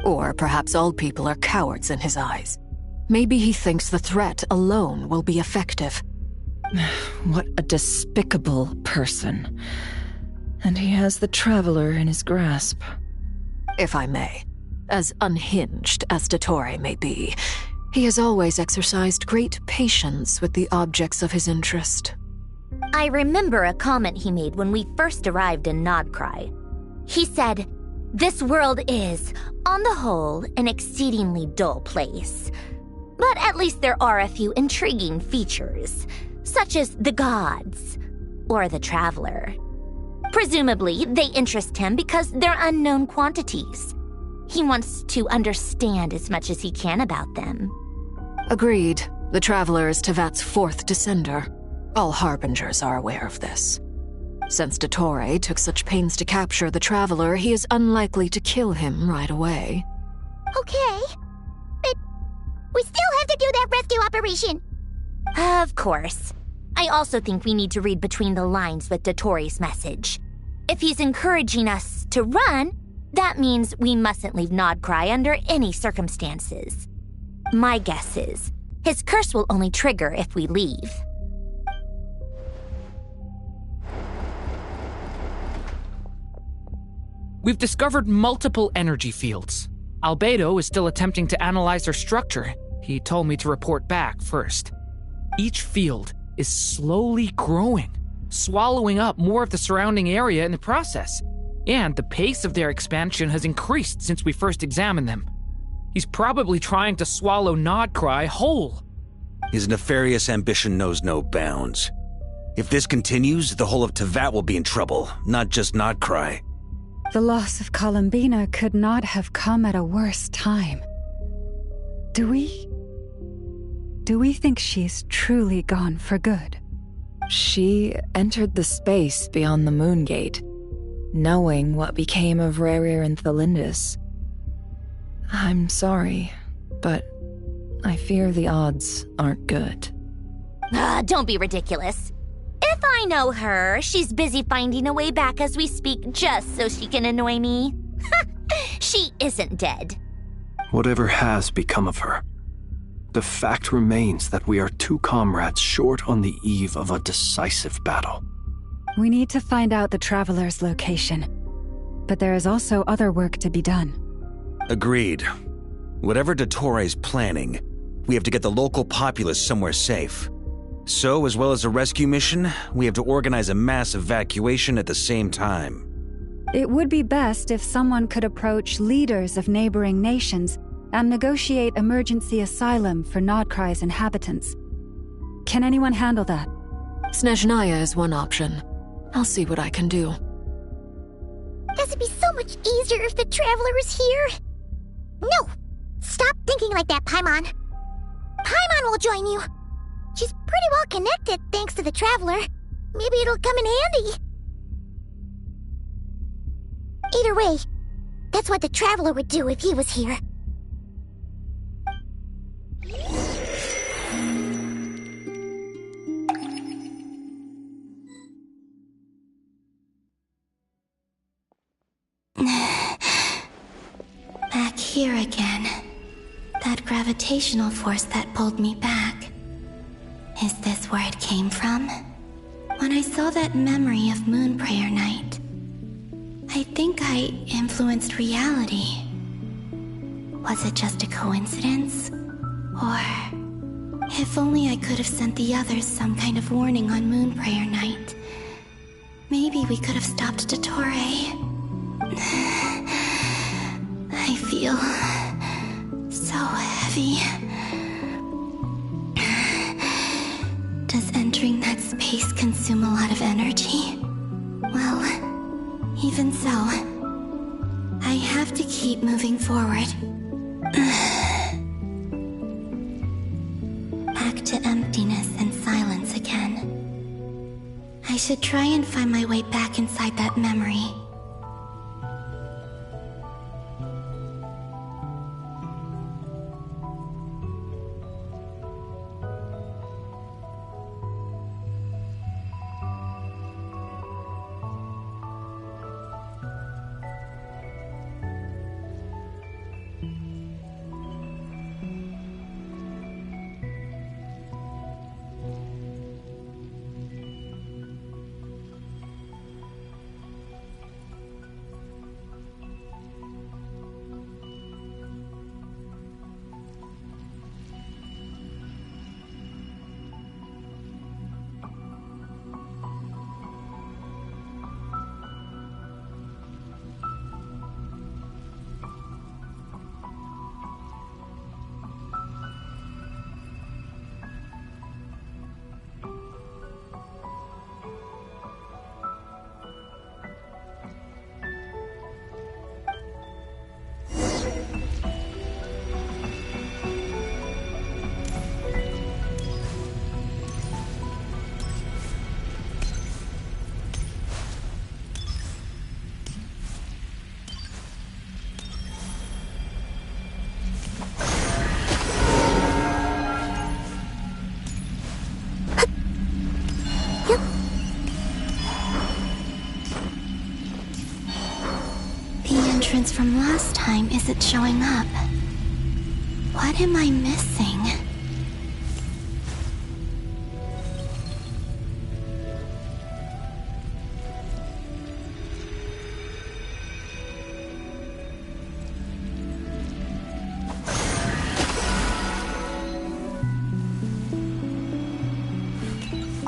Or perhaps all people are cowards in his eyes. Maybe he thinks the threat alone will be effective. What a despicable person. And he has the Traveler in his grasp. If I may, as unhinged as Dottore may be, he has always exercised great patience with the objects of his interest. I remember a comment he made when we first arrived in Nodcry. He said, "This world is, on the whole, an exceedingly dull place. But at least there are a few intriguing features, such as the gods, or the Traveler. Presumably, they interest him because they're unknown quantities. He wants to understand as much as he can about them." Agreed. The Traveler is Tevat's fourth descender. All Harbingers are aware of this. Since Dottore took such pains to capture the Traveler, he is unlikely to kill him right away. Okay, but we still have to do that rescue operation. Of course. I also think we need to read between the lines with Dottore's message. If he's encouraging us to run, that means we mustn't leave Nodcry under any circumstances. My guess is, his curse will only trigger if we leave. We've discovered multiple energy fields. Albedo is still attempting to analyze their structure. He told me to report back first. Each field is slowly growing, swallowing up more of the surrounding area in the process. And the pace of their expansion has increased since we first examined them. He's probably trying to swallow Nodcry whole. His nefarious ambition knows no bounds. If this continues, the whole of Tevat will be in trouble, not just Nodcry. The loss of Columbina could not have come at a worse time. Do we think she's truly gone for good? She entered the space beyond the Moon Gate, knowing what became of Rerir and Thalindus. I'm sorry, but I fear the odds aren't good. Don't be ridiculous. If I know her, she's busy finding a way back as we speak just so she can annoy me. She isn't dead. Whatever has become of her, the fact remains that we are two comrades short on the eve of a decisive battle. We need to find out the Traveler's location, but there is also other work to be done. Agreed. Whatever Dottore's planning, we have to get the local populace somewhere safe. So, as well as a rescue mission, we have to organize a mass evacuation at the same time. It would be best if someone could approach leaders of neighboring nations and negotiate emergency asylum for Nodcry's inhabitants. Can anyone handle that? Snezhnaya is one option. I'll see what I can do. Guess it'd be so much easier if the Traveler was here. No! Stop thinking like that, Paimon. Paimon will join you. She's pretty well connected thanks to the Traveler. Maybe it'll come in handy. Either way, that's what the Traveler would do if he was here. Back here again. That gravitational force that pulled me back. Is this where it came from? When I saw that memory of Moon Prayer Night, I think I influenced reality. Was it just a coincidence? Or, if only I could have sent the others some kind of warning on Moon Prayer Night. Maybe we could have stopped Dottore. I feel so heavy. Does entering that space consume a lot of energy? Well, even so, I have to keep moving forward. Back to emptiness and silence again. I should try and find my way back inside that memory. entrance from last time isn't showing up. What am I missing?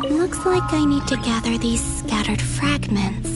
Looks like I need to gather these scattered fragments.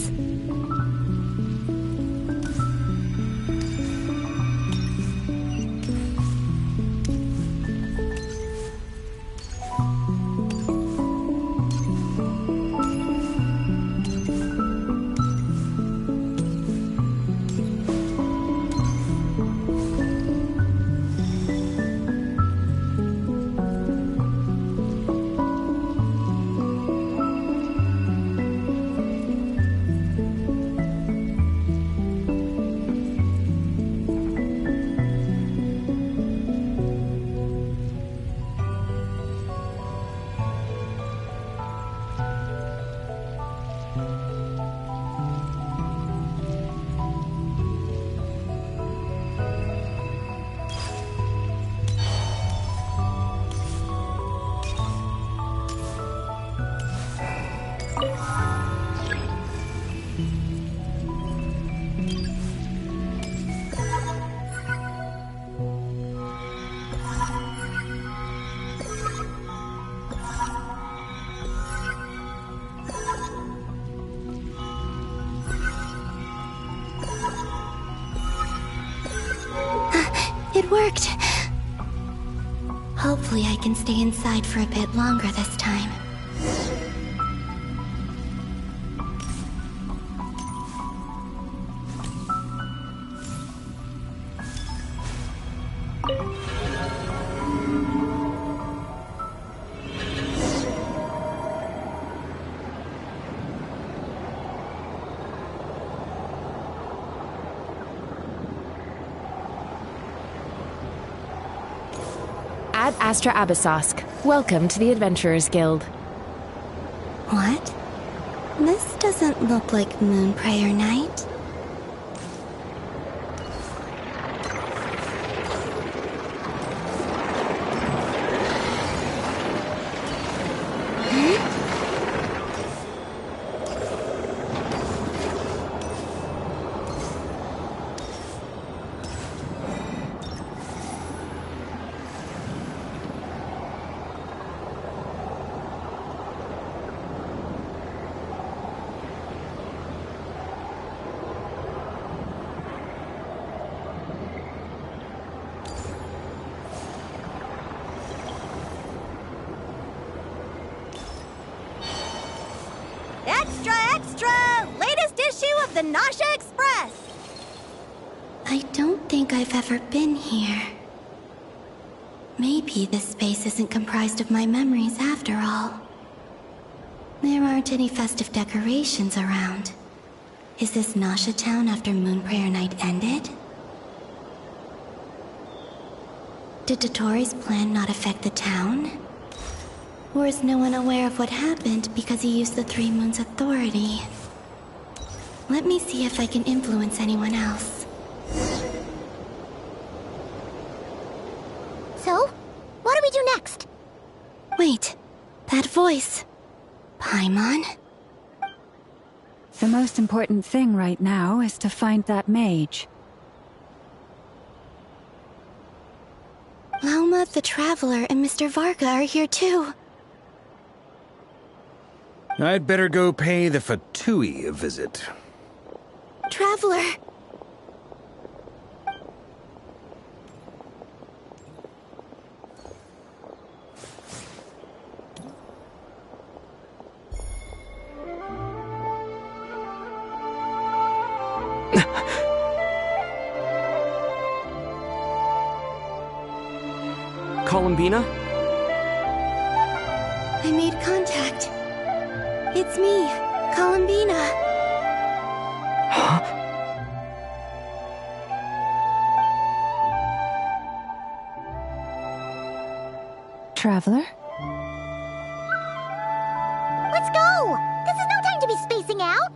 It worked! Hopefully I can stay inside for a bit longer this time. Ad Astra Abyssosk. Welcome to the Adventurers Guild. What? This doesn't look like Moonprayer Night. Extra, extra! Latest issue of the Nausea Express! I don't think I've ever been here. Maybe this space isn't comprised of my memories after all. There aren't any festive decorations around. Is this Nausea Town after Moonprayer Night ended? Did Dottoro's plan not affect the town? Or is no one aware of what happened because he used the Three Moons' authority? Let me see if I can influence anyone else. So, what do we do next? Wait, that voice. Paimon? The most important thing right now is to find that mage. Lauma the Traveler and Mr. Varga are here too. I'd better go pay the Fatui a visit. Traveler! Columbina? I made contact. It's me, Columbina. Huh? Traveler? Let's go! This is no time to be spacing out!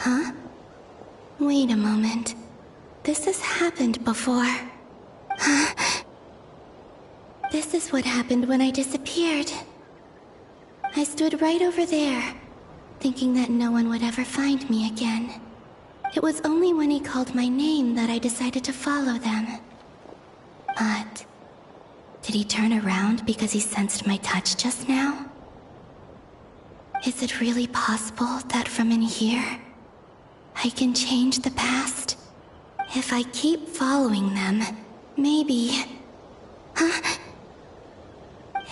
Huh? Wait a moment. This has happened before. This is what happened when I disappeared. I stood right over there, thinking that no one would ever find me again. It was only when he called my name that I decided to follow them. But did he turn around because he sensed my touch just now? Is it really possible that from in here, I can change the past? If I keep following them, maybe... Huh?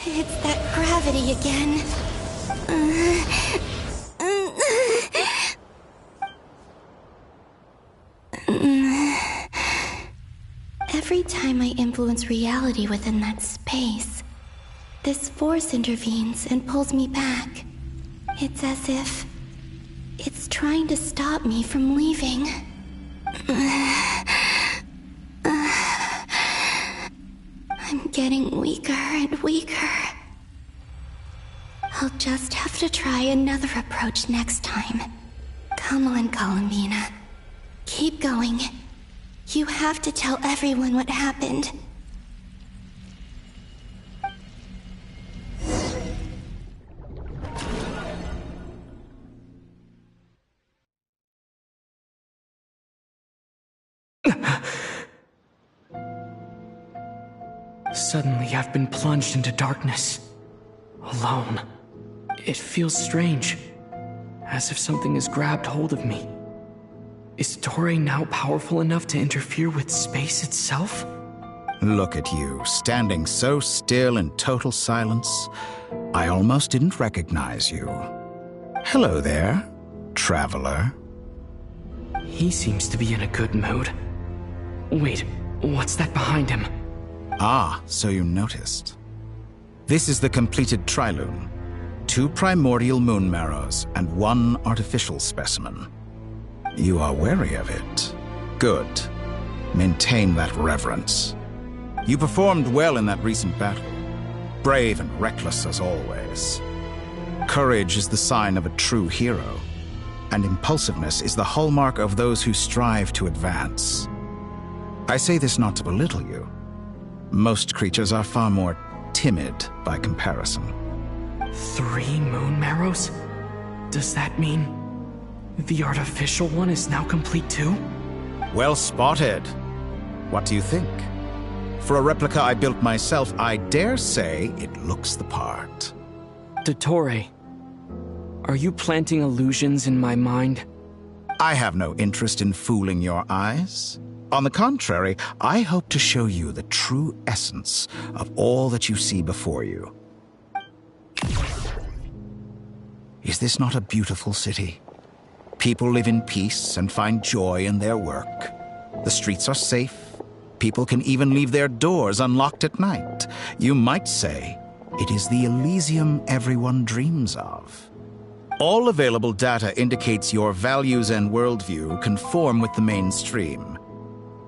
It's that gravity again. Every time I influence reality within that space, this force intervenes and pulls me back. It's as if it's trying to stop me from leaving. I'm getting weaker and weaker. I'll just have to try another approach next time. Come on, Columbina. Keep going. You have to tell everyone what happened. Suddenly, I've been plunged into darkness. Alone. It feels strange. As if something has grabbed hold of me. Is Toray now powerful enough to interfere with space itself? Look at you, standing so still in total silence. I almost didn't recognize you. Hello there, traveler. He seems to be in a good mood. Wait, what's that behind him? Ah, so you noticed. This is the completed Trilune. 2 primordial moon marrows and 1 artificial specimen. You are wary of it. Good. Maintain that reverence. You performed well in that recent battle. Brave and reckless as always. Courage is the sign of a true hero, and impulsiveness is the hallmark of those who strive to advance. I say this not to belittle you. Most creatures are far more timid by comparison. 3 moon marrows? Does that mean the artificial one is now complete too? Well spotted. What do you think? For a replica I built myself, I dare say it looks the part. Toray, are you planting illusions in my mind? I have no interest in fooling your eyes. On the contrary, I hope to show you the true essence of all that you see before you. Is this not a beautiful city? People live in peace and find joy in their work. The streets are safe. People can even leave their doors unlocked at night. You might say it is the Elysium everyone dreams of. All available data indicates your values and worldview conform with the mainstream.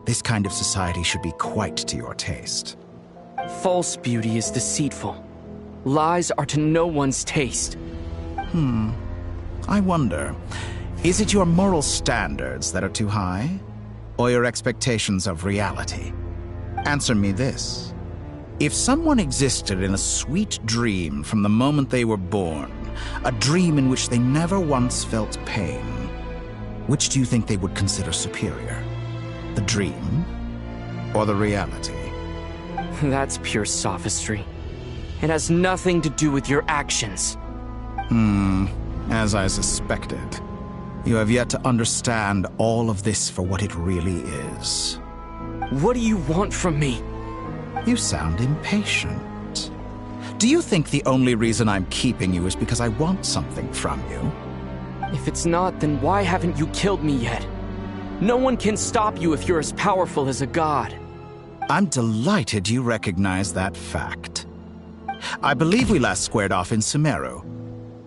This kind of society should be quite to your taste. False beauty is deceitful. Lies are to no one's taste. I wonder, is it your moral standards that are too high? Or your expectations of reality? Answer me this. If someone existed in a sweet dream from the moment they were born, a dream in which they never once felt pain, which do you think they would consider superior? The dream or the reality? That's pure sophistry. It has nothing to do with your actions. As I suspected. You have yet to understand all of this for what it really is. What do you want from me? You sound impatient. Do you think the only reason I'm keeping you is because I want something from you? If it's not, then why haven't you killed me yet? No one can stop you if you're as powerful as a god. I'm delighted you recognize that fact. I believe we last squared off in Sumeru.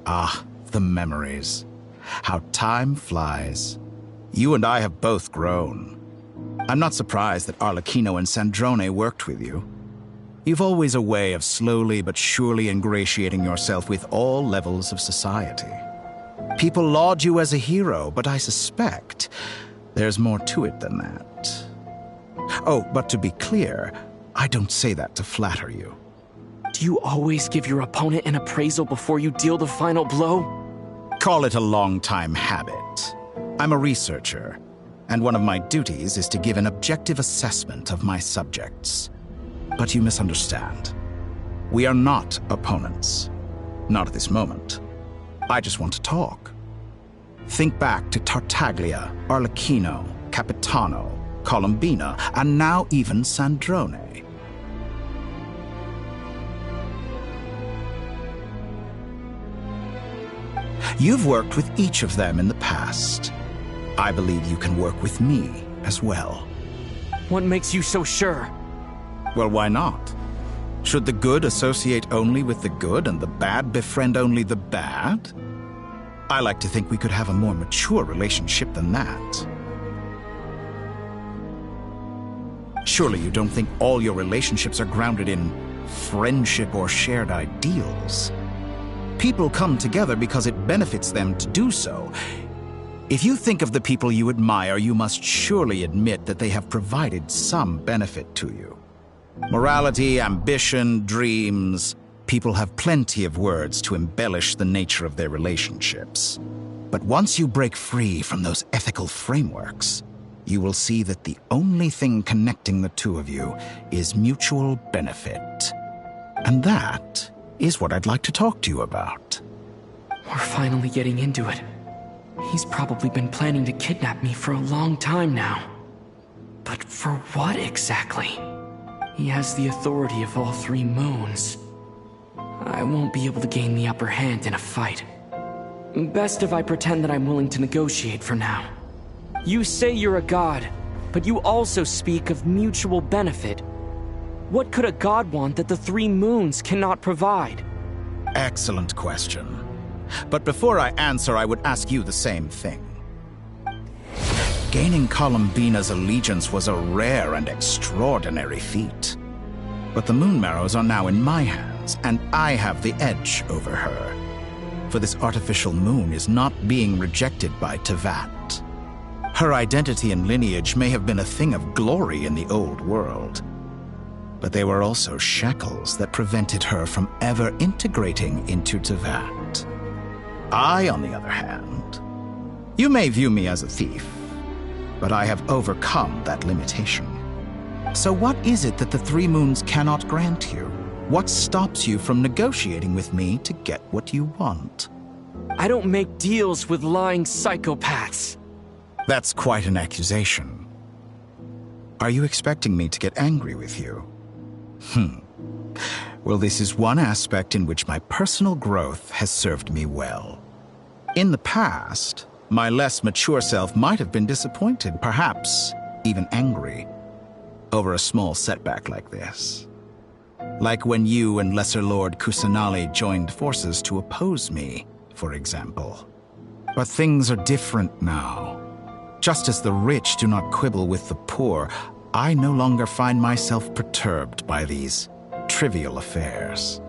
Ah, the memories. How time flies. You and I have both grown. I'm not surprised that Arlecchino and Sandrone worked with you. You've always a way of slowly but surely ingratiating yourself with all levels of society. People laud you as a hero, but I suspect there's more to it than that. Oh, but to be clear, I don't say that to flatter you. Do you always give your opponent an appraisal before you deal the final blow? Call it a long-time habit. I'm a researcher, and one of my duties is to give an objective assessment of my subjects. But you misunderstand. We are not opponents. Not at this moment. I just want to talk. Think back to Tartaglia, Arlecchino, Capitano, Columbina, and now even Sandrone. You've worked with each of them in the past. I believe you can work with me as well. What makes you so sure? Well, why not? Should the good associate only with the good and the bad befriend only the bad? I like to think we could have a more mature relationship than that. Surely you don't think all your relationships are grounded in friendship or shared ideals? People come together because it benefits them to do so. If you think of the people you admire, you must surely admit that they have provided some benefit to you. Morality, ambition, dreams. People have plenty of words to embellish the nature of their relationships. But once you break free from those ethical frameworks, you will see that the only thing connecting the two of you is mutual benefit. And that is what I'd like to talk to you about. We're finally getting into it. He's probably been planning to kidnap me for a long time now. But for what exactly? He has the authority of all three moons. I won't be able to gain the upper hand in a fight. Best if I pretend that I'm willing to negotiate for now. You say you're a god, but you also speak of mutual benefit. What could a god want that the three moons cannot provide? Excellent question. But before I answer, I would ask you the same thing. Gaining Columbina's allegiance was a rare and extraordinary feat. But the Moon Marrows are now in my hands, and I have the edge over her. For this artificial moon is not being rejected by Teyvat. Her identity and lineage may have been a thing of glory in the old world, but they were also shackles that prevented her from ever integrating into Teyvat. I, on the other hand, you may view me as a thief, but I have overcome that limitation. So what is it that the three moons cannot grant you? What stops you from negotiating with me to get what you want? I don't make deals with lying psychopaths. That's quite an accusation. Are you expecting me to get angry with you? Well, this is one aspect in which my personal growth has served me well. In the past, my less mature self might have been disappointed, perhaps even angry, over a small setback like this. Like when you and Lesser Lord Kusanali joined forces to oppose me, for example. But things are different now. Just as the rich do not quibble with the poor, I no longer find myself perturbed by these trivial affairs.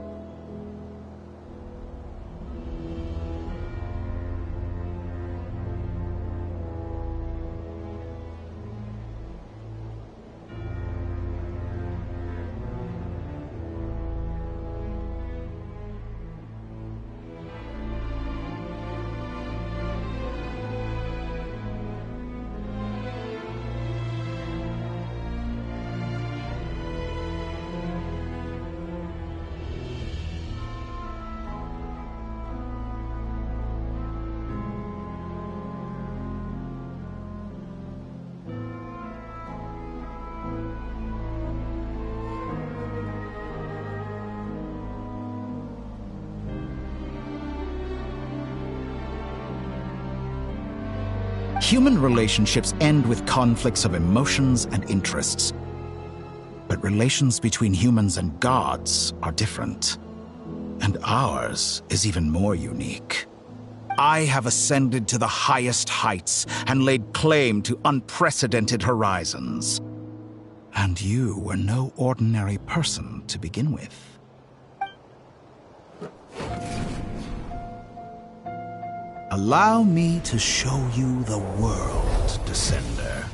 Human relationships end with conflicts of emotions and interests. But relations between humans and gods are different. And ours is even more unique. I have ascended to the highest heights and laid claim to unprecedented horizons. And you were no ordinary person to begin with. Allow me to show you the world, Descender.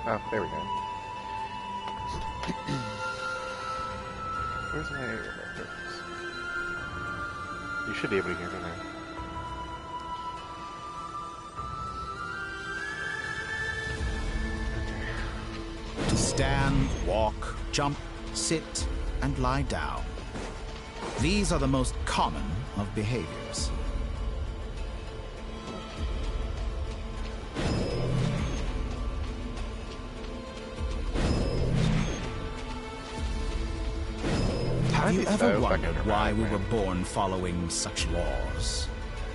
Oh, there we go. Where's my remote? You should be able to hear me now. To stand, walk, jump, sit, and lie down. These are the most common of behaviors. Have you ever wondered why we were born following such laws?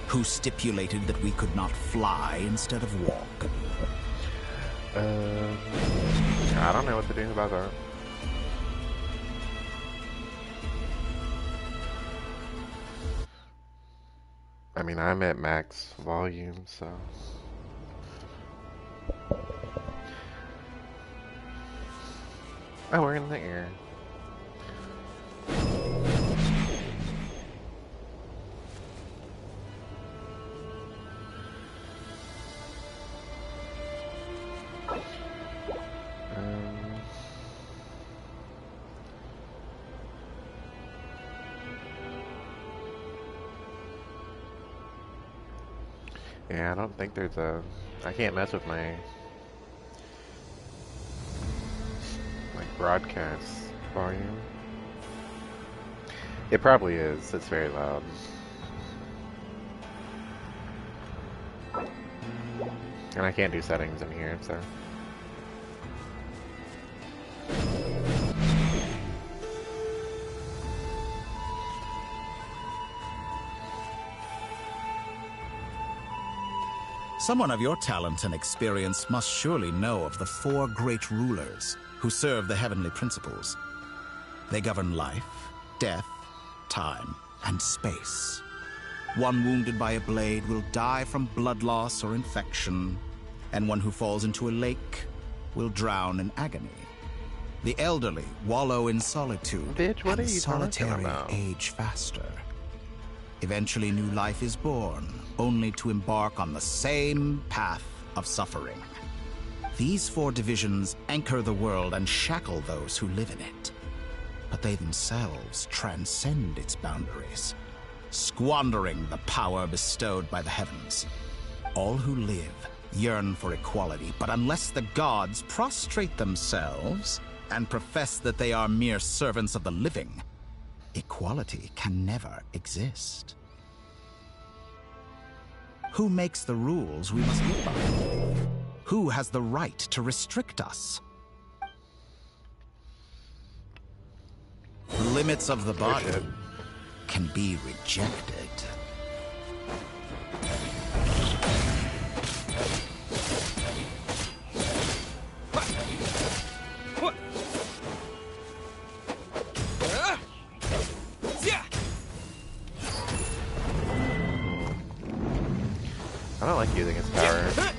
Who stipulated that we could not fly instead of walk? I don't know what to do about that. I mean, I'm at max volume, so... Oh, we're in the air. Yeah, I don't think there's a... I can't mess with my... broadcast volume. It probably is. It's very loud. And I can't do settings in here, so... Someone of your talent and experience must surely know of the 4 great rulers who serve the heavenly principles. They govern life, death, time, and space. One wounded by a blade will die from blood loss or infection, and one who falls into a lake will drown in agony. The elderly wallow in solitude, Bitch, what and are the you talking solitary about? age faster. Eventually, new life is born, only to embark on the same path of suffering. These 4 divisions anchor the world and shackle those who live in it. But they themselves transcend its boundaries, squandering the power bestowed by the heavens. All who live yearn for equality, but unless the gods prostrate themselves and profess that they are mere servants of the living, equality can never exist. Who makes the rules we must live by? Who has the right to restrict us? The limits of the body can be rejected. I don't like using its power.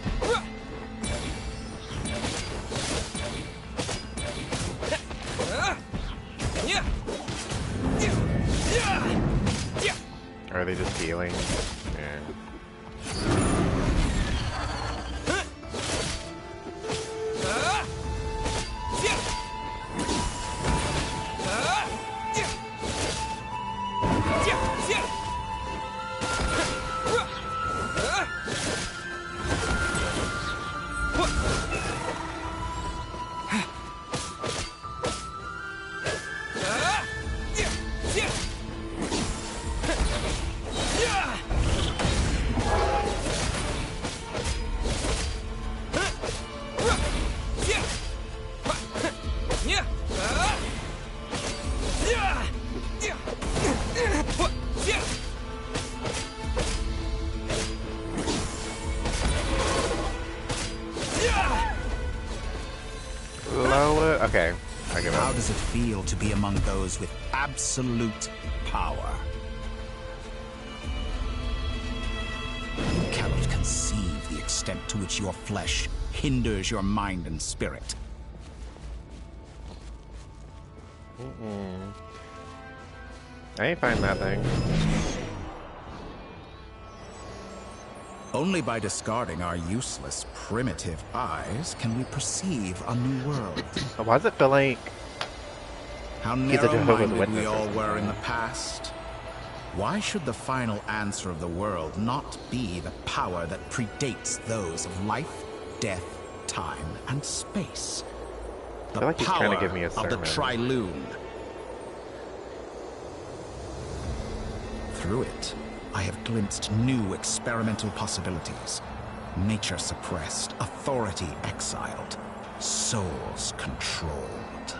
Are they just healing? Yeah. Okay, I give up. How does it feel to be among those with absolute power? You cannot conceive the extent to which your flesh hinders your mind and spirit. I ain't find that thing. Only by discarding our useless, primitive eyes can we perceive a new world. Why does it feel like how he's a Jehovah's narrow-minded Witness we all were in the something? past? Why should the final answer of the world not be the power that predates those of life, death, time, and space? The I feel like he's power trying to give me a of the sermon. Triloon. Through it, I have glimpsed new experimental possibilities. Nature suppressed, authority exiled, souls controlled.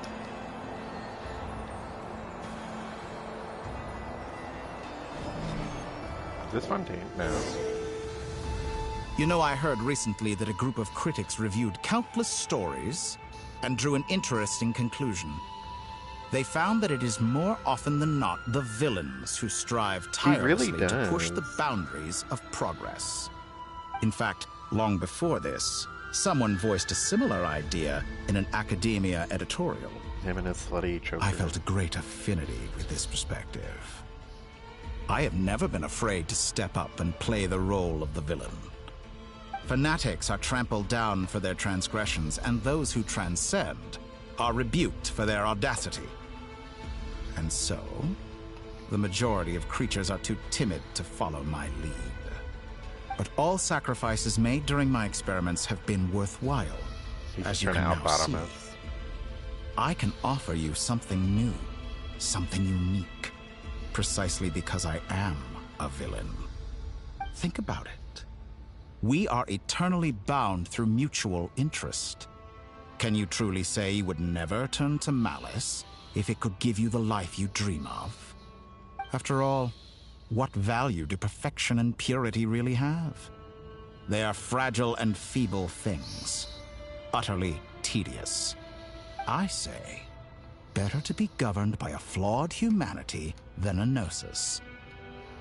Is this Fontaine? No. You know, I heard recently that a group of critics reviewed countless stories and drew an interesting conclusion. They found that it is more often than not the villains who strive tirelessly to push the boundaries of progress. In fact, long before this, someone voiced a similar idea in an academia editorial. Him and his slutty choker. I felt a great affinity with this perspective. I have never been afraid to step up and play the role of the villain. Fanatics are trampled down for their transgressions, and those who transcend are rebuked for their audacity. And so, the majority of creatures are too timid to follow my lead. But all sacrifices made during my experiments have been worthwhile, as you can now see. I can offer you something new, something unique, precisely because I am a villain. Think about it. We are eternally bound through mutual interest. Can you truly say you would never turn to malice if it could give you the life you dream of? After all, what value do perfection and purity really have? They are fragile and feeble things, utterly tedious. I say, better to be governed by a flawed humanity than a gnosis.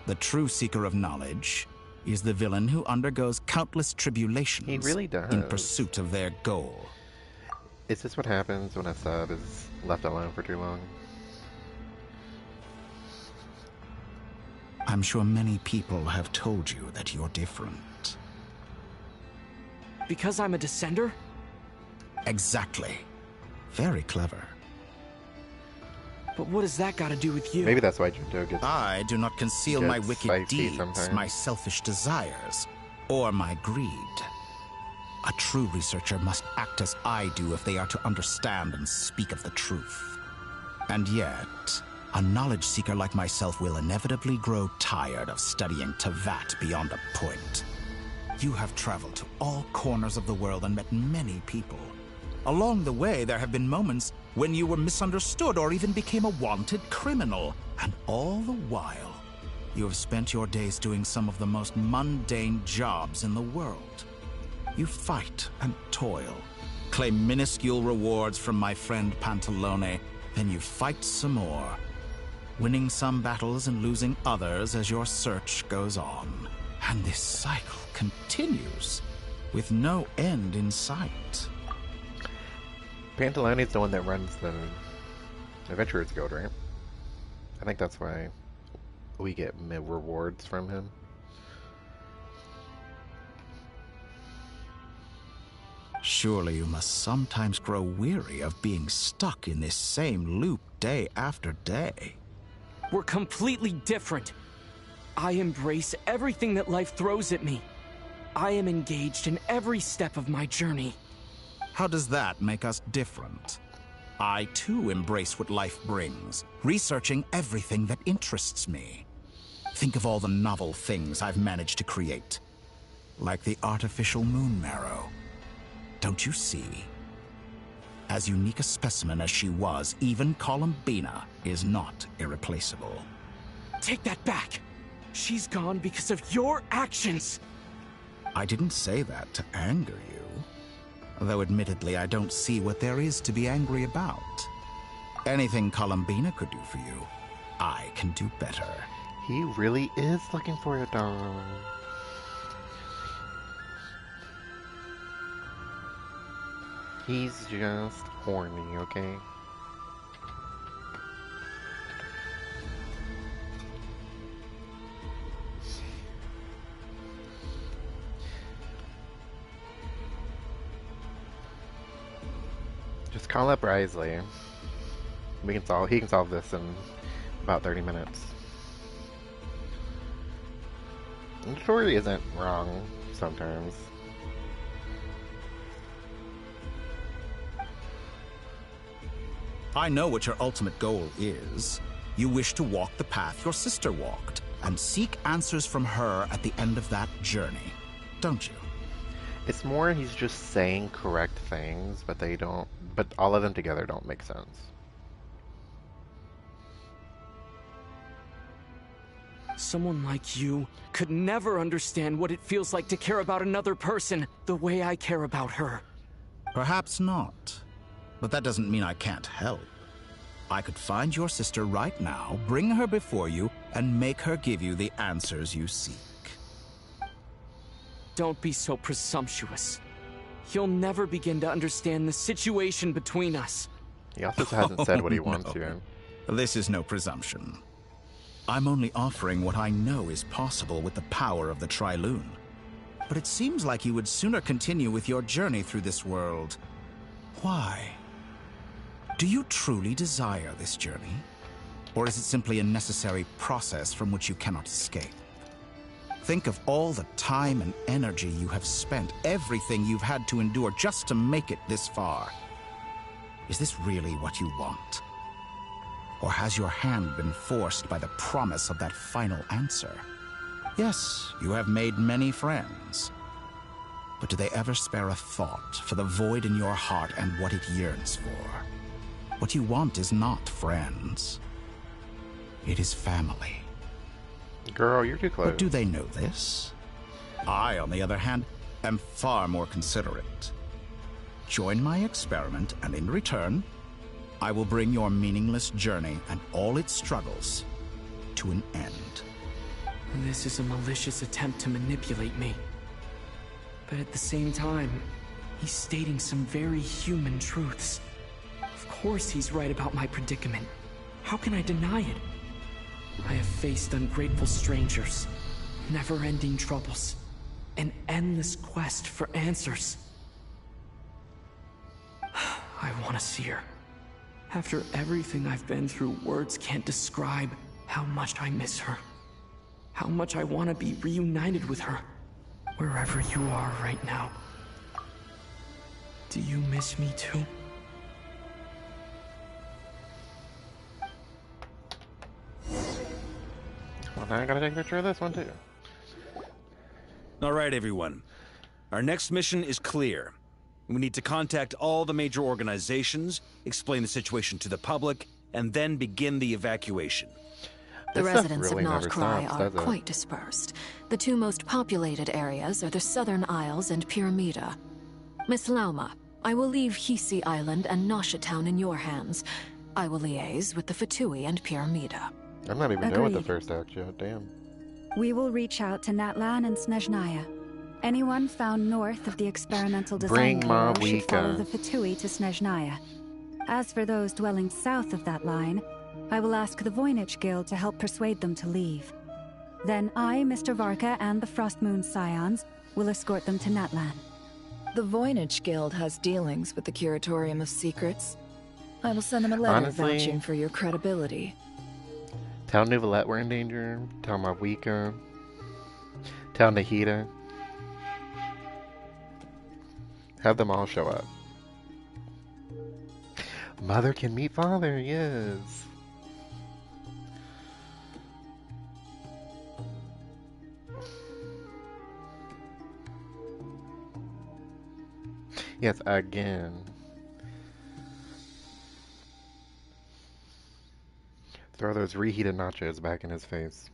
The true seeker of knowledge is the villain who undergoes countless tribulations in pursuit of their goal. Is this what happens when a sub is left alone for too long? I'm sure many people have told you that you're different. Because I'm a descender? Exactly. Very clever. But what has that got to do with you? Maybe that's why Junto gets... I do not conceal my wicked deeds, my selfish desires, or my greed. A true researcher must act as I do if they are to understand and speak of the truth. And yet, a knowledge seeker like myself will inevitably grow tired of studying Teyvat beyond a point. You have traveled to all corners of the world and met many people. Along the way, there have been moments when you were misunderstood or even became a wanted criminal. And all the while, you have spent your days doing some of the most mundane jobs in the world. You fight and toil, claim minuscule rewards from my friend Pantalone, then you fight some more, winning some battles and losing others as your search goes on. And this cycle continues, with no end in sight. Pantalone's the one that runs the Adventurers Guild, right? I think that's why we get rewards from him. Surely you must sometimes grow weary of being stuck in this same loop day after day. We're completely different. I embrace everything that life throws at me. I am engaged in every step of my journey. How does that make us different? I too embrace what life brings, researching everything that interests me. Think of all the novel things I've managed to create. Like the artificial moon marrow. Don't you see? As unique a specimen as she was, even Columbina is not irreplaceable. Take that back! She's gone because of your actions! I didn't say that to anger you. Though admittedly, I don't see what there is to be angry about. Anything Columbina could do for you, I can do better. He really is looking for a dog. He's just horny, okay? Just call up Risley. He can solve this in about 30 minutes. And Tori isn't wrong sometimes. I know what your ultimate goal is. You wish to walk the path your sister walked, and seek answers from her at the end of that journey, don't you? It's more he's just saying correct things, but but all of them together don't make sense. Someone like you could never understand what it feels like to care about another person the way I care about her. Perhaps not. But that doesn't mean I can't help. I could find your sister right now, bring her before you, and make her give you the answers you seek. Don't be so presumptuous. You'll never begin to understand the situation between us. He also hasn't said what he wants yet. This is no presumption. I'm only offering what I know is possible with the power of the Triloon. But it seems like you would sooner continue with your journey through this world. Why? Do you truly desire this journey? Or is it simply a necessary process from which you cannot escape? Think of all the time and energy you have spent, everything you've had to endure just to make it this far. Is this really what you want? Or has your hand been forced by the promise of that final answer? Yes, you have made many friends. But do they ever spare a thought for the void in your heart and what it yearns for? What you want is not friends. It is family. Girl, you're too close. But do they know this? I, on the other hand, am far more considerate. Join my experiment, and in return, I will bring your meaningless journey and all its struggles to an end. This is a malicious attempt to manipulate me. But at the same time, he's stating some very human truths. Of course he's right about my predicament. How can I deny it? I have faced ungrateful strangers, never-ending troubles, an endless quest for answers. I want to see her. After everything I've been through, words can't describe how much I miss her. How much I want to be reunited with her, wherever you are right now. Do you miss me too? Well, now I gotta take a picture of this one too. All right, everyone. Our next mission is clear. We need to contact all the major organizations, explain the situation to the public, and then begin the evacuation. The This residents stuff really of never Notcry stops, are does it? quite dispersed. The two most populated areas are the Southern Isles and Pyramida. Miss Lauma, I will leave Hisi Island and Nasha Town in your hands. I will liaise with the Fatui and Pyramida. I'm not even done with the Agreed. first act yet, damn. We will reach out to Natlan and Snezhnaya. Anyone found north of the experimental design Bring Ma corridor should follow Wika. the Fatui to Snezhnaya. As for those dwelling south of that line, I will ask the Voynich Guild to help persuade them to leave. Then I, Mr. Varka, and the Frostmoon Scions will escort them to Natlan. The Voynich Guild has dealings with the Curatorium of Secrets. I will send them a letter vouching for your credibility. Tell Neuvillette we're in danger. Tell Marwika. Tell Nahida. Have them all show up. Mother can meet father, yes. Yes, again. Throw those reheated nachos back in his face.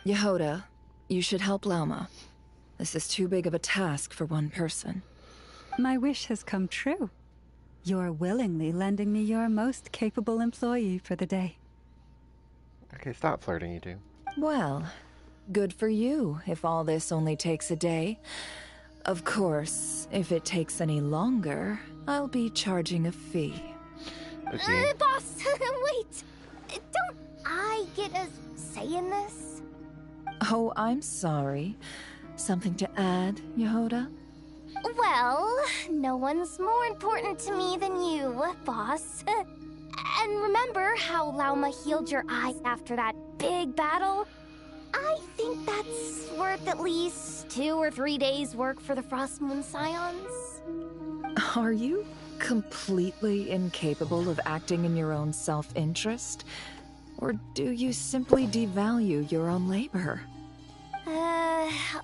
Yehoda, you should help Lauma. This is too big of a task for one person. My wish has come true. You're willingly lending me your most capable employee for the day. Okay, stop flirting, you two. Well, good for you if all this only takes a day. Of course, if it takes any longer, I'll be charging a fee. Okay. Boss, wait! Don't I get a say in this? Oh, I'm sorry. Something to add, Yehoda? Well, no one's more important to me than you, boss. And remember how Lauma healed your eyes after that big battle? I think that's worth at least 2 or 3 days' work for the Frostmoon Scions. Are you completely incapable of acting in your own self-interest? Or do you simply devalue your own labor?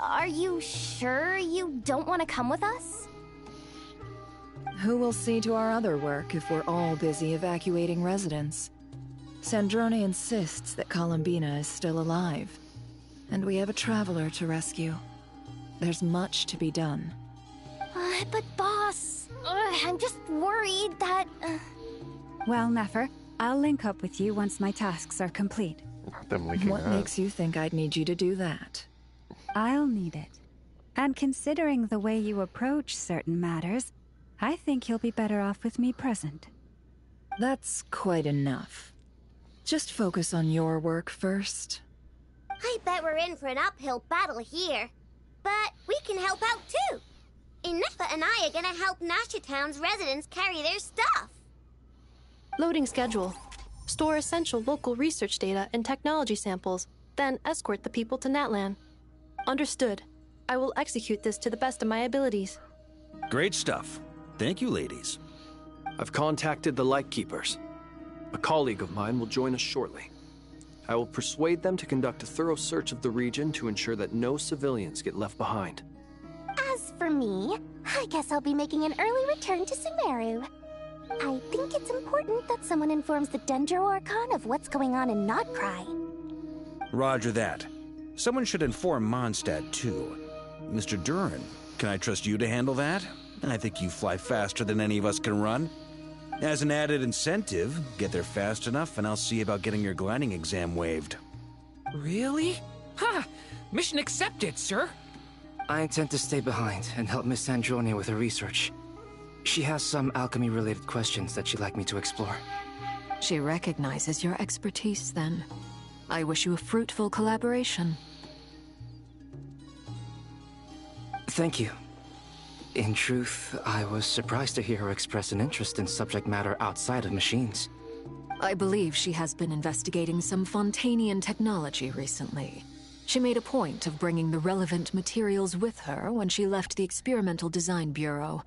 Are you sure you don't want to come with us? Who will see to our other work if we're all busy evacuating residents? Sandrone insists that Columbina is still alive, and we have a traveler to rescue. There's much to be done. But boss, I'm just worried that... Well, Nefer, I'll link up with you once my tasks are complete. Not them linking What up. makes you think I'd need you to do that? I'll need it. And considering the way you approach certain matters, I think you'll be better off with me present. That's quite enough. Just focus on your work first. I bet we're in for an uphill battle here. But we can help out too. Inefa and I are gonna help Nasha Town's residents carry their stuff. Loading schedule. Store essential local research data and technology samples, then escort the people to Natlan. Understood. I will execute this to the best of my abilities. Great stuff. Thank you, ladies. I've contacted the Lightkeepers. A colleague of mine will join us shortly. I will persuade them to conduct a thorough search of the region to ensure that no civilians get left behind. As for me, I guess I'll be making an early return to Sumeru. I think it's important that someone informs the Dendro Archon of what's going on in Nodcry. Roger that. Someone should inform Mondstadt, too. Mr. Durin, can I trust you to handle that? I think you fly faster than any of us can run. As an added incentive, get there fast enough and I'll see about getting your gliding exam waived. Really? Ha! Mission accepted, sir. I intend to stay behind and help Miss Sandrone with her research. She has some alchemy-related questions that she'd like me to explore. She recognizes your expertise, then. I wish you a fruitful collaboration. Thank you. In truth, I was surprised to hear her express an interest in subject matter outside of machines. I believe she has been investigating some Fontanian technology recently. She made a point of bringing the relevant materials with her when she left the Experimental Design Bureau.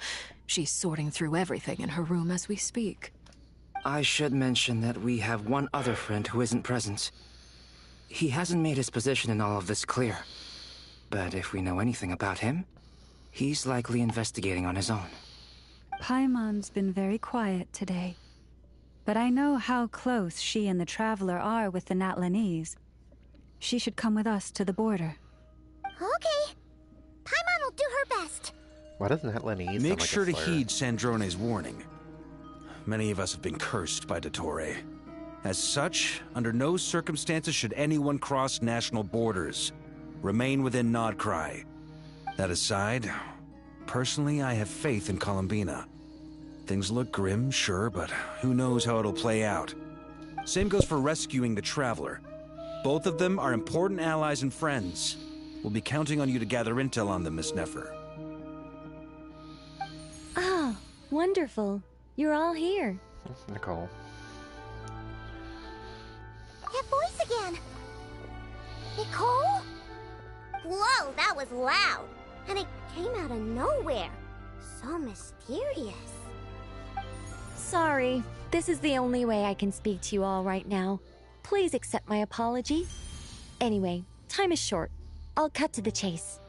She's sorting through everything in her room as we speak. I should mention that we have one other friend who isn't present. He hasn't made his position in all of this clear. But if we know anything about him, he's likely investigating on his own. Paimon's been very quiet today. But I know how close she and the Traveler are with the Natlanese. She should come with us to the border. Okay. Paimon will do her best. Why doesn't Natlanese Make sound like sure a to slur? heed Sandrone's warning. Many of us have been cursed by Dottore. As such, under no circumstances should anyone cross national borders. Remain within Nodcry. That aside, personally, I have faith in Columbina. Things look grim, sure, but who knows how it'll play out. Same goes for rescuing the Traveler. Both of them are important allies and friends. We'll be counting on you to gather intel on them, Miss Nefer. Oh, wonderful. You're all here. That's Nicole. That voice again! Nicole? Whoa, that was loud! And it came out of nowhere. So mysterious. Sorry, this is the only way I can speak to you all right now. Please accept my apology. Anyway, time is short. I'll cut to the chase.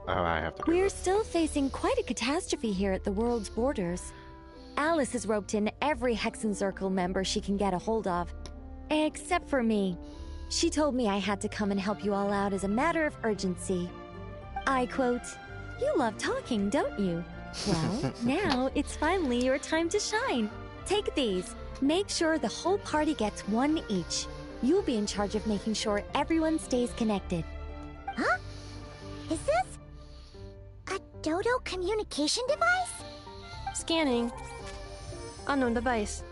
Oh, I have to do We're this. still facing quite a catastrophe here at the world's borders. Alice has roped in every Hexenzirkel member she can get a hold of. Except for me. She told me I had to come and help you all out as a matter of urgency. I quote, "You love talking, don't you? Well, now it's finally your time to shine. Take these. Make sure the whole party gets one each. You'll be in charge of making sure everyone stays connected." Huh? Is this a Dodo communication device? Scanning. Unknown device.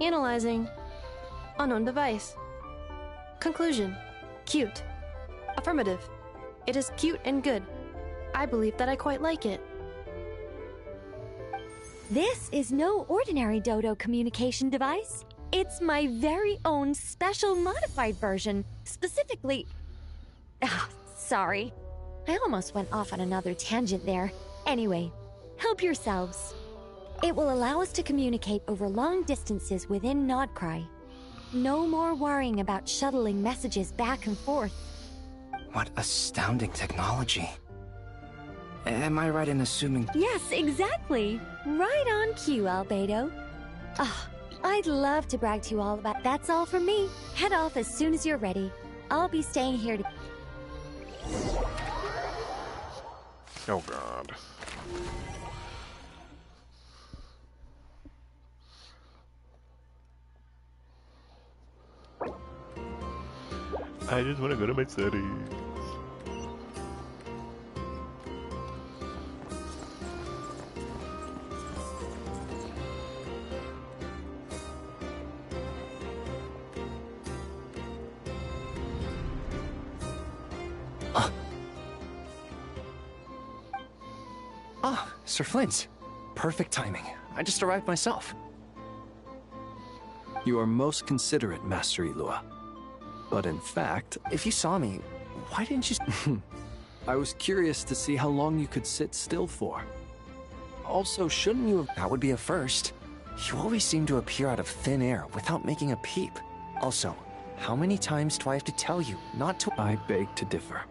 Analyzing. Unknown device. Conclusion. Cute. Affirmative. It is cute and good. I believe that I quite like it. This is no ordinary Dodo communication device. It's my very own special modified version, specifically... Ah, sorry. I almost went off on another tangent there. Anyway, help yourselves. It will allow us to communicate over long distances within Nodcry. No more worrying about shuttling messages back and forth. What astounding technology. Am I right in assuming... Yes, exactly. Right on cue, Albedo. Oh, I'd love to brag to you all about... That's all from me. Head off as soon as you're ready. I'll be staying here to... Oh god. I just want to go to my settings. Ah, Sir Flint. Perfect timing. I just arrived myself. You are most considerate, Master Ilua. But in fact... If you saw me, why didn't you... I was curious to see how long you could sit still for. Also, shouldn't you have... That would be a first. You always seem to appear out of thin air without making a peep. Also, how many times do I have to tell you not to... I beg to differ.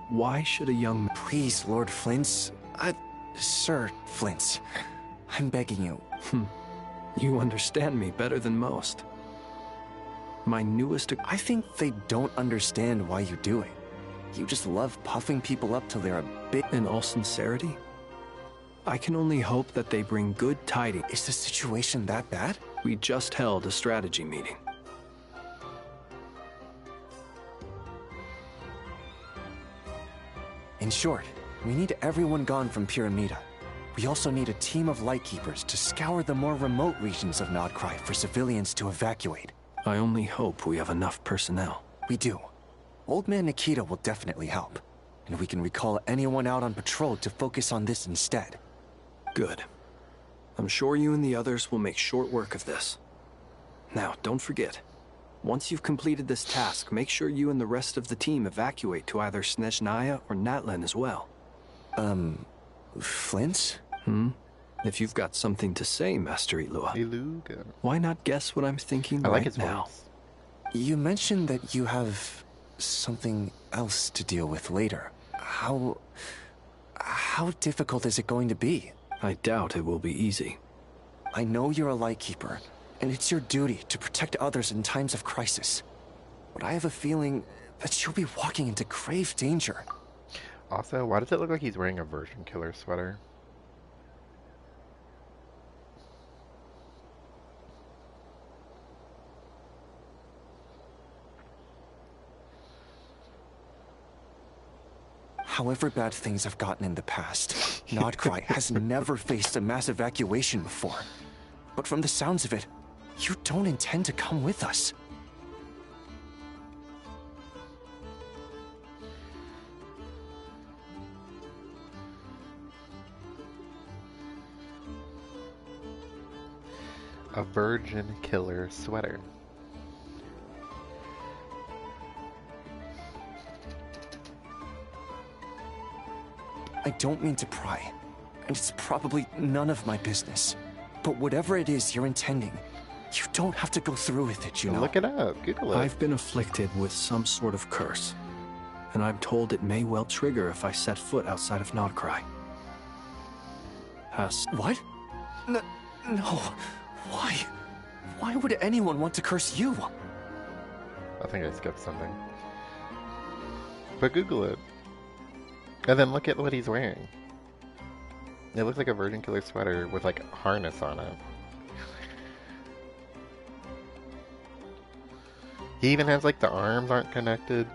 Why should a young... Please, Lord Flint's... Sir Flint's. I'm begging you. You understand me better than most. My newest... I think they don't understand why you do it. You just love puffing people up till they're a bit... In all sincerity, I can only hope that they bring good tidings. Is the situation that bad? We just held a strategy meeting. In short, we need everyone gone from Pyramida. We also need a team of Lightkeepers to scour the more remote regions of Nodcry for civilians to evacuate. I only hope we have enough personnel. We do. Old Man Nikita will definitely help. And we can recall anyone out on patrol to focus on this instead. Good. I'm sure you and the others will make short work of this. Now, don't forget. Once you've completed this task, make sure you and the rest of the team evacuate to either Snezhnaya or Natlan as well. Flint? If you've got something to say, Master Ilua. Iluga. Why not guess what I'm thinking I right like his now? voice. You mentioned that you have something else to deal with later. How difficult is it going to be? I doubt it will be easy. I know you're a Lightkeeper, and it's your duty to protect others in times of crisis. But I have a feeling that you'll be walking into grave danger. Also, why does it look like he's wearing a version killer sweater? However bad things have gotten in the past, Nodcry has never faced a mass evacuation before. But from the sounds of it, you don't intend to come with us. A virgin killer sweater. I don't mean to pry, and it's probably none of my business. But whatever it is you're intending, you don't have to go through with it, you know. Look it up, Google it. I've been afflicted with some sort of curse, and I'm told it may well trigger if I set foot outside of Nodcry. What? No. Why? Why would anyone want to curse you? I think I skipped something. But Google it. And then look at what he's wearing. It looks like a virgin killer sweater with like a harness on it. He even has like the arms aren't connected.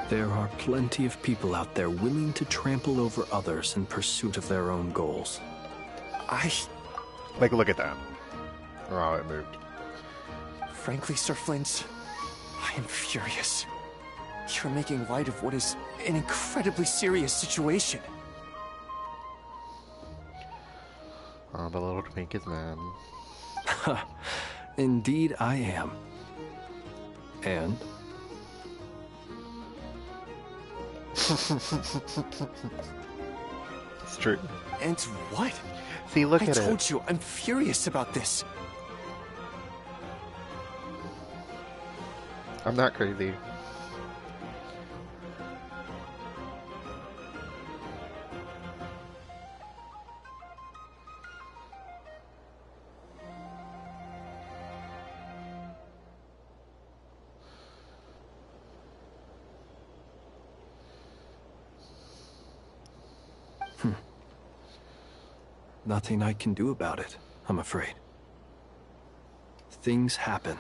There are plenty of people out there willing to trample over others in pursuit of their own goals. Like, look at that. Oh, it moved. Frankly, Sir Flint, I am furious. You're making light of what is an incredibly serious situation. Oh, the little twink is mad. Indeed, I am. And? It's true. And what? See, look at it. I told you, I'm furious about this. I'm not crazy. Nothing I can do about it, I'm afraid. Things happen,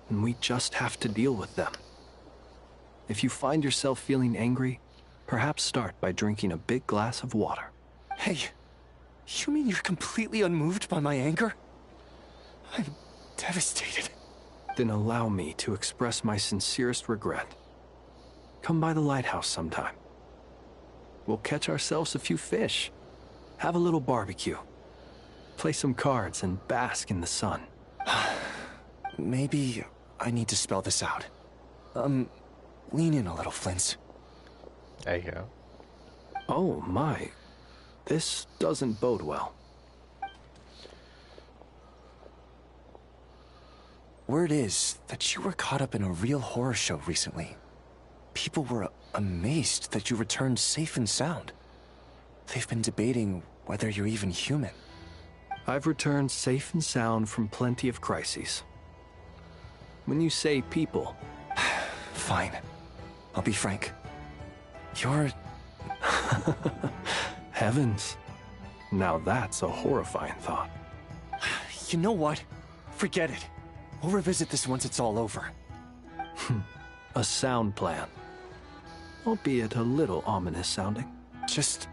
and we just have to deal with them. If you find yourself feeling angry, perhaps start by drinking a big glass of water. Hey, you mean you're completely unmoved by my anger? I'm devastated. Then allow me to express my sincerest regret. Come by the lighthouse sometime. We'll catch ourselves a few fish. Have a little barbecue. Play some cards and bask in the sun. Maybe I need to spell this out. Lean in a little, Flint. There you go. Oh my. This doesn't bode well. Word is that you were caught up in a real horror show recently. People were amazed that you returned safe and sound. They've been debating whether you're even human. I've returned safe and sound from plenty of crises. When you say people... Fine. I'll be frank. You're... Heavens. Now that's a horrifying thought. You know what? Forget it. We'll revisit this once it's all over. A sound plan. Albeit a little ominous sounding. Just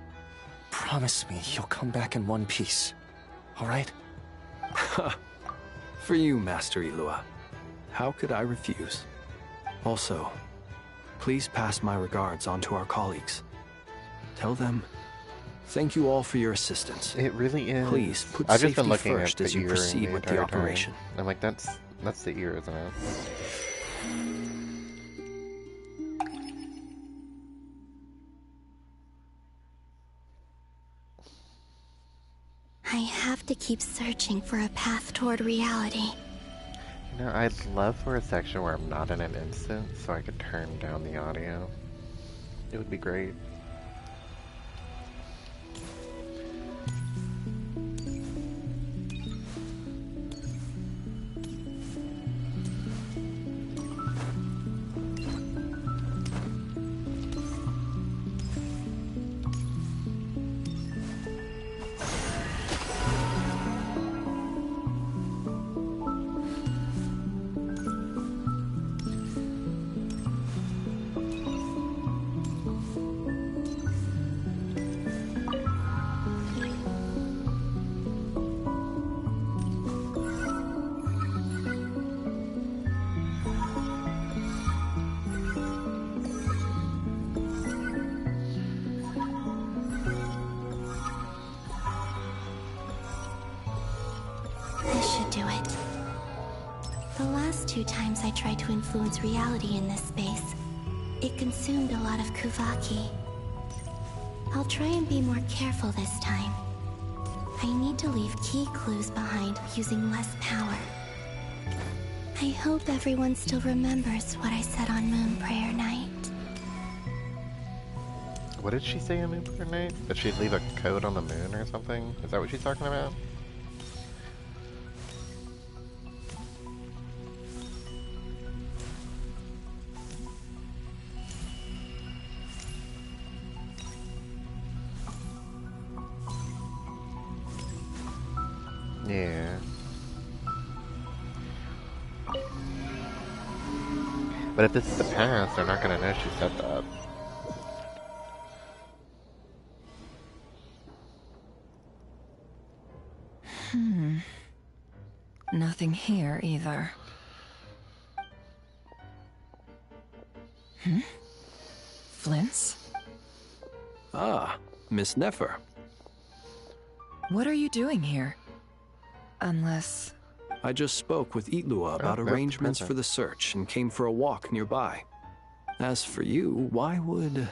promise me you'll come back in one piece. All right? For you, Master Ilua. How could I refuse? Also, please pass my regards on to our colleagues. Tell them, thank you all for your assistance. It really is. Please put I've just safety been looking first at as the you ear proceed with the entire operation. time. I'm like, that's the ear, isn't it? I have to keep searching for a path toward reality. You know, I'd love for a section where I'm not in an instant, so I could turn down the audio. It would be great. should do it. The last 2 times I tried to influence reality in this space, it consumed a lot of Kuvaki. I'll try and be more careful this time. I need to leave key clues behind using less power. I hope everyone still remembers what I said on Moon Prayer Night. What did she say on Moon Prayer Night? That she'd leave a code on the moon or something? Is that what she's talking about? Yeah. But if this is the past, they're not gonna know she said that. Nothing here either. Flints? Ah, Miss Nefer. What are you doing here? Unless... I just spoke with Itlua about arrangements for the search and came for a walk nearby. As for you, why would...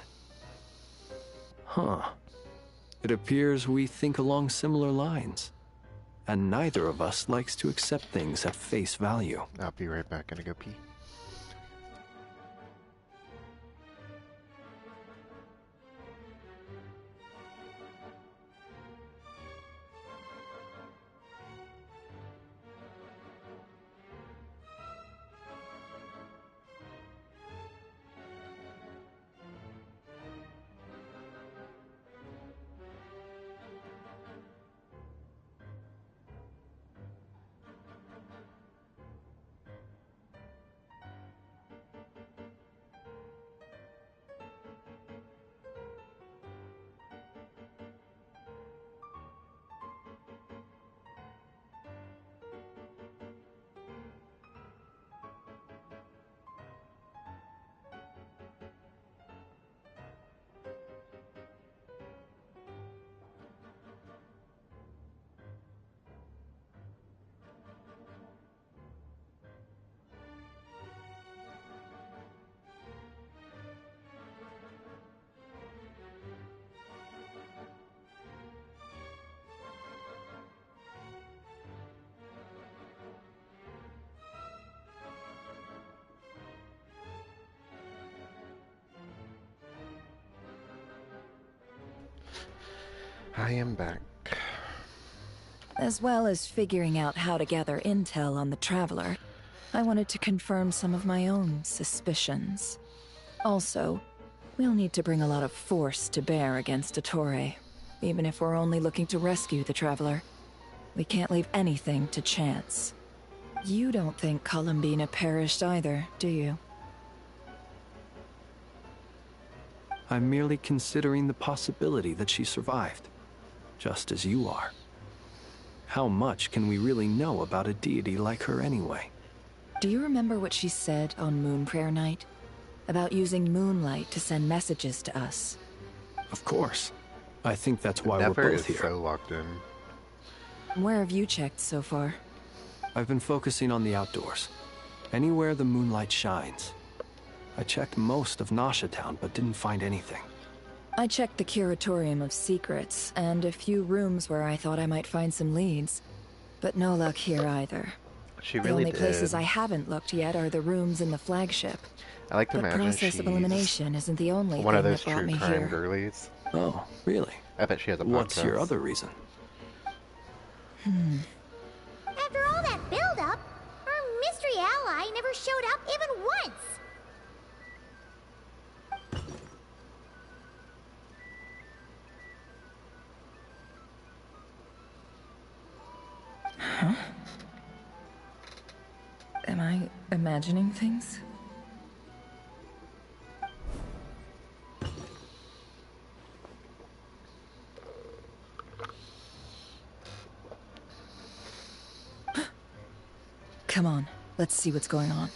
Huh. It appears we think along similar lines. And neither of us likes to accept things at face value. I'll be right back. Gonna go pee. I am back. As well as figuring out how to gather intel on the Traveler, I wanted to confirm some of my own suspicions. Also, we'll need to bring a lot of force to bear against Dottore, even if we're only looking to rescue the Traveler. We can't leave anything to chance. You don't think Columbina perished either, do you? I'm merely considering the possibility that she survived, just as you are. How much can we really know about a deity like her anyway? Do you remember what she said on Moon Prayer Night? About using moonlight to send messages to us? Of course. I think that's why Never we're both is here. so locked in. Where have you checked so far? I've been focusing on the outdoors. Anywhere the moonlight shines. I checked most of Nasha Town, but didn't find anything. I checked the Curatorium of Secrets, and a few rooms where I thought I might find some leads. But no luck here either. She The really only did. places I haven't looked yet are the rooms in the flagship. I like to but imagine process she's of elimination isn't the only one of thing those that brought true me crime here. girlies. Oh, really? I bet she has a podcast. What's your other reason? After all that build-up, our mystery ally never showed up even once. Huh? Am I imagining things? Come on, let's see what's going on.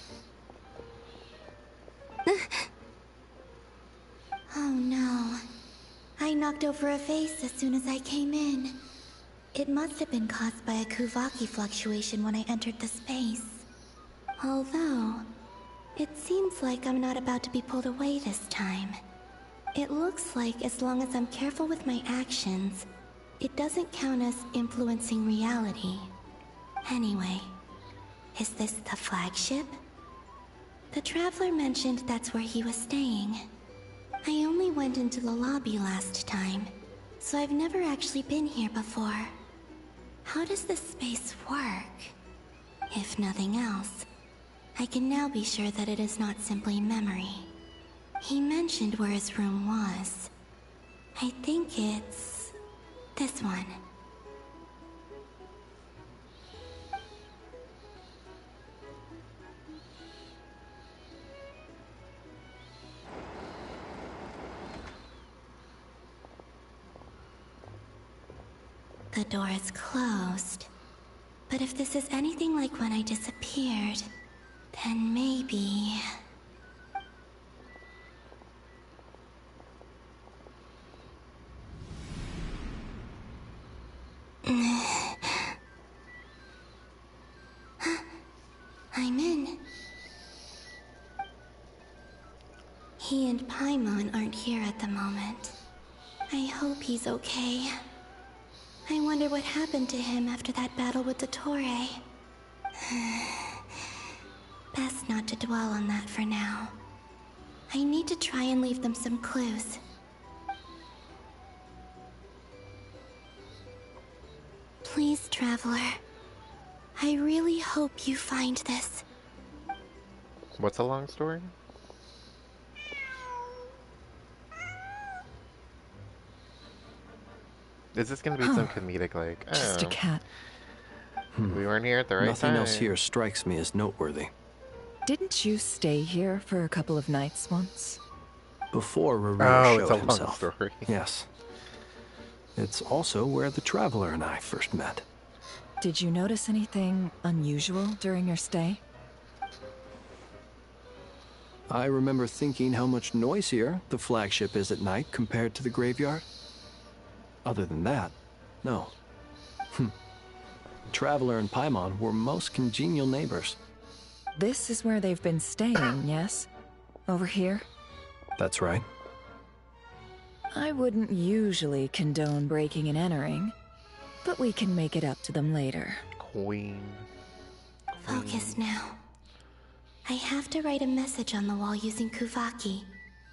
Oh no. I knocked over a vase as soon as I came in. It must have been caused by a Kuvaki fluctuation when I entered the space. Although, it seems like I'm not about to be pulled away this time. It looks like as long as I'm careful with my actions, it doesn't count as influencing reality. Anyway, is this the flagship? The Traveler mentioned that's where he was staying. I only went into the lobby last time, so I've never actually been here before. How does this space work? If nothing else, I can now be sure that it is not simply memory. He mentioned where his room was. I think it's this one. The door is closed. But if this is anything like when I disappeared, then maybe... I'm in. He and Paimon aren't here at the moment. I hope he's okay. I wonder what happened to him after that battle with Dottore. Best not to dwell on that for now. I need to try and leave them some clues. Please, Traveler. I really hope you find this. What's a long story? Is this gonna be some comedic, like, oh, Just a cat. We weren't here at the right Nothing time. else here strikes me as noteworthy. Didn't you stay here for a couple of nights once? Before Rariro it's showed a long himself. story. Yes. It's also where the Traveler and I first met. Did you notice anything unusual during your stay? I remember thinking how much noisier the flagship is at night compared to the graveyard. Other than that, no. Traveler and Paimon were most congenial neighbors. This is where they've been staying, yes? Over here? That's right. I wouldn't usually condone breaking and entering, but we can make it up to them later. Queen. Focus now. I have to write a message on the wall using Kuvaki,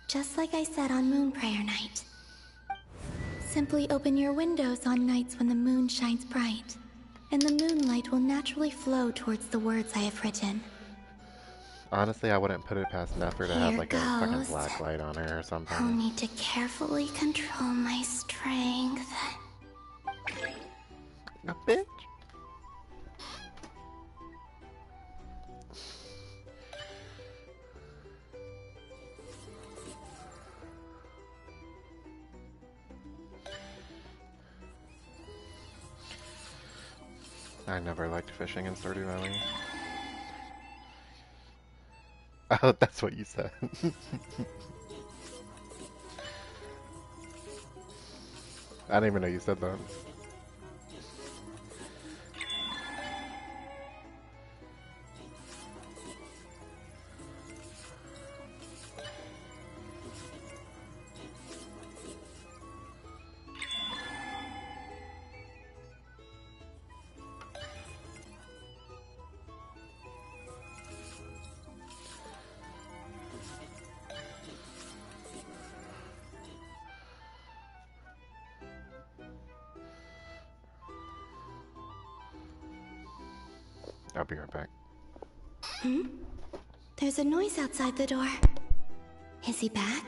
just like I said on Moon Prayer Night. Simply open your windows on nights when the moon shines bright, and the moonlight will naturally flow towards the words I have written. Honestly, I wouldn't put it past Nefer to have like a fucking black light on her or something. I'll need to carefully control my strength. A bitch. I never liked fishing in Stardew Valley. Oh, that's what you said. I didn't even know you said that. I'll be right back. There's a noise outside the door. Is he back?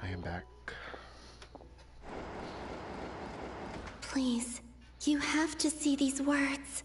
I am back. Please, you have to see these words.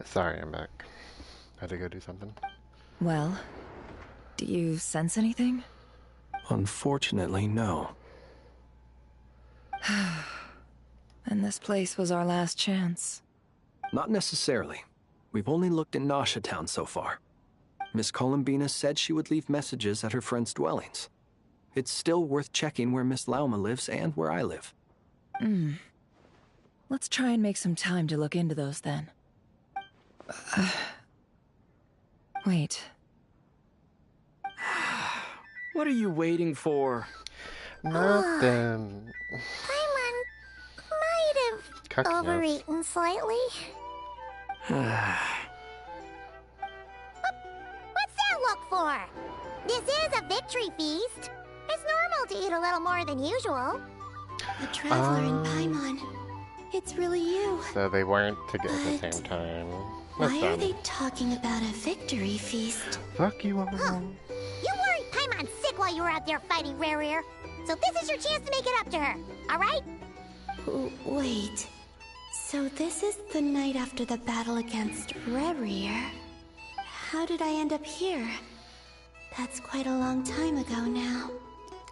Sorry, I'm back. Had to go do something. Well, do you sense anything? Unfortunately, no. And this place was our last chance. Not necessarily. We've only looked in Nasha Town so far. Miss Columbina said she would leave messages at her friends' dwellings. It's still worth checking where Miss Lauma lives and where I live. Let's try and make some time to look into those then. Wait. What are you waiting for? Nothing. Paimon might have overeaten slightly. What's that look for? This is a victory feast. It's normal to eat a little more than usual. The Traveler and Paimon. It's really you. So they weren't together at the same time. That's Why are fine. they talking about a victory feast? Fuck you all. You worried Paimon sick while you were out there fighting Rare, so this is your chance to make it up to her, alright? Wait. So this is the night after the battle against Rare. How did I end up here? That's quite a long time ago now.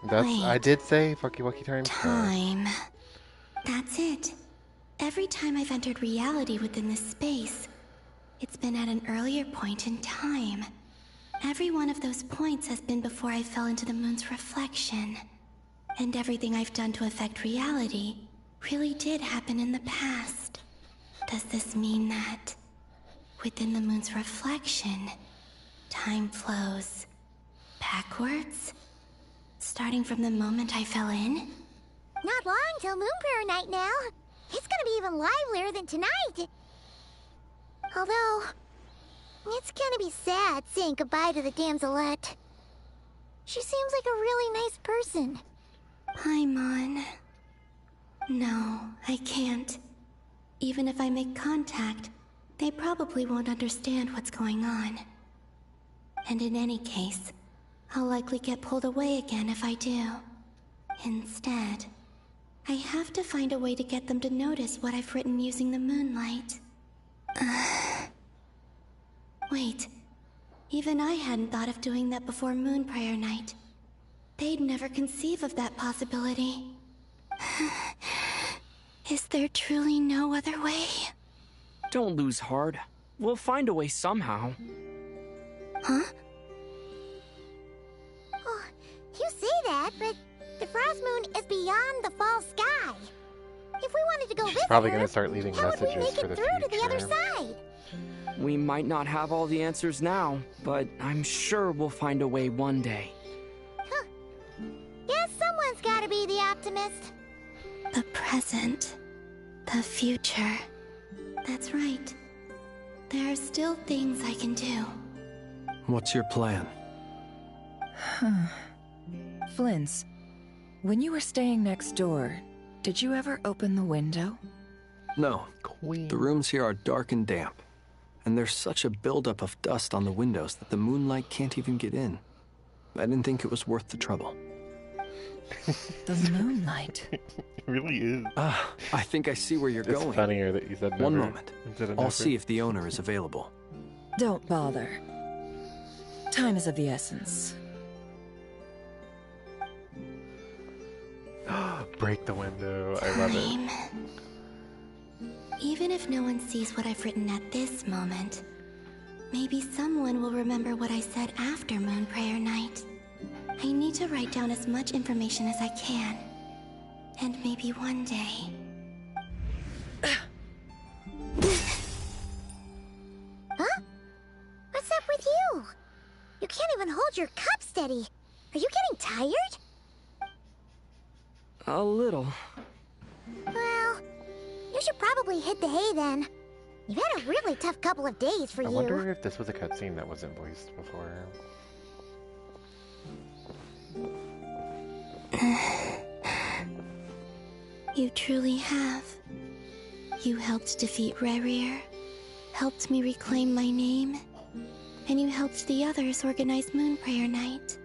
Wait. I did say fucky wucky time. That's it. Every time I've entered reality within this space, it's been at an earlier point in time. Every one of those points has been before I fell into the moon's reflection. And everything I've done to affect reality really did happen in the past. Does this mean that within the moon's reflection, time flows backwards? Starting from the moment I fell in? Not long till Moon Prayer Night now. It's gonna be even livelier than tonight. Although, it's gonna be sad saying goodbye to the damselette. She seems like a really nice person. Paimon. No, I can't. Even if I make contact, they probably won't understand what's going on. And in any case, I'll likely get pulled away again if I do. Instead, I have to find a way to get them to notice what I've written using the moonlight. Wait. Even I hadn't thought of doing that before Moon Prayer Night. They'd never conceive of that possibility. Is there truly no other way? Don't lose heart. We'll find a way somehow. Huh? Oh, you say that, but the frost moon is beyond the fall sky. If we wanted to go visit Probably her, gonna start leaving how would we messages make for it the through to the other future. side? We might not have all the answers now, but I'm sure we'll find a way one day. Huh. Guess someone's gotta be the optimist. The present. The future. That's right. There are still things I can do. What's your plan? Flint's, when you were staying next door, did you ever open the window? No. The rooms here are dark and damp. And there's such a buildup of dust on the windows that the moonlight can't even get in. I didn't think it was worth the trouble. The moonlight. It really is. I think I see where you're It's going. funnier that you said never. One moment. instead of I'll never. see if the owner is available. Don't bother. Time is of the essence. Break the window. I love it. Even if no one sees what I've written at this moment, maybe someone will remember what I said after Moon Prayer Night. I need to write down as much information as I can. And maybe one day... Huh? What's up with you? You can't even hold your cup steady. Are you getting tired? A little. Well, you should probably hit the hay then. You've had a really tough couple of days for I you. wonder if this was a cutscene that wasn't voiced before. You truly have. You helped defeat Rerir, helped me reclaim my name, and you helped the others organize Moon Prayer Night.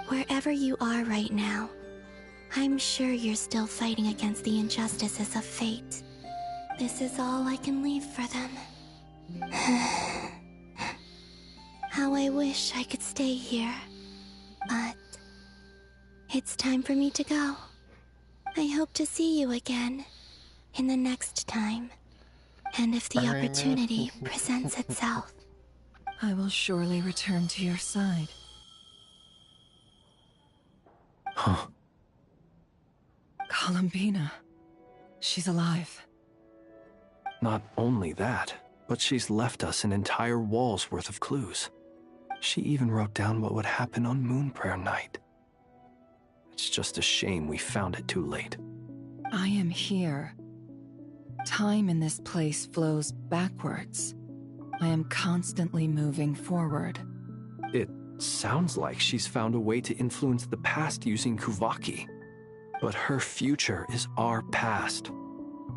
Wherever you are right now, I'm sure you're still fighting against the injustices of fate. This is all I can leave for them. How I wish I could stay here, but it's time for me to go. I hope to see you again in the next time, and if the opportunity presents itself. I will surely return to your side. Huh. Columbina. She's alive. Not only that, but she's left us an entire wall's worth of clues. She even wrote down what would happen on Moon Prayer Night. It's just a shame we found it too late. I am here. Time in this place flows backwards. I am constantly moving forward. It sounds like she's found a way to influence the past using Kuvaki. But her future is our past.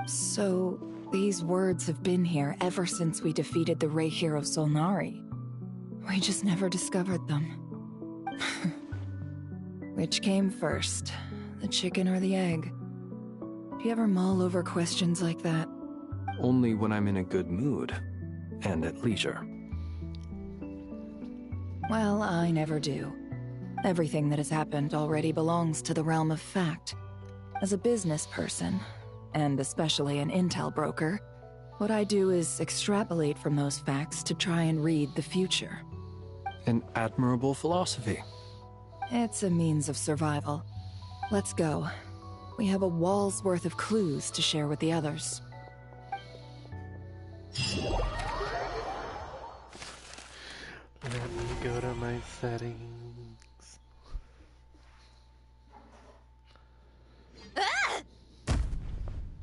So, these words have been here ever since we defeated the Ray hero Solnari. We just never discovered them. Which came first, the chicken or the egg? Do you ever mull over questions like that? Only when I'm in a good mood and at leisure. Well, I never do. Everything that has happened already belongs to the realm of fact. As a business person, and especially an intel broker, what I do is extrapolate from those facts to try and read the future. An admirable philosophy. It's a means of survival. Let's go. We have a wall's worth of clues to share with the others. Let me go to my settings.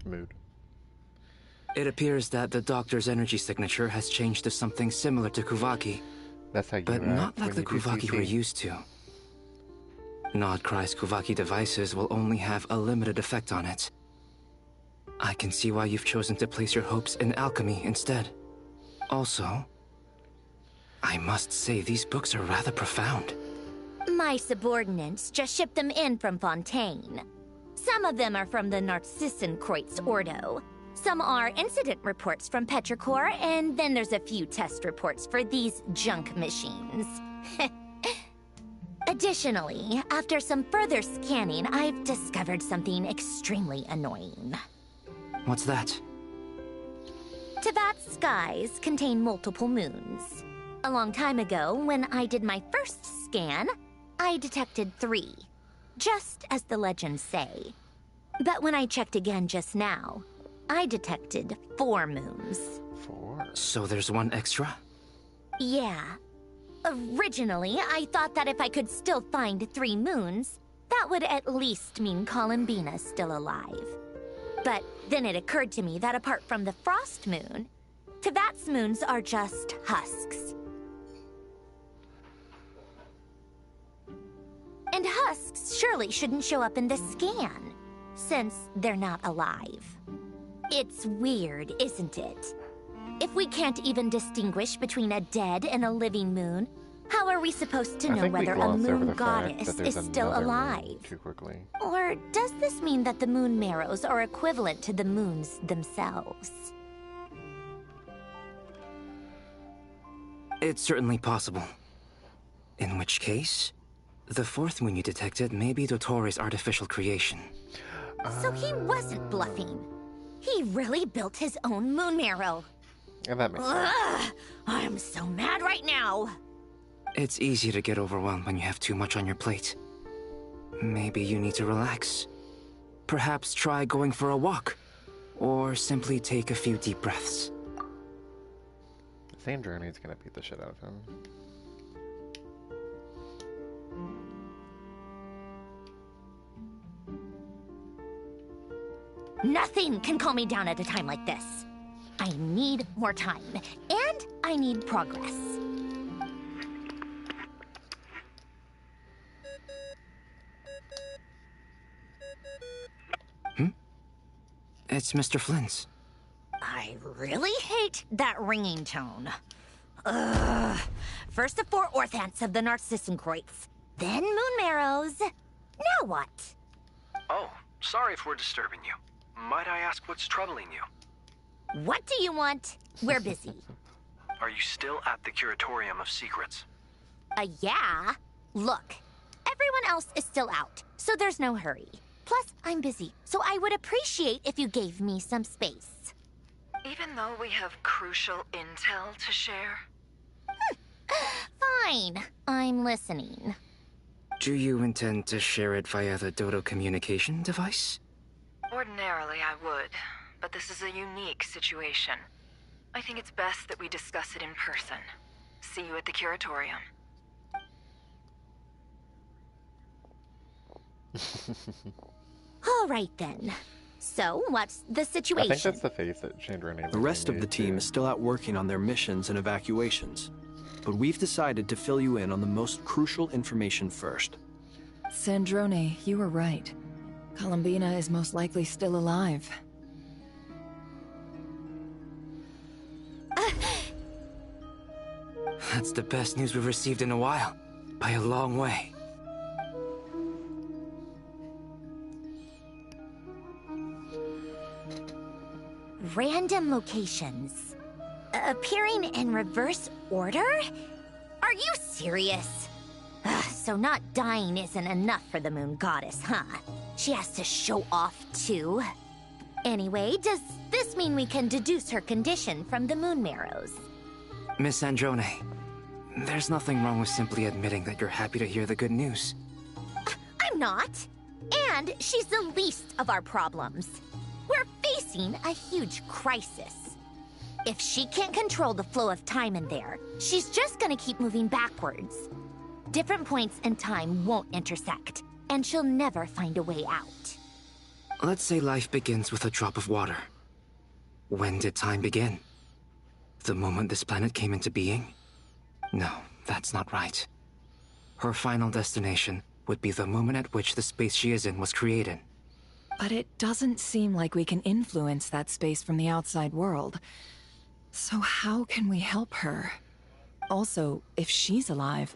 Mood. It appears that the doctor's energy signature has changed to something similar to Kuvaki. That's how you But not like when the you do Kuvaki CC. we're used to. Nodcry's Kuvaki devices will only have a limited effect on it. I can see why you've chosen to place your hopes in alchemy instead. Also, I must say these books are rather profound. My subordinates just shipped them in from Fontaine. Some of them are from the Narcissenkreuz Ordo. Some are incident reports from Petrichor, and then there's a few test reports for these junk machines. Additionally, after some further scanning, I've discovered something extremely annoying. What's that? Teyvat's skies contain multiple moons. A long time ago, when I did my first scan, I detected 3, just as the legends say. But when I checked again just now, I detected 4 moons. 4? So there's one extra? Yeah. Originally, I thought that if I could still find 3 moons, that would at least mean Columbina's still alive. But then it occurred to me that apart from the frost moon, Teyvat's moons are just husks. And husks surely shouldn't show up in the scan, since they're not alive. It's weird, isn't it? If we can't even distinguish between a dead and a living moon, how are we supposed to know whether a moon goddess is still alive? Too quickly. Or does this mean that the moon marrows are equivalent to the moons themselves? It's certainly possible. In which case, the 4th moon you detected may be Dottore's artificial creation. So he wasn't bluffing. He really built his own moon marrow. And that makes sense. I'm so mad right now. It's easy to get overwhelmed when you have too much on your plate. Maybe you need to relax. Perhaps try going for a walk. Or simply take a few deep breaths. Sandrone's gonna beat the shit out of him. Nothing can calm me down at a time like this. I need more time, and I need progress. It's Mr. Flynn's. I really hate that ringing tone. Ugh. First the 4 orthants of the Narcissenkreuz, then moon marrows. Now what? Oh, sorry if we're disturbing you. Might I ask what's troubling you? What do you want? We're busy. Are you still at the Curatorium of Secrets? Yeah. Look, everyone else is still out, so there's no hurry. Plus, I'm busy, so I would appreciate if you gave me some space. Even though we have crucial intel to share? Fine, I'm listening. Do you intend to share it via the Dodo communication device? Ordinarily, I would, but this is a unique situation. I think it's best that we discuss it in person. See you at the Curatorium. All right, then. So, what's the situation? I think that's the face that Sandrone. The rest of the team is still out working on their missions and evacuations. But we've decided to fill you in on the most crucial information first. Sandrone, you were right. Columbina is most likely still alive. That's the best news we've received in a while. By a long way. Random locations. Appearing in reverse order? Are you serious? So not dying isn't enough for the moon goddess, huh? She has to show off too. Anyway, does this mean we can deduce her condition from the moon marrows? Miss Sandrone, there's nothing wrong with simply admitting that you're happy to hear the good news. I'm not. And she's the least of our problems. We're facing a huge crisis. If she can't control the flow of time in there, she's just gonna keep moving backwards. Different points in time won't intersect, and she'll never find a way out. Let's say life begins with a drop of water. When did time begin? The moment this planet came into being? No, that's not right. Her final destination would be the moment at which the space she is in was created. But it doesn't seem like we can influence that space from the outside world. So how can we help her? Also, if she's alive,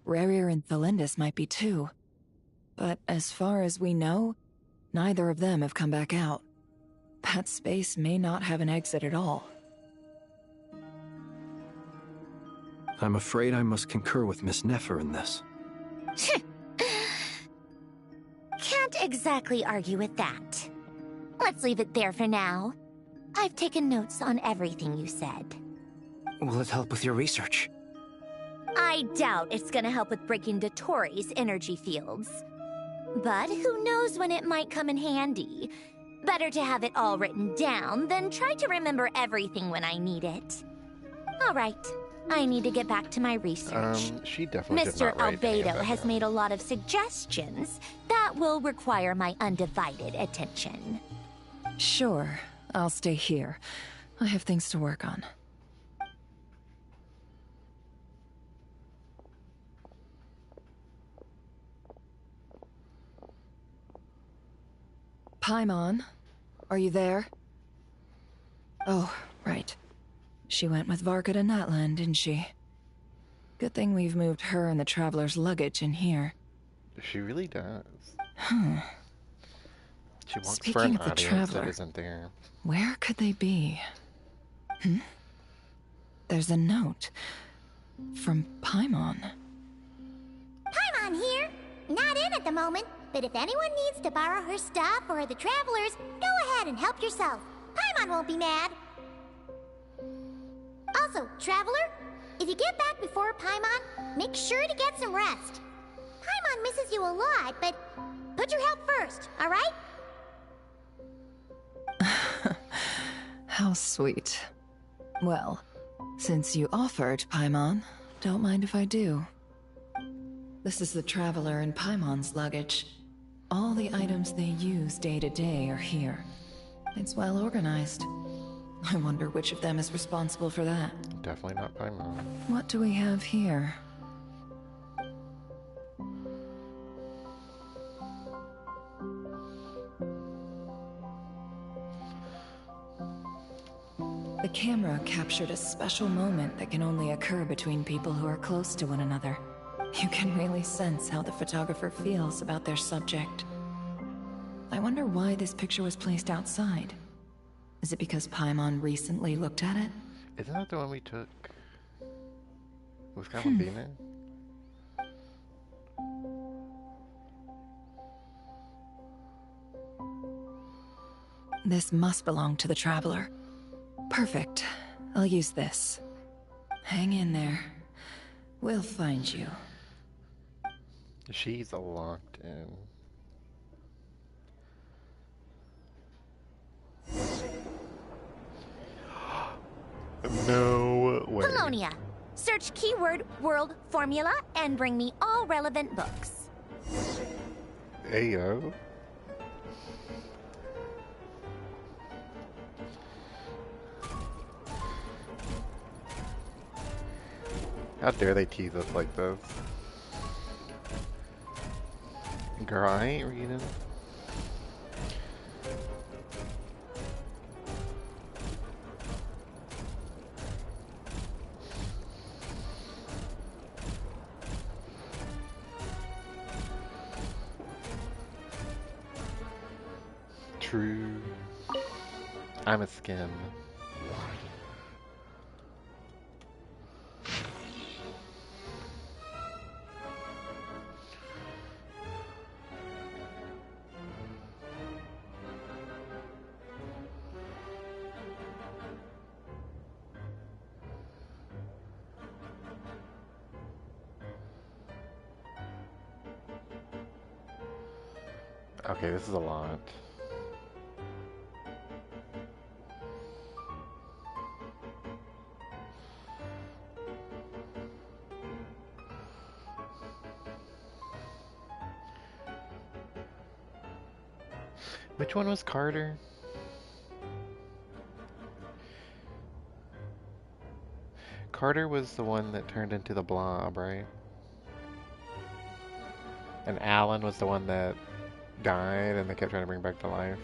Rerir and Thelindis might be too. But as far as we know, Neither of them have come back out. That space may not have an exit at all. I'm afraid I must concur with Miss Nefer in this. Can't exactly argue with that. Let's leave it there for now. I've taken notes on everything you said. Will it help with your research? I doubt it's gonna help with breaking Dottoro's energy fields. But who knows when it might come in handy. Better to have it all written down than try to remember everything when I need it. All right, I need to get back to my research. She definitely did Mr. not write any of Albedo that has down. made a lot of suggestions that will require my undivided attention. Sure, I'll stay here. I have things to work on. Paimon, are you there? Oh, right. She went with Varka to Natlan, didn't she? Good thing we've moved her and the Traveler's luggage in here. She really does. Hmm. She walks Speaking for an of the audience Traveler, that isn't there. where could they be? There's a note. From Paimon. Paimon here. Not in at the moment, but if anyone needs to borrow her stuff or the Travelers, go ahead and help yourself. Paimon won't be mad. Also, Traveler, if you get back before Paimon, make sure to get some rest. Paimon misses you a lot, but put your health first, all right? How sweet. Well, since you offered, Paimon, don't mind if I do. This is the Traveler and Paimon's luggage. All the items they use day to day are here. It's well organized. I wonder which of them is responsible for that. Definitely not Paimon. What do we have here? The camera captured a special moment that can only occur between people who are close to one another. You can really sense how the photographer feels about their subject. I wonder why this picture was placed outside. Is it because Paimon recently looked at it? Isn't that the one we took with Calavina? This must belong to the Traveler. Perfect. I'll use this. Hang in there. We'll find you. She's locked in. No way. Polonia. Search keyword world formula and bring me all relevant books. Ayo. How dare they tease us like this? Girl, I ain't reading. True. I'm a skin. Okay, this is a lot. Which one was Carter? Carter was the one that turned into the blob, right? And Alan was the one that died and they kept trying to bring back to life.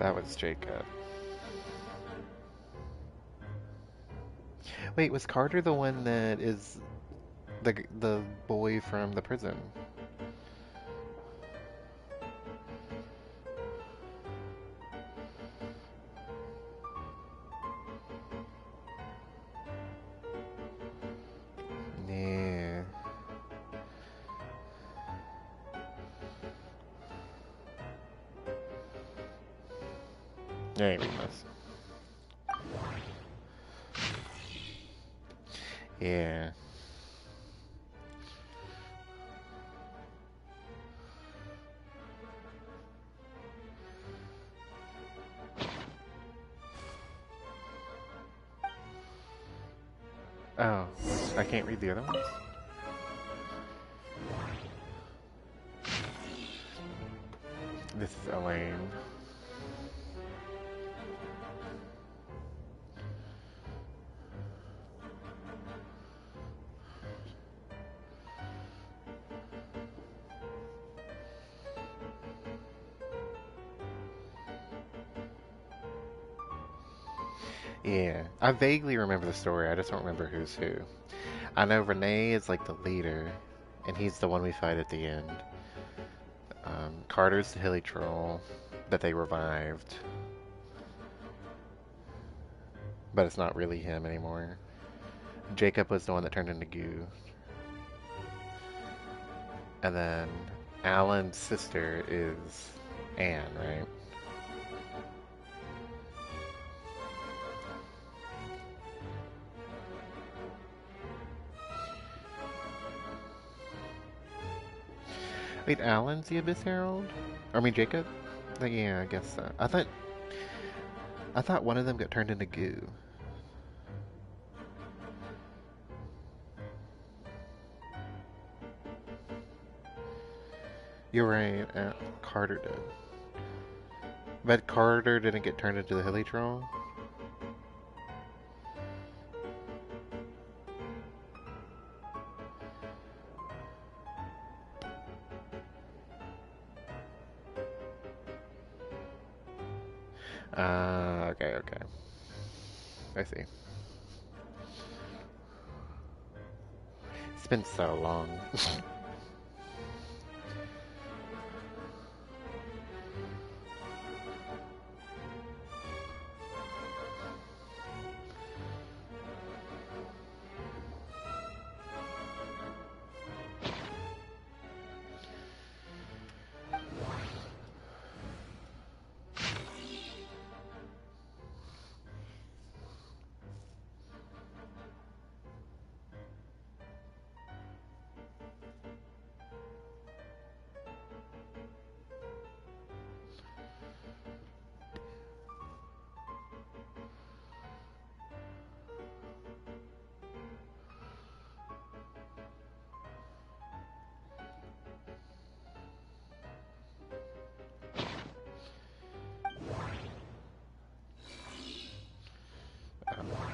That was Jacob. Wait, was Carter the one that is the boy from the prison? Yeah. Yeah, we must. Yeah. Oh, I can't read the other ones? This is Elaine. Yeah, I vaguely remember the story. I just don't remember who's who. I know Renee is like the leader, and he's the one we fight at the end. Carter's the hilly troll that they revived, but it's not really him anymore. Jacob was the one that turned into goo. And then Alan's sister is Anne, right? Wait, Alan's the Abyss Herald? I mean Jacob? Yeah, I guess so. I thought one of them got turned into goo. You're right, Carter did. But Carter didn't get turned into the hilly troll? Okay. I see. It's been so long.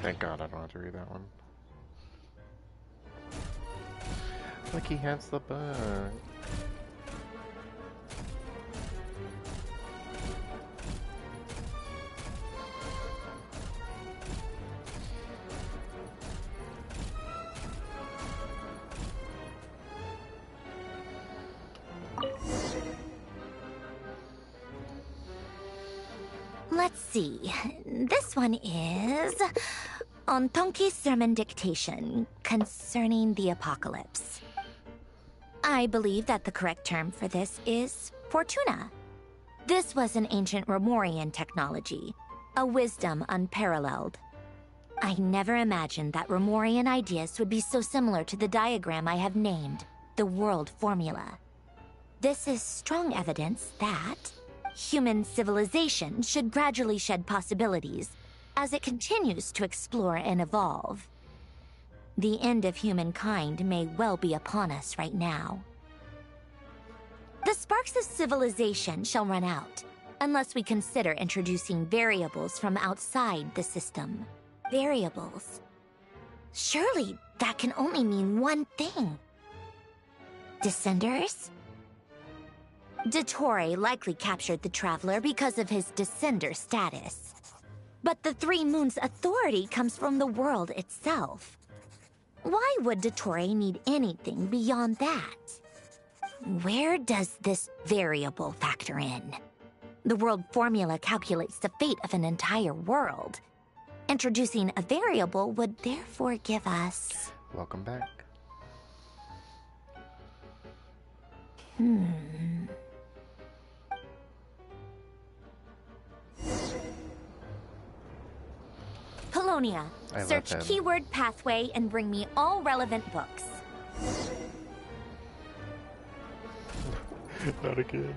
Thank God I don't have to read that one. Look, he has the book. Let's see. This one is on Tonki's sermon dictation concerning the apocalypse. I believe that the correct term for this is Fortuna. This was an ancient Romorian technology, a wisdom unparalleled. I never imagined that Romorian ideas would be so similar to the diagram I have named, the World Formula. This is strong evidence that human civilization should gradually shed possibilities as it continues to explore and evolve. The end of humankind may well be upon us right now. The sparks of civilization shall run out, unless we consider introducing variables from outside the system. Variables. Surely that can only mean one thing. Descenders? Dottore likely captured the Traveler because of his descender status. But the Three Moons' authority comes from the world itself. Why would Dottore need anything beyond that? Where does this variable factor in? The world formula calculates the fate of an entire world. Introducing a variable would therefore give us... Welcome back. Polonia, I search love him. keyword pathway and bring me all relevant books. Not again.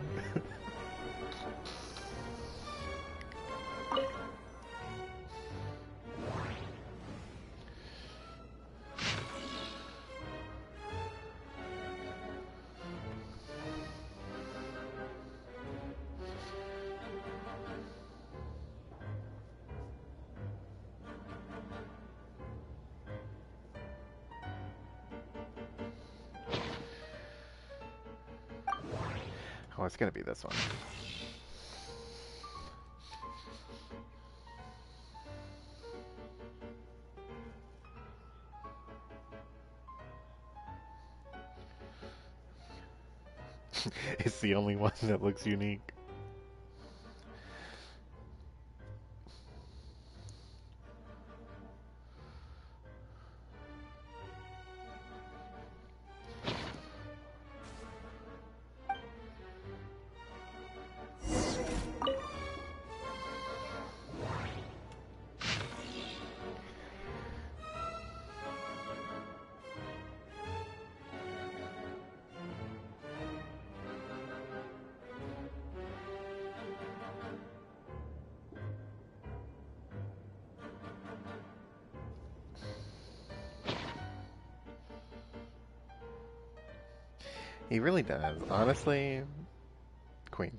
Oh, it's gonna be this one. It's the only one that looks unique. He really does. Honestly, Queen.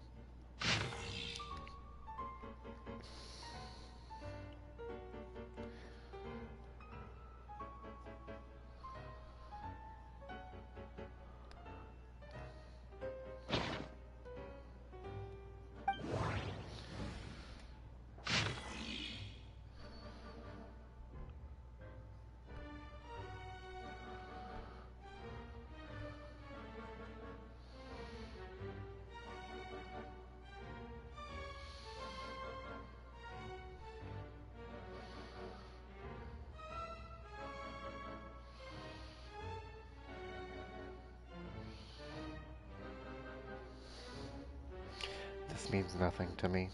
This means nothing to me.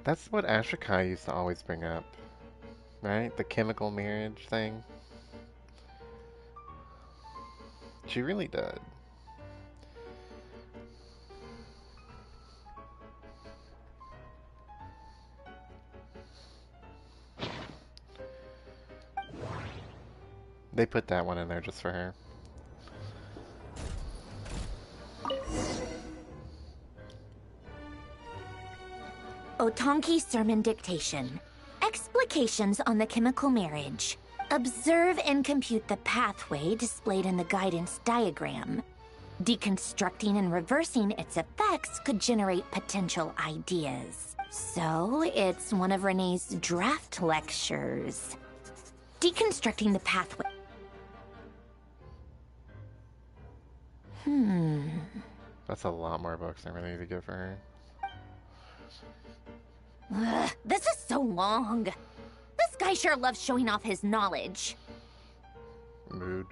That's what Ashokai used to always bring up, right? The chemical marriage thing. She really did. They put that one in there just for her. Otonki Sermon Dictation. Explications on the chemical marriage. Observe and compute the pathway displayed in the guidance diagram. Deconstructing and reversing its effects could generate potential ideas. So, it's one of Renee's draft lectures. Deconstructing the pathway. That's a lot more books than we need to give for her. Ugh, this is so long. This guy sure loves showing off his knowledge. Mood.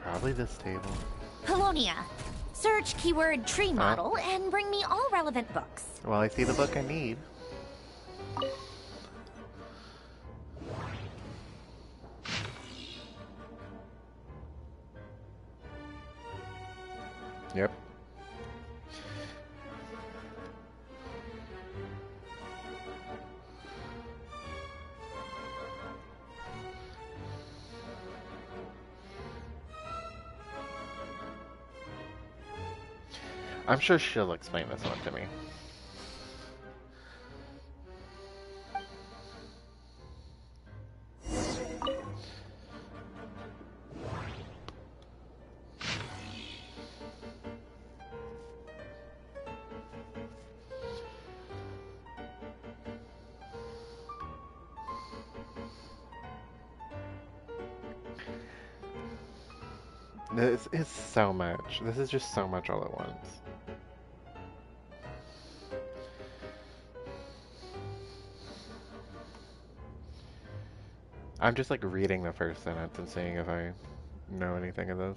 Probably this table. Polonia, search keyword tree model and bring me all relevant books. Well, I see the book I need. Yep. I'm sure she'll explain this one to me. This is so much. This is just so much all at once. I'm just like reading the first sentence and seeing if I know anything of this.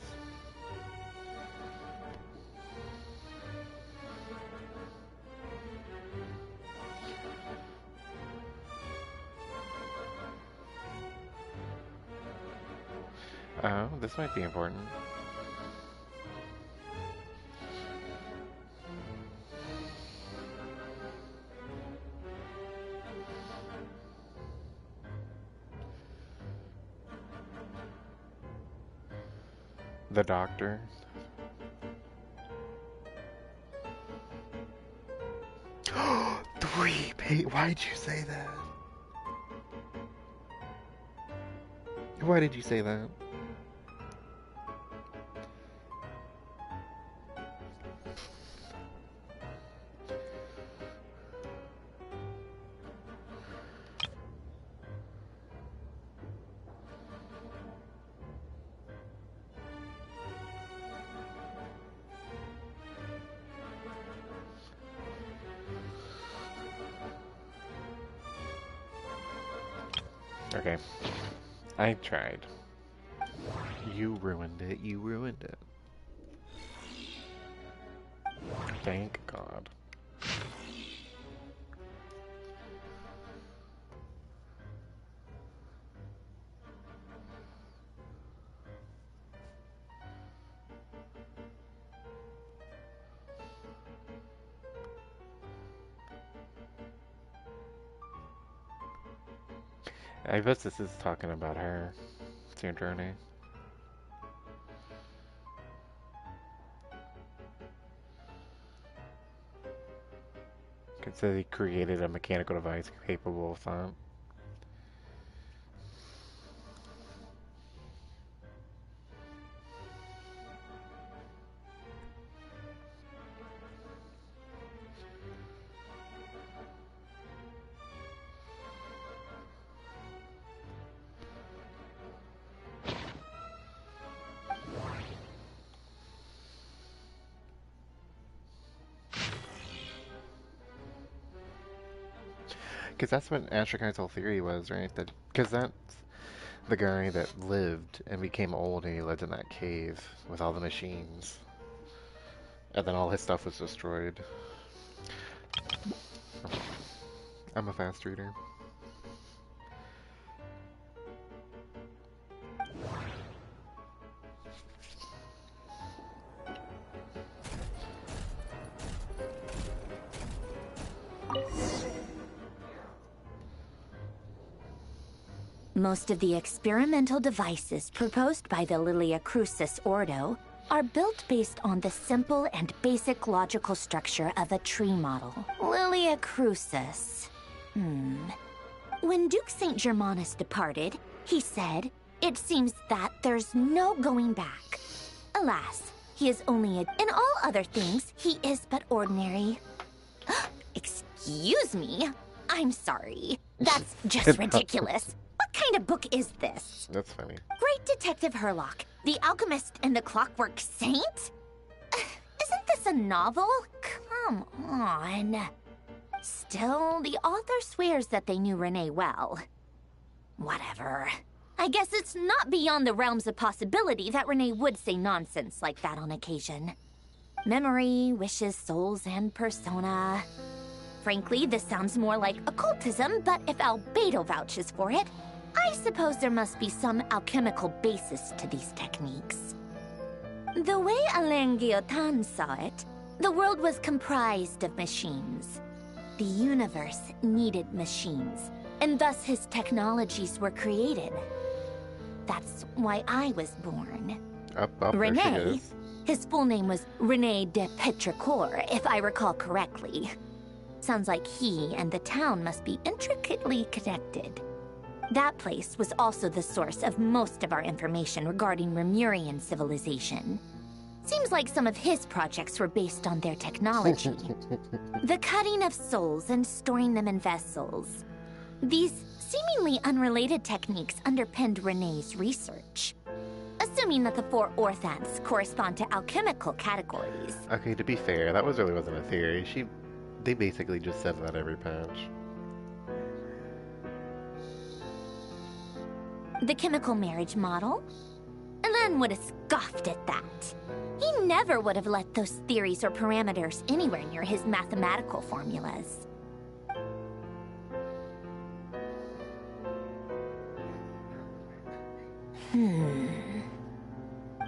Oh, this might be important. The doctor. Why did you say that? Why did you say that? Okay. I tried. You ruined it. You ruined it. Thank God. I guess this is talking about her, Sandrone. It says he created a mechanical device capable of thought. Because that's what Ashrakai's whole theory was, right? That because that's the guy that lived and became old, and he lived in that cave with all the machines, and then all his stuff was destroyed. I'm a fast reader. Most of the experimental devices proposed by the Lilia Crucis Ordo are built based on the simple and basic logical structure of a tree model. Lilia Crucis. When Duke St. Germanus departed, he said, "It seems that there's no going back." Alas, he is only in all other things, he is but ordinary. Excuse me? I'm sorry. That's just ridiculous. What kind of book is this? That's funny. Great Detective Herlock, the Alchemist and the Clockwork Saint? Isn't this a novel? Come on. Still, the author swears that they knew Renee well. Whatever. I guess it's not beyond the realms of possibility that Renee would say nonsense like that on occasion. Memory, wishes, souls, and persona. Frankly, this sounds more like occultism, but if Albedo vouches for it, I suppose there must be some alchemical basis to these techniques. The way Alain Guillotin saw it, the world was comprised of machines. The universe needed machines, and thus his technologies were created. That's why I was born. Renee, his full name was Renee de Petrichor, if I recall correctly. Sounds like he and the town must be intricately connected. That place was also the source of most of our information regarding Remurian civilization. Seems like some of his projects were based on their technology. The cutting of souls and storing them in vessels. These seemingly unrelated techniques underpinned Renee's research. Assuming mean that the 4 orthants correspond to alchemical categories. Okay, to be fair, that really wasn't a theory. They basically just said that every patch. The chemical marriage model? Elen would have scoffed at that. He never would have let those theories or parameters anywhere near his mathematical formulas.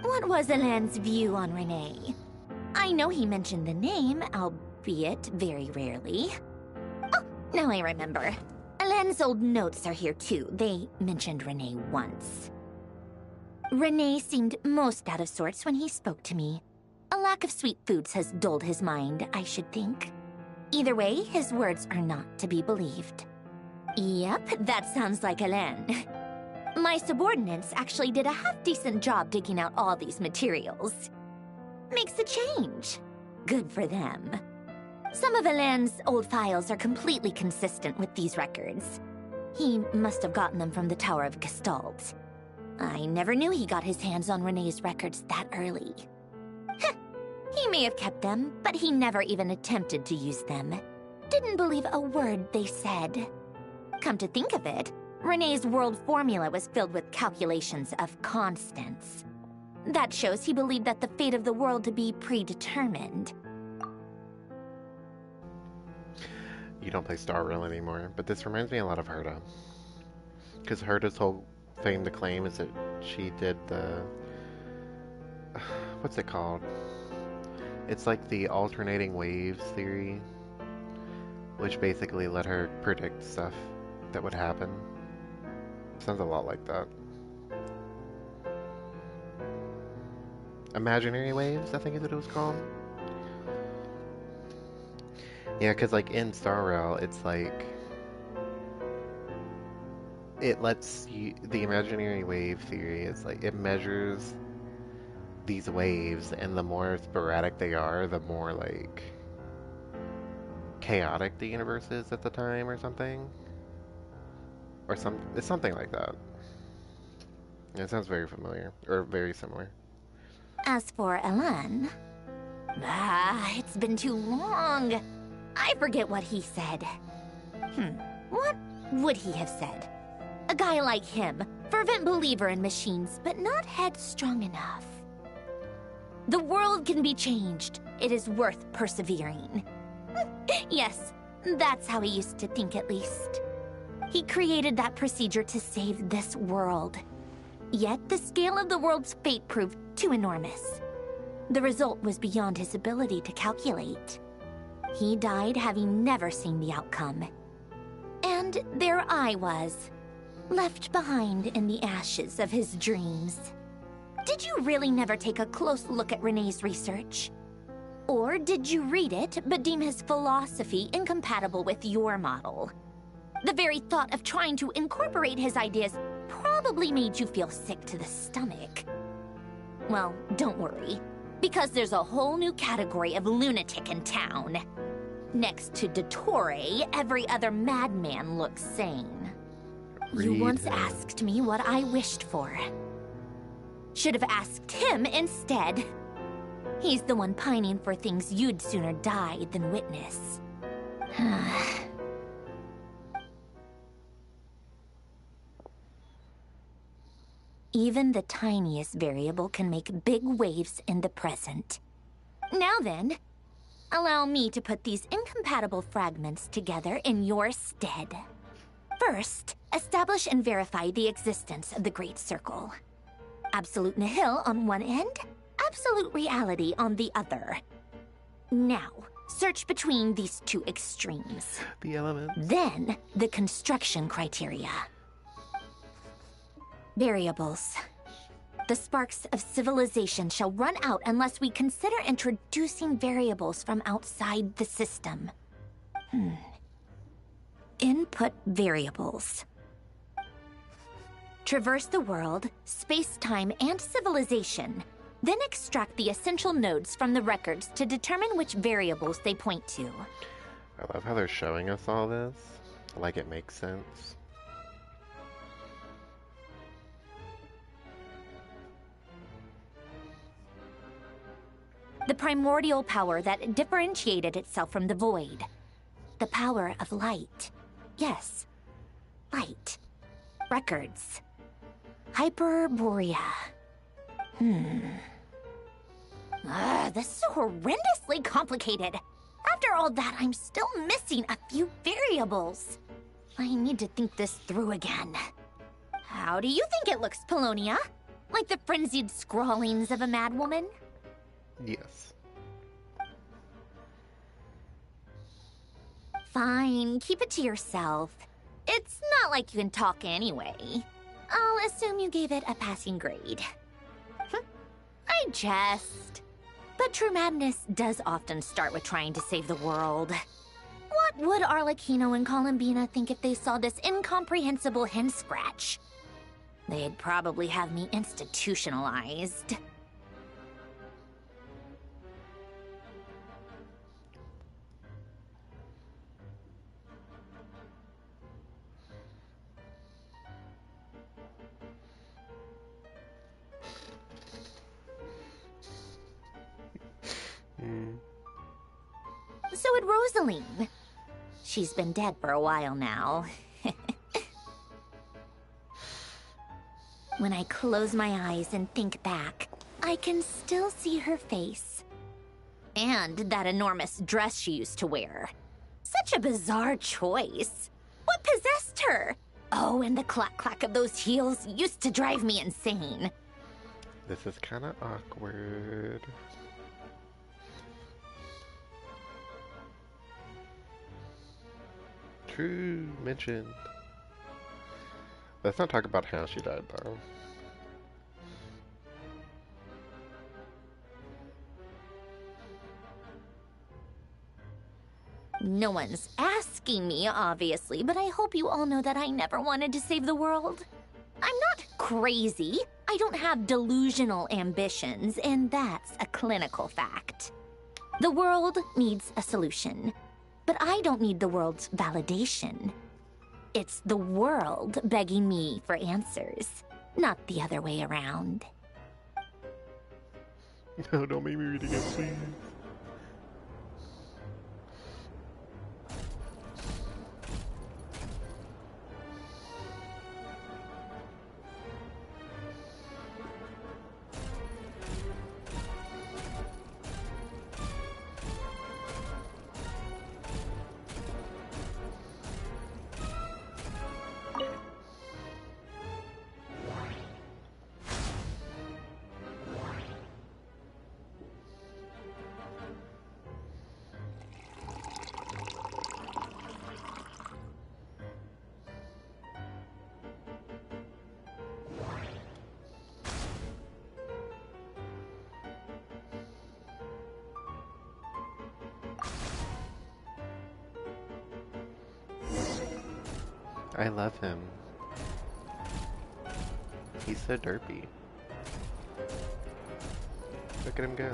What was Elen's view on Renee? I know he mentioned the name, albeit very rarely. Oh, now I remember. Elen's old notes are here too. They mentioned Renee once. Renee seemed most out of sorts when he spoke to me. A lack of sweet foods has dulled his mind, I should think. Either way, his words are not to be believed. Yep, that sounds like Elen. My subordinates actually did a half-decent job digging out all these materials. Makes a change. Good for them. Some of Elen's old files are completely consistent with these records. He must have gotten them from the Tower of Gestalt. I never knew he got his hands on Renee's records that early. He may have kept them, but he never even attempted to use them. Didn't believe a word they said. Come to think of it, Renee's world formula was filled with calculations of constants. That shows he believed that the fate of the world to be predetermined. You don't play Star Rail anymore, but this reminds me a lot of Herta. Because Herta's whole claim to claim is that she did the... what's it called? It's like the alternating waves theory, which basically let her predict stuff that would happen. Sounds a lot like that. Imaginary waves, I think is what it was called. Yeah, because like in Star Rail, it's like it lets you, the imaginary wave theory is like it measures these waves, and the more sporadic they are, the more like chaotic the universe is at the time or something. Or it's something like that. Yeah, it sounds very familiar, or very similar. As for Elen... it's been too long. I forget what he said. What would he have said? A guy like him, fervent believer in machines, but not headstrong enough. The world can be changed. It is worth persevering. Yes, that's how he used to think at least. He created that procedure to save this world. Yet the scale of the world's fate proved too enormous. The result was beyond his ability to calculate. He died having never seen the outcome. And there I was, left behind in the ashes of his dreams. Did you really never take a close look at Renee's research? Or did you read it but deem his philosophy incompatible with your model? The very thought of trying to incorporate his ideas probably made you feel sick to the stomach. Well, don't worry, because there's a whole new category of lunatic in town. Next to Dottore, every other madman looks sane. You once asked me what I wished for. Should have asked him instead. He's the one pining for things you'd sooner die than witness. Even the tiniest variable can make big waves in the present. Now then, allow me to put these incompatible fragments together in your stead. First, establish and verify the existence of the Great Circle. Absolute nihil on one end, absolute reality on the other. Now, search between these two extremes. The elements. Then, the construction criteria. Variables. The sparks of civilization shall run out unless we consider introducing variables from outside the system. Input variables. Traverse the world, space-time, and civilization. Then extract the essential nodes from the records to determine which variables they point to. I love how they're showing us all this. Like it makes sense. The primordial power that differentiated itself from the void. The power of light. Yes, light. Records. Hyperborea. This is so horrendously complicated. After all that, I'm still missing a few variables. I need to think this through again. How do you think it looks, Polonia? Like the frenzied scrawlings of a madwoman? Yes. Fine, keep it to yourself. It's not like you can talk anyway. I'll assume you gave it a passing grade. I jest. But true madness does often start with trying to save the world. What would Arlecchino and Columbina think if they saw this incomprehensible hen scratch? They'd probably have me institutionalized. So would Rosaline. She's been dead for a while now. When I close my eyes and think back, I can still see her face. And that enormous dress she used to wear. Such a bizarre choice. What possessed her? Oh, and the clack-clack of those heels used to drive me insane. This is kind of awkward. True mentioned. Let's not talk about how she died, though. No one's asking me, obviously, but I hope you all know that I never wanted to save the world. I'm not crazy. I don't have delusional ambitions, and that's a clinical fact. The world needs a solution, but I don't need the world's validation. It's the world begging me for answers, not the other way around. No, don't make me read again, please. I love him. He's so derpy. Look at him go.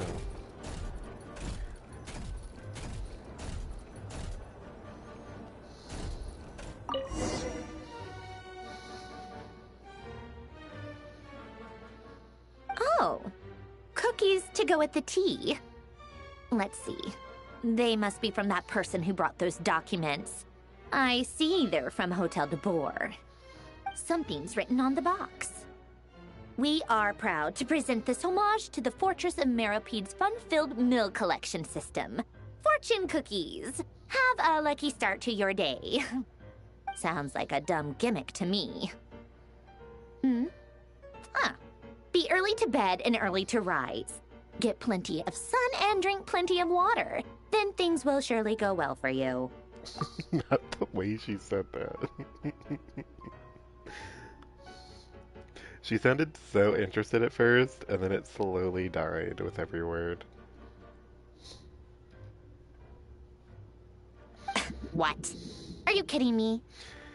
Oh, cookies to go with the tea. Let's see. They must be from that person who brought those documents. I see they're from Hotel de Boer. Something's written on the box. We are proud to present this homage to the Fortress of Meropede's fun-filled mill collection system. Fortune cookies. Have a lucky start to your day. Sounds like a dumb gimmick to me. Be early to bed and early to rise. Get plenty of sun and drink plenty of water. Then things will surely go well for you. Not the way she said that. She sounded so interested at first, and then it slowly died with every word. What? Are you kidding me?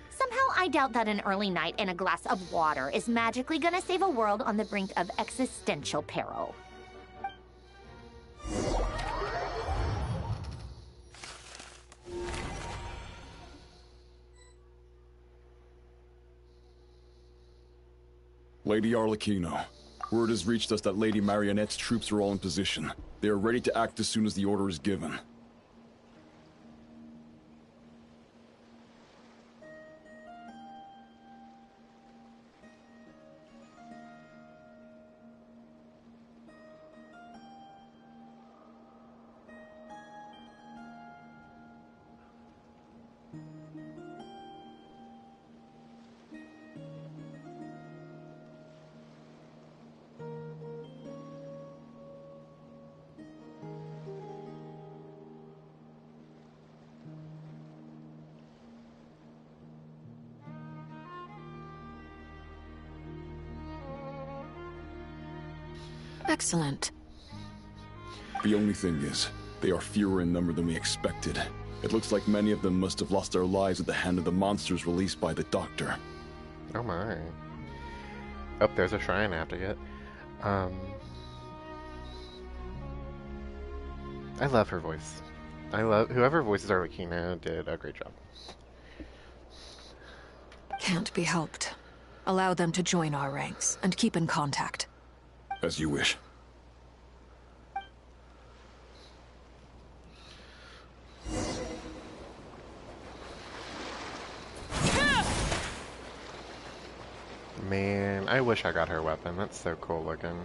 Somehow I doubt that an early night and a glass of water is magically gonna save a world on the brink of existential peril. Lady Arlecchino, Word has reached us that Lady Marionette's troops are all in position. They are ready to act as soon as the order is given. Excellent. The only thing is, they are fewer in number than we expected. It looks like many of them must have lost their lives at the hand of the monsters released by the Doctor. Oh my. Oh, there's a shrine I have to get. I love her voice. I love whoever voices Arlecchino did a great job. Can't be helped. Allow them to join our ranks and keep in contact. As you wish. Man, I wish I got her weapon. That's so cool looking.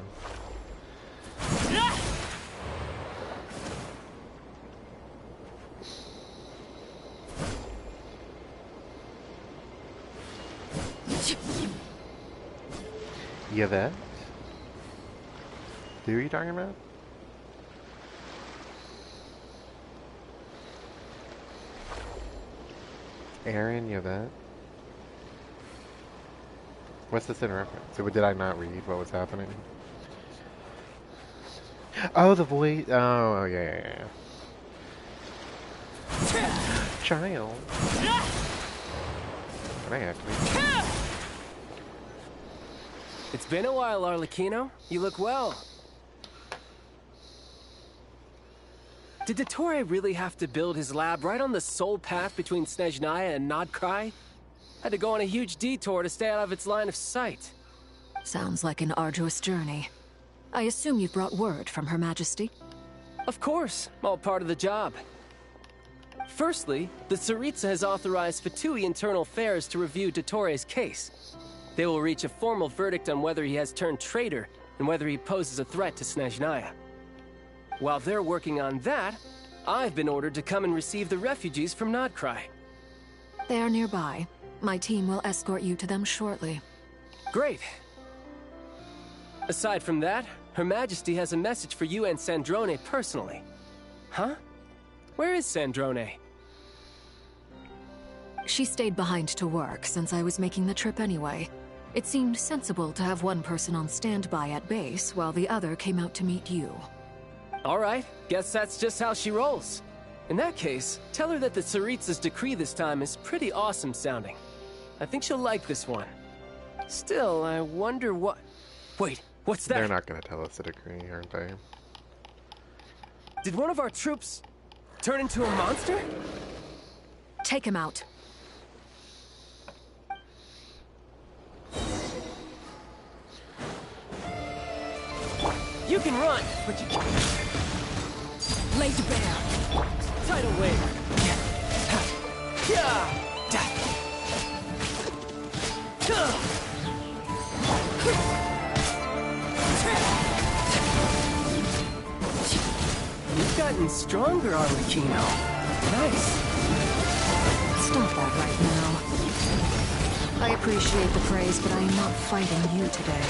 Yvette? Who are you talking about? Aaron, Yvette? What's this in reference? So did I not read what was happening? Oh, the voice. Oh, yeah. Child. Can I actually? It's been a while, Arlecchino. You look well. Did Dottore really have to build his lab right on the sole path between Snezhnaya and Nodcry? Had to go on a huge detour to stay out of its line of sight. Sounds like an arduous journey. I assume you brought word from Her Majesty? Of course, all part of the job. Firstly, the Tsaritsa has authorized Fatui Internal Affairs to review Dottore's case. They will reach a formal verdict on whether he has turned traitor and whether he poses a threat to Snezhnaya. While they're working on that, I've been ordered to come and receive the refugees from Nodcry. They are nearby. My team will escort you to them shortly. Great. Aside from that, Her Majesty has a message for you and Sandrone personally. Huh? Where is Sandrone? She stayed behind to work since I was making the trip anyway. It seemed sensible to have one person on standby at base while the other came out to meet you. All right, guess that's just how she rolls. In that case, tell her that the Tsaritsa's decree this time is pretty awesome sounding. I think she'll like this one. Still, I wonder what... Wait, what's that? They're not going to tell us the decree, aren't they? Did one of our troops turn into a monster? Take him out. You can run, but you can't. Lay to bear. Tidal wave. You've gotten stronger, Arlecchino. Nice. Stop that right now. I appreciate the praise, but I am not fighting you today.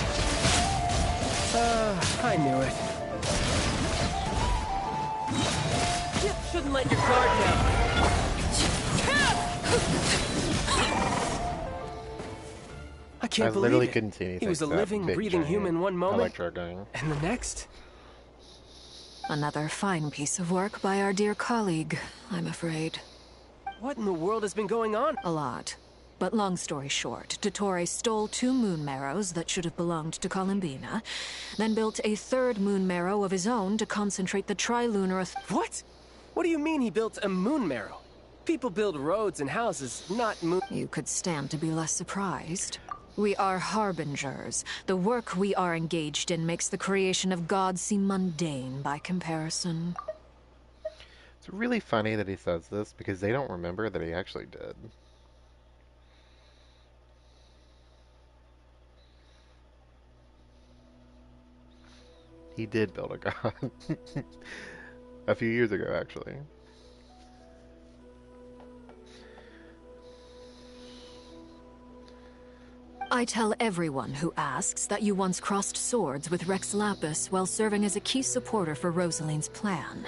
I knew it. You shouldn't let your guard down. I can't believe literally it. couldn't see anything. He was a living, breathing human one moment, and the next... Another fine piece of work by our dear colleague, I'm afraid. What in the world has been going on? A lot. But long story short, Dottore stole 2 moon marrows that should have belonged to Columbina, then built a 3rd moon marrow of his own to concentrate the trilunar... What? What do you mean he built a moon marrow? People build roads and houses, not moon... You could stand to be less surprised. We are harbingers. The work we are engaged in makes the creation of gods seem mundane by comparison. It's really funny that he says this because they don't remember that he actually did. He did build a god. A few years ago, actually. I tell everyone who asks that you once crossed swords with Rex Lapis while serving as a key supporter for Rosaline's plan.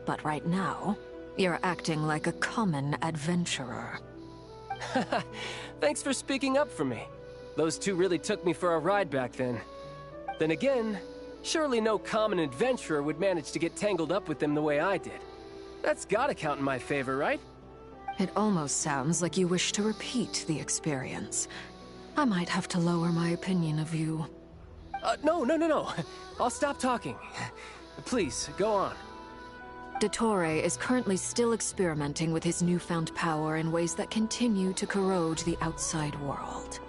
But right now, you're acting like a common adventurer. Thanks for speaking up for me. Those two really took me for a ride back then. Then again, surely no common adventurer would manage to get tangled up with them the way I did. That's gotta count in my favor, right? It almost sounds like you wish to repeat the experience. I might have to lower my opinion of you. No. I'll stop talking. Please, go on. Dottore is currently still experimenting with his newfound power in ways that continue to corrode the outside world.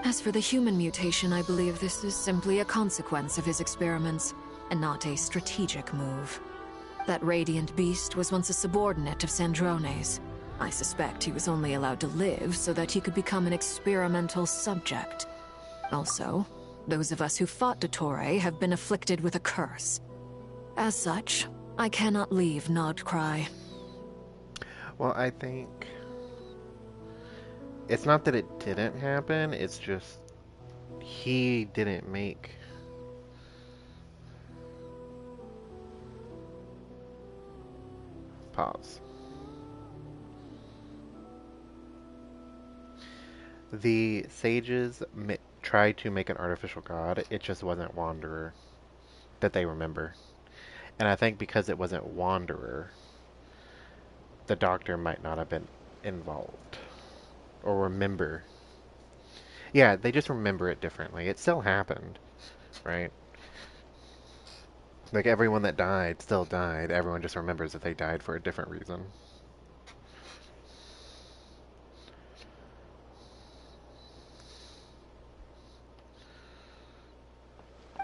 As for the human mutation, I believe this is simply a consequence of his experiments, and not a strategic move. That radiant beast was once a subordinate of Sandrone's. I suspect he was only allowed to live so that he could become an experimental subject. Also, those of us who fought Dottore have been afflicted with a curse. As such, I cannot leave Nodcry. Well, I think it's not that it didn't happen, it's just he didn't make pause. The sages tried to make an artificial god, it just wasn't Wanderer that they remember. And I think because it wasn't Wanderer, the doctor might not have been involved. Or remember. Yeah, they just remember it differently. It still happened, right? Like everyone that died still died. Everyone just remembers that they died for a different reason.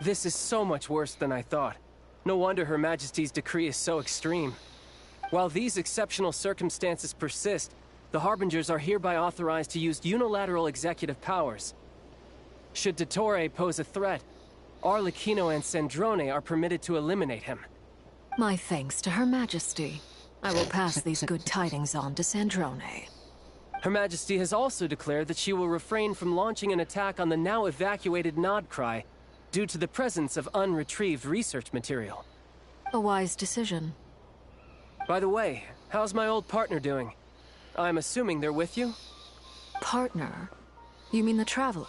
This is so much worse than I thought. No wonder Her Majesty's decree is so extreme. While these exceptional circumstances persist, the Harbingers are hereby authorized to use unilateral executive powers. Should Dottore pose a threat, Arlecchino and Sandrone are permitted to eliminate him. My thanks to Her Majesty. I will pass these good tidings on to Sandrone. Her Majesty has also declared that she will refrain from launching an attack on the now evacuated Nodcry due to the presence of unretrieved research material. A wise decision. By the way, how's my old partner doing? I'm assuming they're with you? Partner? You mean the Traveler?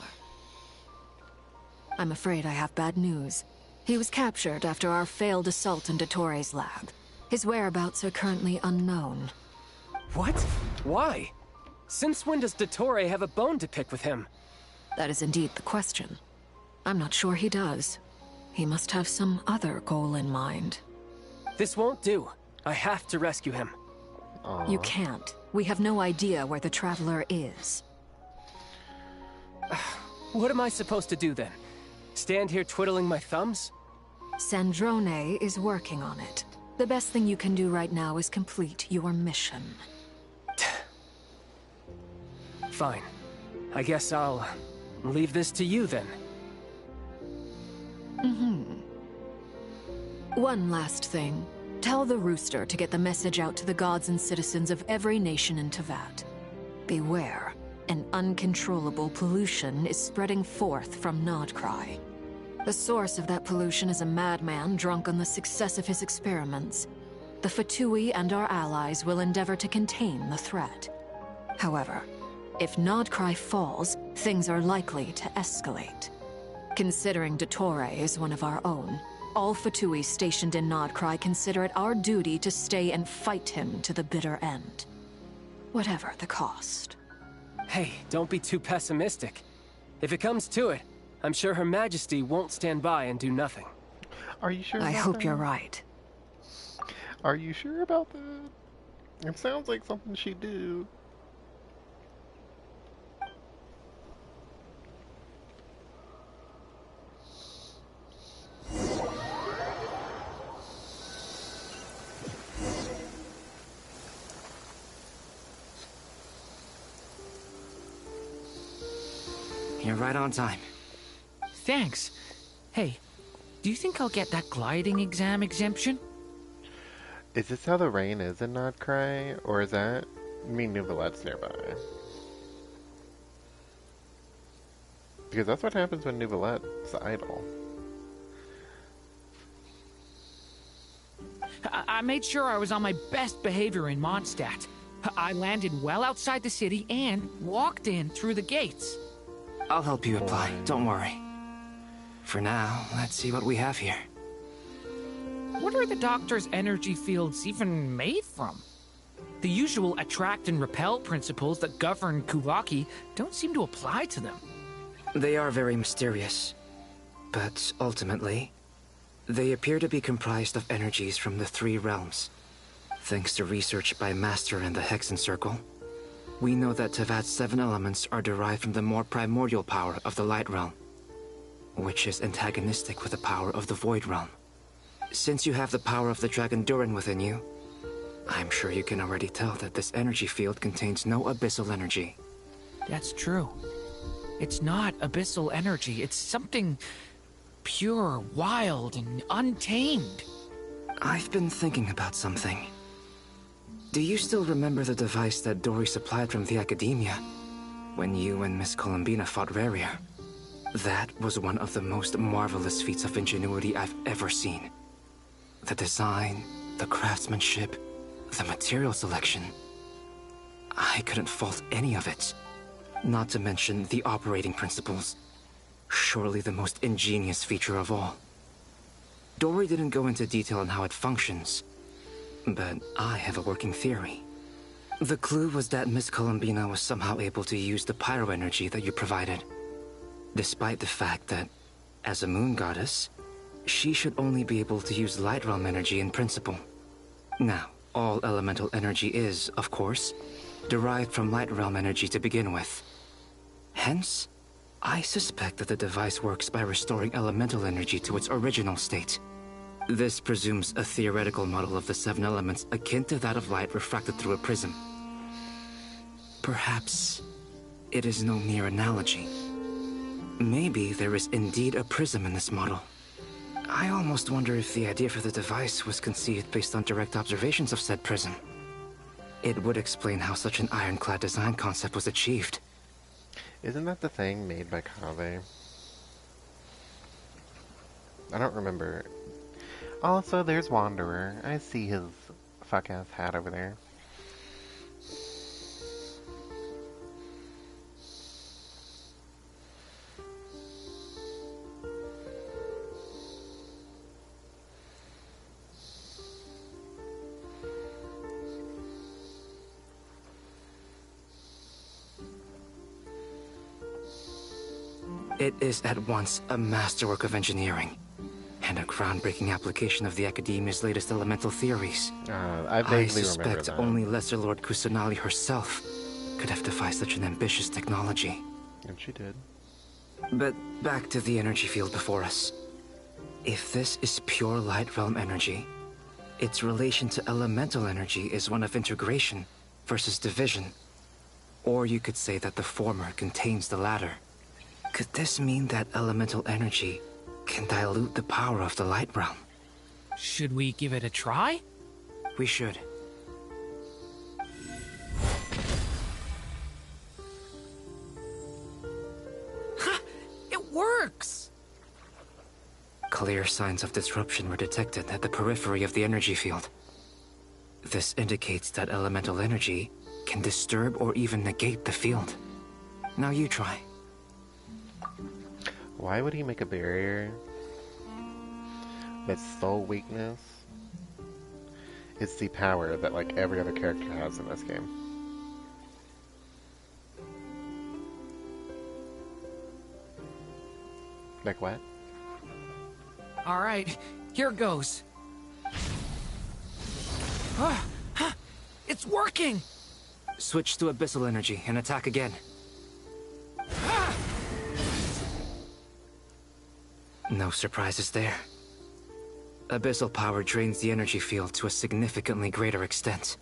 I'm afraid I have bad news. He was captured after our failed assault in Dottore's lab. His whereabouts are currently unknown. What? Why? Since when does Dottore have a bone to pick with him? That is indeed the question. I'm not sure he does. He must have some other goal in mind. This won't do. I have to rescue him. Aww. You can't. We have no idea where the Traveler is. What am I supposed to do then? Stand here twiddling my thumbs? Sandrone is working on it. The best thing you can do right now is complete your mission. Fine. I guess I'll leave this to you then. One last thing. Tell the Rooster to get the message out to the gods and citizens of every nation in Teyvat. Beware. An uncontrollable pollution is spreading forth from Nodcry. The source of that pollution is a madman drunk on the success of his experiments. The Fatui and our allies will endeavor to contain the threat. However, if Nodcry falls, things are likely to escalate. Considering Dottore is one of our own, all Fatui stationed in Nodcry consider it our duty to stay and fight him to the bitter end. Whatever the cost. Hey, don't be too pessimistic. If it comes to it, I'm sure Her Majesty won't stand by and do nothing. Are you sure? I hope you're right. Are you sure about that? It sounds like something she'd do. You're right on time. Thanks. Hey, do you think I'll get that gliding exam exemption? Is this how the rain is in Nodcry, or is that Nouvillettes nearby? Because that's what happens when Nouvillette's idle. I made sure I was on my best behavior in Mondstadt. I landed well outside the city and walked in through the gates. I'll help you apply, don't worry. For now, let's see what we have here. What are the doctor's energy fields even made from? The usual attract and repel principles that govern Kuvaki don't seem to apply to them. They are very mysterious, but ultimately, they appear to be comprised of energies from the three realms. Thanks to research by Master and the Hexen Circle, we know that Tevat's 7 elements are derived from the more primordial power of the Light Realm, which is antagonistic with the power of the Void Realm. Since you have the power of the Dragon Durin within you, I'm sure you can already tell that this energy field contains no abyssal energy. That's true. It's not abyssal energy, it's something pure, wild, and untamed. I've been thinking about something. Do you still remember the device that Dory supplied from the Academia when you and Miss Columbina fought Rarier? That was one of the most marvelous feats of ingenuity I've ever seen. The design, the craftsmanship, the material selection. I couldn't fault any of it. Not to mention the operating principles. Surely the most ingenious feature of all. Dory didn't go into detail on how it functions, but I have a working theory. The clue was that Miss Columbina was somehow able to use the pyro energy that you provided, despite the fact that, as a moon goddess, she should only be able to use light realm energy in principle. Now, all elemental energy is, of course, derived from light realm energy to begin with. Hence, I suspect that the device works by restoring elemental energy to its original state. This presumes a theoretical model of the 7 elements akin to that of light refracted through a prism. Perhaps it is no mere analogy. Maybe there is indeed a prism in this model. I almost wonder if the idea for the device was conceived based on direct observations of said prism. It would explain how such an ironclad design concept was achieved. Isn't that the thing made by Kaveh? I don't remember. Also, there's Wanderer. I see his fuck-ass hat over there. It is at once a masterwork of engineering and a groundbreaking application of the Academia's latest elemental theories. I vaguely remember suspect only Lesser Lord Kusanali herself could have devised such an ambitious technology. And she did. But back to the energy field before us. If this is pure light realm energy, its relation to elemental energy is one of integration versus division. Or you could say that the former contains the latter. Could this mean that elemental energy can dilute the power of the light realm? Should we give it a try? We should. Ha! It works! Clear signs of disruption were detected at the periphery of the energy field. This indicates that elemental energy can disturb or even negate the field. Now you try. Why would he make a barrier? Its sole weakness is the power that like every other character has in this game. Like what? Alright, here goes. It's working! Switch to abyssal energy and attack again. No surprises there. Abyssal power drains the energy field to a significantly greater extent.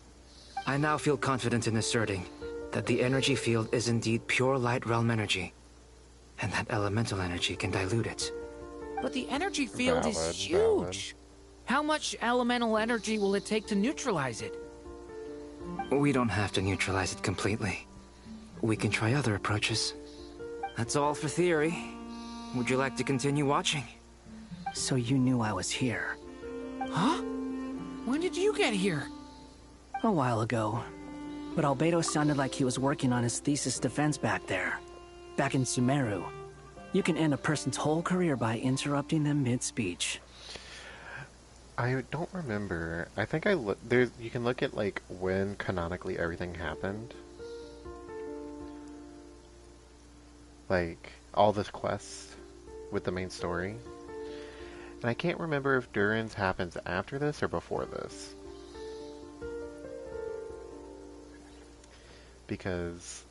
I now feel confident in asserting that the energy field is indeed pure light realm energy. and that elemental energy can dilute it. But the energy field is Valid, huge. How much elemental energy will it take to neutralize it? We don't have to neutralize it completely. We can try other approaches. That's all for theory. Would you like to continue watching? So you knew I was here. Huh? When did you get here? A while ago. But Albedo sounded like he was working on his thesis defense back there. Back in Sumeru. You can end a person's whole career by interrupting them mid-speech. I don't remember. I think you can look at like when canonically everything happened. Like all this quest with the main story. And I can't remember if Durin's happens after this or before this. Because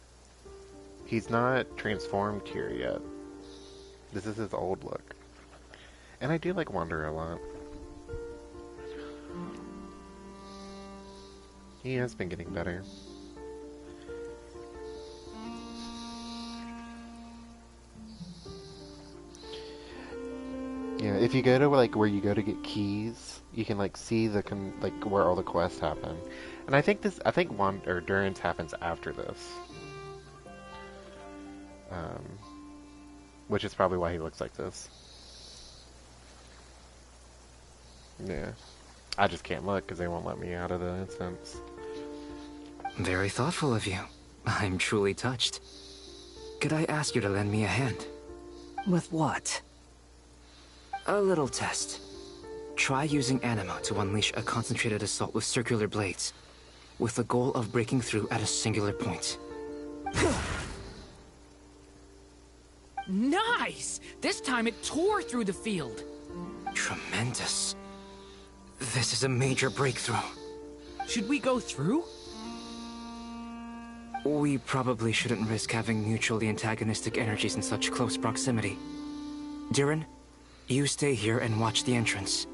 he's not transformed here yet. This is his old look. And I do like Wanderer a lot. He has been getting better. Yeah, if you go to like where you go to get keys, you can like see the like where all the quests happen. And I think Durin's happens after this. Which is probably why he looks like this. Yeah. I just can't look because they won't let me out of the instance. Very thoughtful of you. I'm truly touched. Could I ask you to lend me a hand? With what? A little test. Try using Animo to unleash a concentrated assault with circular blades, with the goal of breaking through at a singular point. Nice! This time it tore through the field. Tremendous. This is a major breakthrough. Should we go through? We probably shouldn't risk having mutually antagonistic energies in such close proximity. Durin, you stay here and watch the entrance.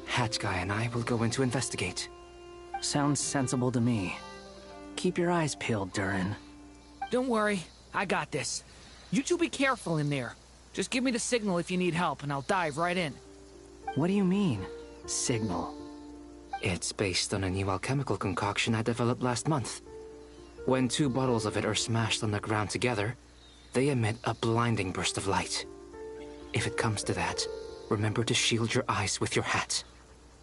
Hat Guy and I will go in to investigate. Sounds sensible to me. Keep your eyes peeled, Durin. Don't worry, I got this. You two be careful in there. Just give me the signal if you need help and I'll dive right in. What do you mean, signal? It's based on a new alchemical concoction I developed last month. When 2 bottles of it are smashed on the ground together, they emit a blinding burst of light. If it comes to that, remember to shield your eyes with your hat.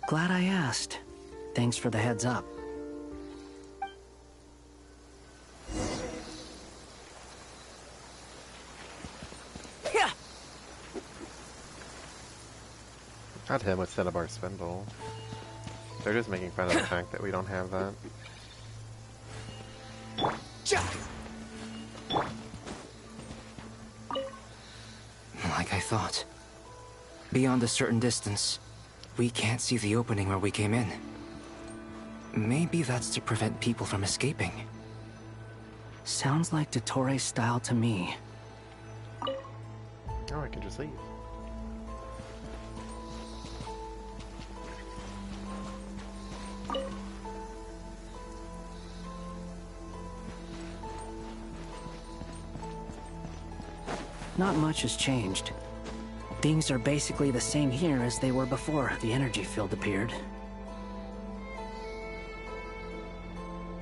Glad I asked. Thanks for the heads up. Not him with Cinnabar Spindle. They're just making fun of the fact that we don't have that. Like I thought. Beyond a certain distance, we can't see the opening where we came in. Maybe that's to prevent people from escaping. Sounds like Dottore's style to me. Oh, I can just leave. Not much has changed. Things are basically the same here as they were before the energy field appeared.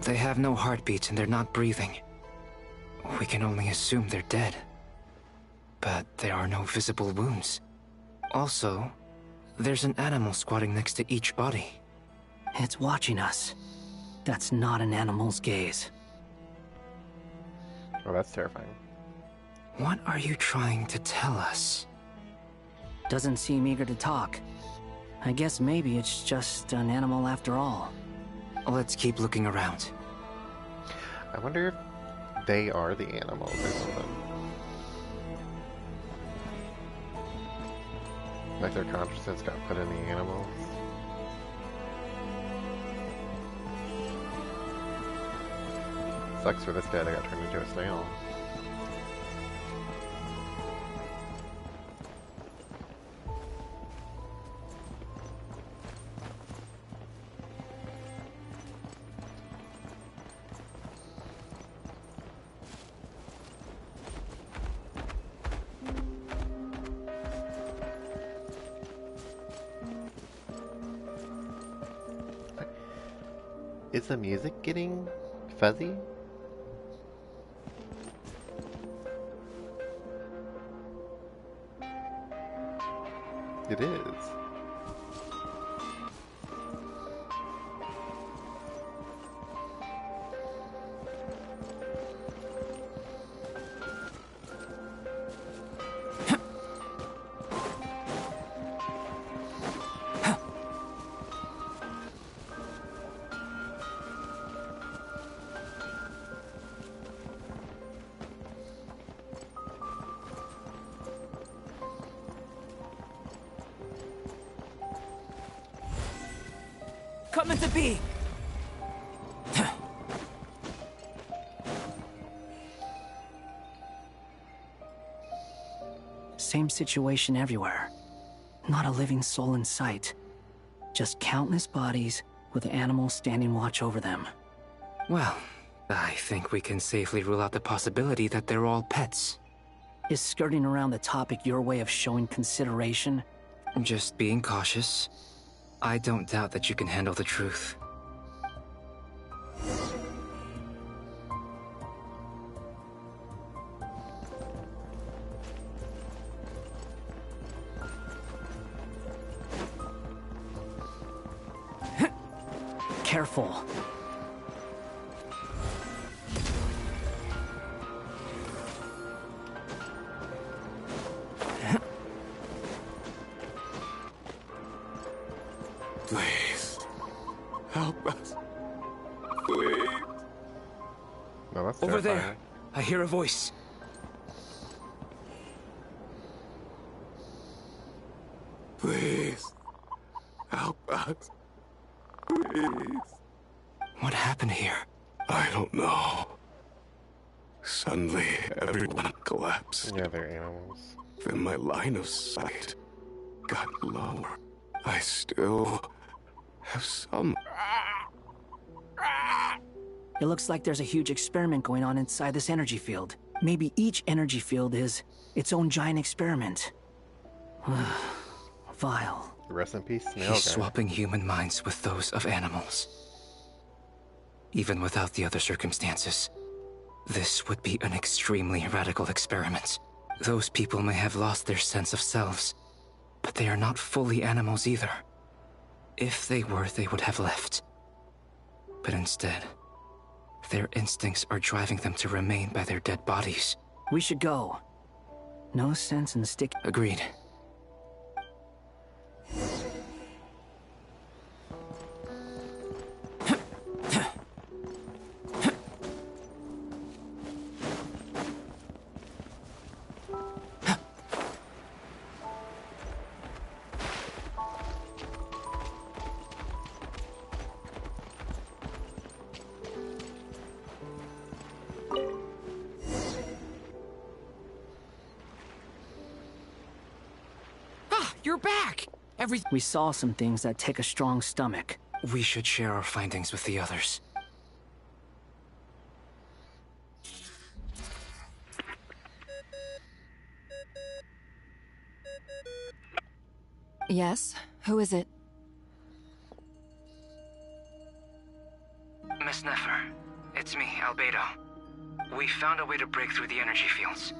They have no heartbeat and they're not breathing. We can only assume they're dead. But there are no visible wounds. Also, there's an animal squatting next to each body. It's watching us. That's not an animal's gaze. Oh, that's terrifying. What are you trying to tell us? Doesn't seem eager to talk. I guess maybe it's just an animal after all. Let's keep looking around. I wonder if they are the animals or something. Like their consciousness got put in the animals. Sucks for this guy that got turned into a snail. Is the music getting fuzzy? It is. Coming to be! Same situation everywhere. Not a living soul in sight. Just countless bodies with animals standing watch over them. Well, I think we can safely rule out the possibility that they're all pets. Is skirting around the topic your way of showing consideration? Just being cautious. I don't doubt that you can handle the truth. Careful. Please, help us. Please. No, that's Over terrifying. there, I hear a voice. Please, help us. Please. What happened here? I don't know. Suddenly, everyone collapsed. Yeah, they're animals. Then my line of sight got lower. I still have some. It looks like there's a huge experiment going on inside this energy field. Maybe each energy field is its own giant experiment. Vile. Rest in peace, snail He's guy. swapping human minds with those of animals. Even without the other circumstances, this would be an extremely radical experiment. Those people may have lost their sense of selves, but they are not fully animals either. If they were, they would have left. But instead, their instincts are driving them to remain by their dead bodies. We should go. No sense in stick. Agreed. You're back! We saw some things that take a strong stomach. We should share our findings with the others. Yes? Who is it? Miss Nefer, it's me, Albedo. We found a way to break through the energy fields.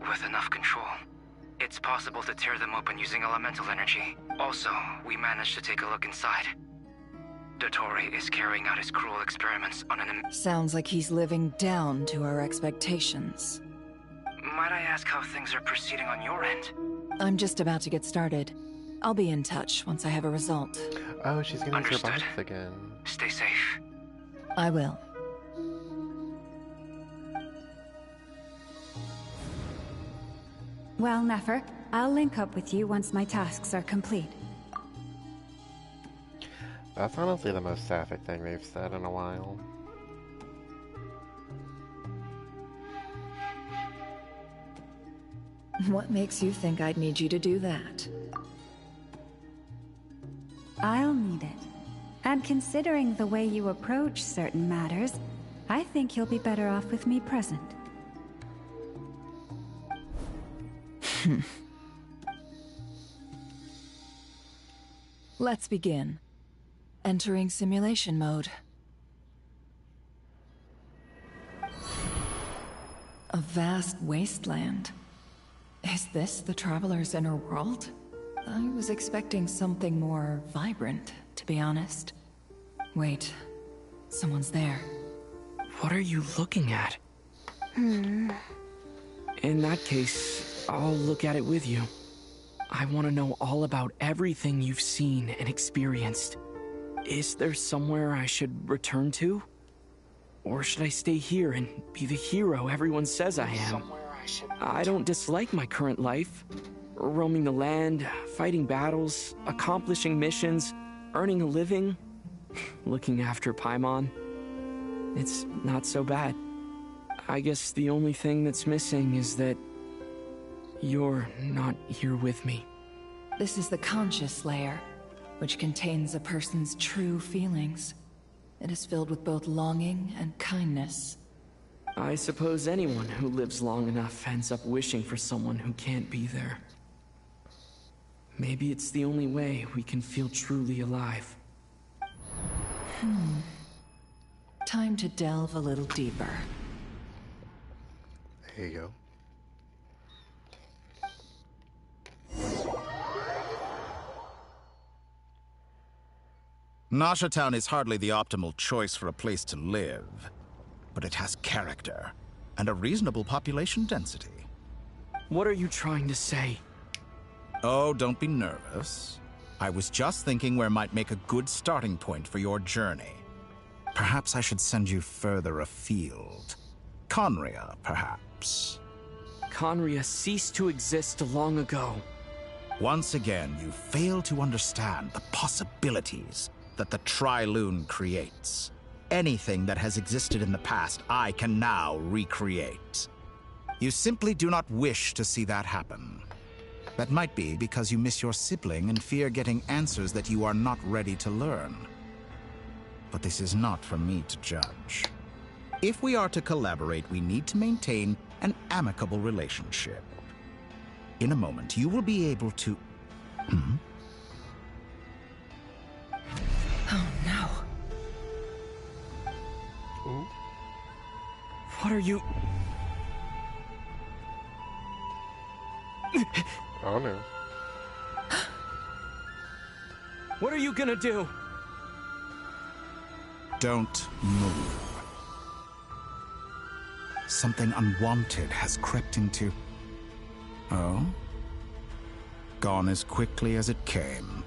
With enough control, it's possible to tear them open using elemental energy. Also, we managed to take a look inside. Dottore is carrying out his cruel experiments on an... Sounds like he's living down to our expectations. Might I ask how things are proceeding on your end? I'm just about to get started. I'll be in touch once I have a result. Oh, she's gonna use her Understood. box again. Stay safe. I will. Well, Nefer, I'll link up with you once my tasks are complete. That's honestly the most sapphic thing they've said in a while. What makes you think I'd need you to do that? I'll need it. And considering the way you approach certain matters, I think you'll be better off with me present. Let's begin. Entering simulation mode. A vast wasteland. Is this the Traveler's inner world? I was expecting something more vibrant, to be honest. Wait, someone's there. What are you looking at? In that case, I'll look at it with you. I want to know all about everything you've seen and experienced. Is there somewhere I should return to? Or should I stay here and be the hero everyone says I am? I don't dislike my current life. Roaming the land, fighting battles, accomplishing missions, earning a living, looking after Paimon. It's not so bad. I guess the only thing that's missing is that you're not here with me. This is the conscious layer, which contains a person's true feelings. It is filled with both longing and kindness. I suppose anyone who lives long enough ends up wishing for someone who can't be there. Maybe it's the only way we can feel truly alive. Time to delve a little deeper. There you go. Nasha Town is hardly the optimal choice for a place to live, but it has character and a reasonable population density. What are you trying to say? Oh, don't be nervous. I was just thinking where might make a good starting point for your journey. Perhaps I should send you further afield. Conria, perhaps. Conria ceased to exist long ago. Once again, you fail to understand the possibilities that the Tri-Lune creates. Anything that has existed in the past, I can now recreate. You simply do not wish to see that happen. That might be because you miss your sibling and fear getting answers that you are not ready to learn. But this is not for me to judge. If we are to collaborate, we need to maintain an amicable relationship. In a moment, you will be able to... Oh no. What are you... Oh no. What are you gonna do? Don't move. Something unwanted has crept into... Oh? Gone as quickly as it came.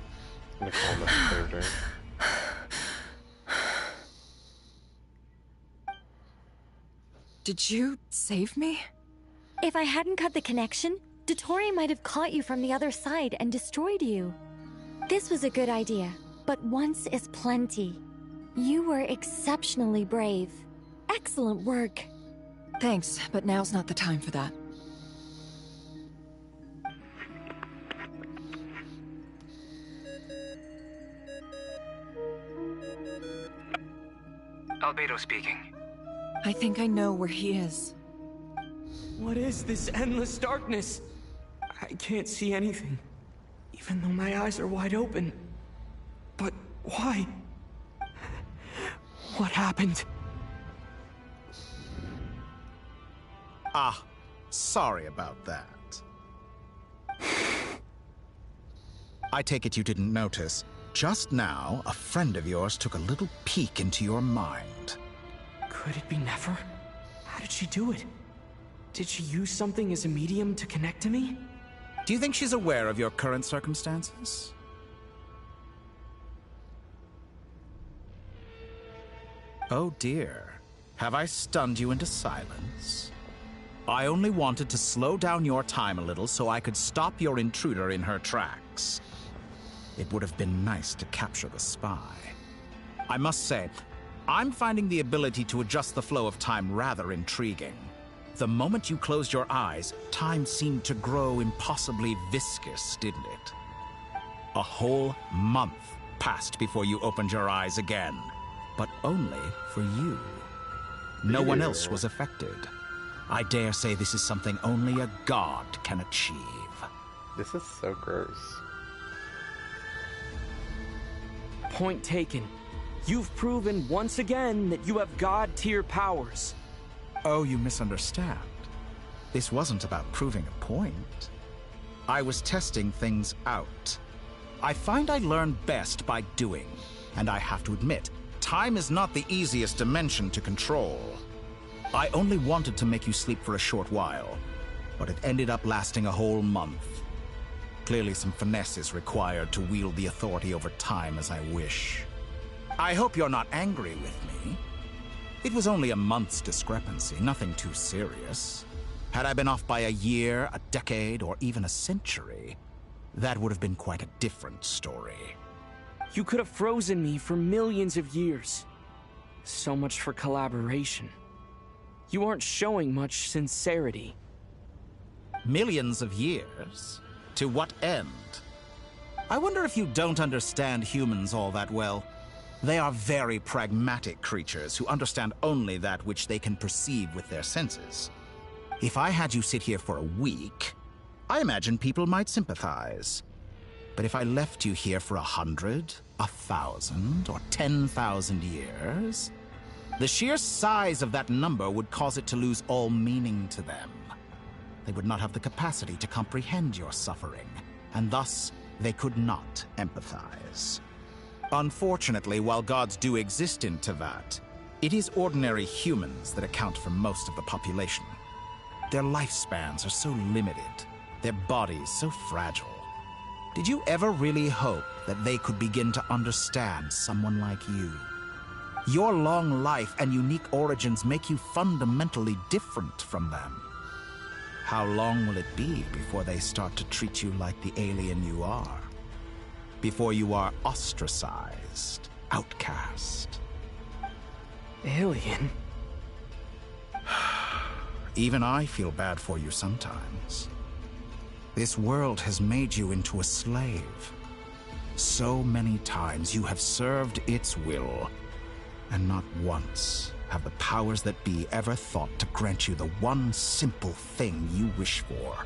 Did you save me? If I hadn't cut the connection, Dottore might have caught you from the other side and destroyed you. This was a good idea, but once is plenty. You were exceptionally brave. Excellent work. Thanks, but now's not the time for that. Albedo speaking. I think I know where he is. What is this endless darkness? I can't see anything, even though my eyes are wide open. But why? What happened? Ah, sorry about that. I take it you didn't notice. Just now, a friend of yours took a little peek into your mind. Could it be Nefer? How did she do it? Did she use something as a medium to connect to me? Do you think she's aware of your current circumstances? Oh dear. Have I stunned you into silence? I only wanted to slow down your time a little so I could stop your intruder in her tracks. It would have been nice to capture the spy. I must say, I'm finding the ability to adjust the flow of time rather intriguing. The moment you closed your eyes, time seemed to grow impossibly viscous, didn't it? A whole month passed before you opened your eyes again, but only for you. No one else was affected. I dare say this is something only a god can achieve. This is so gross. Point taken. You've proven once again that you have god-tier powers. Oh, you misunderstand. This wasn't about proving a point. I was testing things out. I find I learn best by doing, and I have to admit, time is not the easiest dimension to control. I only wanted to make you sleep for a short while, but it ended up lasting a whole month. Clearly some finesse is required to wield the authority over time as I wish. I hope you're not angry with me. It was only a month's discrepancy, nothing too serious. Had I been off by a year, a decade, or even a century, that would have been quite a different story. You could have frozen me for millions of years. So much for collaboration. You aren't showing much sincerity. Millions of years? To what end? I wonder if you don't understand humans all that well. They are very pragmatic creatures who understand only that which they can perceive with their senses. If I had you sit here for a week, I imagine people might sympathize. But if I left you here for 100, 1,000, or 10,000 years, the sheer size of that number would cause it to lose all meaning to them. They would not have the capacity to comprehend your suffering, and thus they could not empathize. Unfortunately, while gods do exist in Teyvat, it is ordinary humans that account for most of the population. Their lifespans are so limited, their bodies so fragile. Did you ever really hope that they could begin to understand someone like you? Your long life and unique origins make you fundamentally different from them. How long will it be before they start to treat you like the alien you are? Before you are ostracized, outcast? Alien? Even I feel bad for you sometimes. This world has made you into a slave. So many times you have served its will, and not once have the powers that be ever thought to grant you the one simple thing you wish for.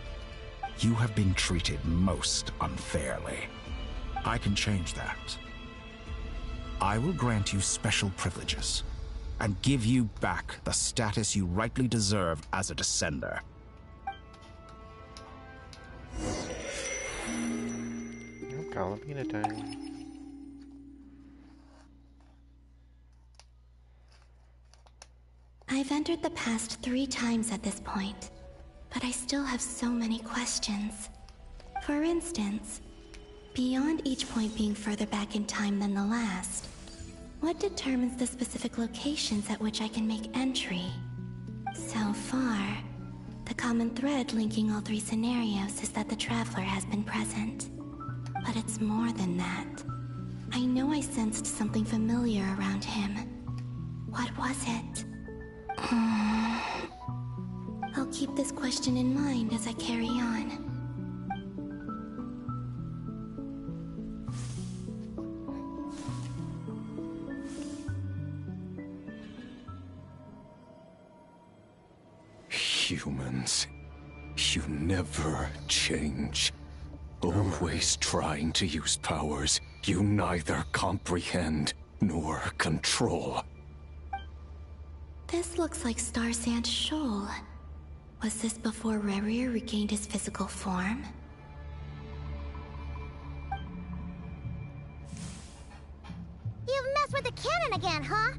You have been treated most unfairly. I can change that. I will grant you special privileges, and give you back the status you rightly deserve as a descender. Galapina time. I've entered the past 3 times at this point, but I still have so many questions. For instance, beyond each point being further back in time than the last, what determines the specific locations at which I can make entry? So far, the common thread linking all 3 scenarios is that the Traveler has been present. But it's more than that. I know I sensed something familiar around him. What was it? I'll keep this question in mind as I carry on. Humans, you never change. Always trying to use powers you neither comprehend nor control. This looks like Star Sand Shoal. Was this before Rerir regained his physical form? You've messed with the cannon again, huh?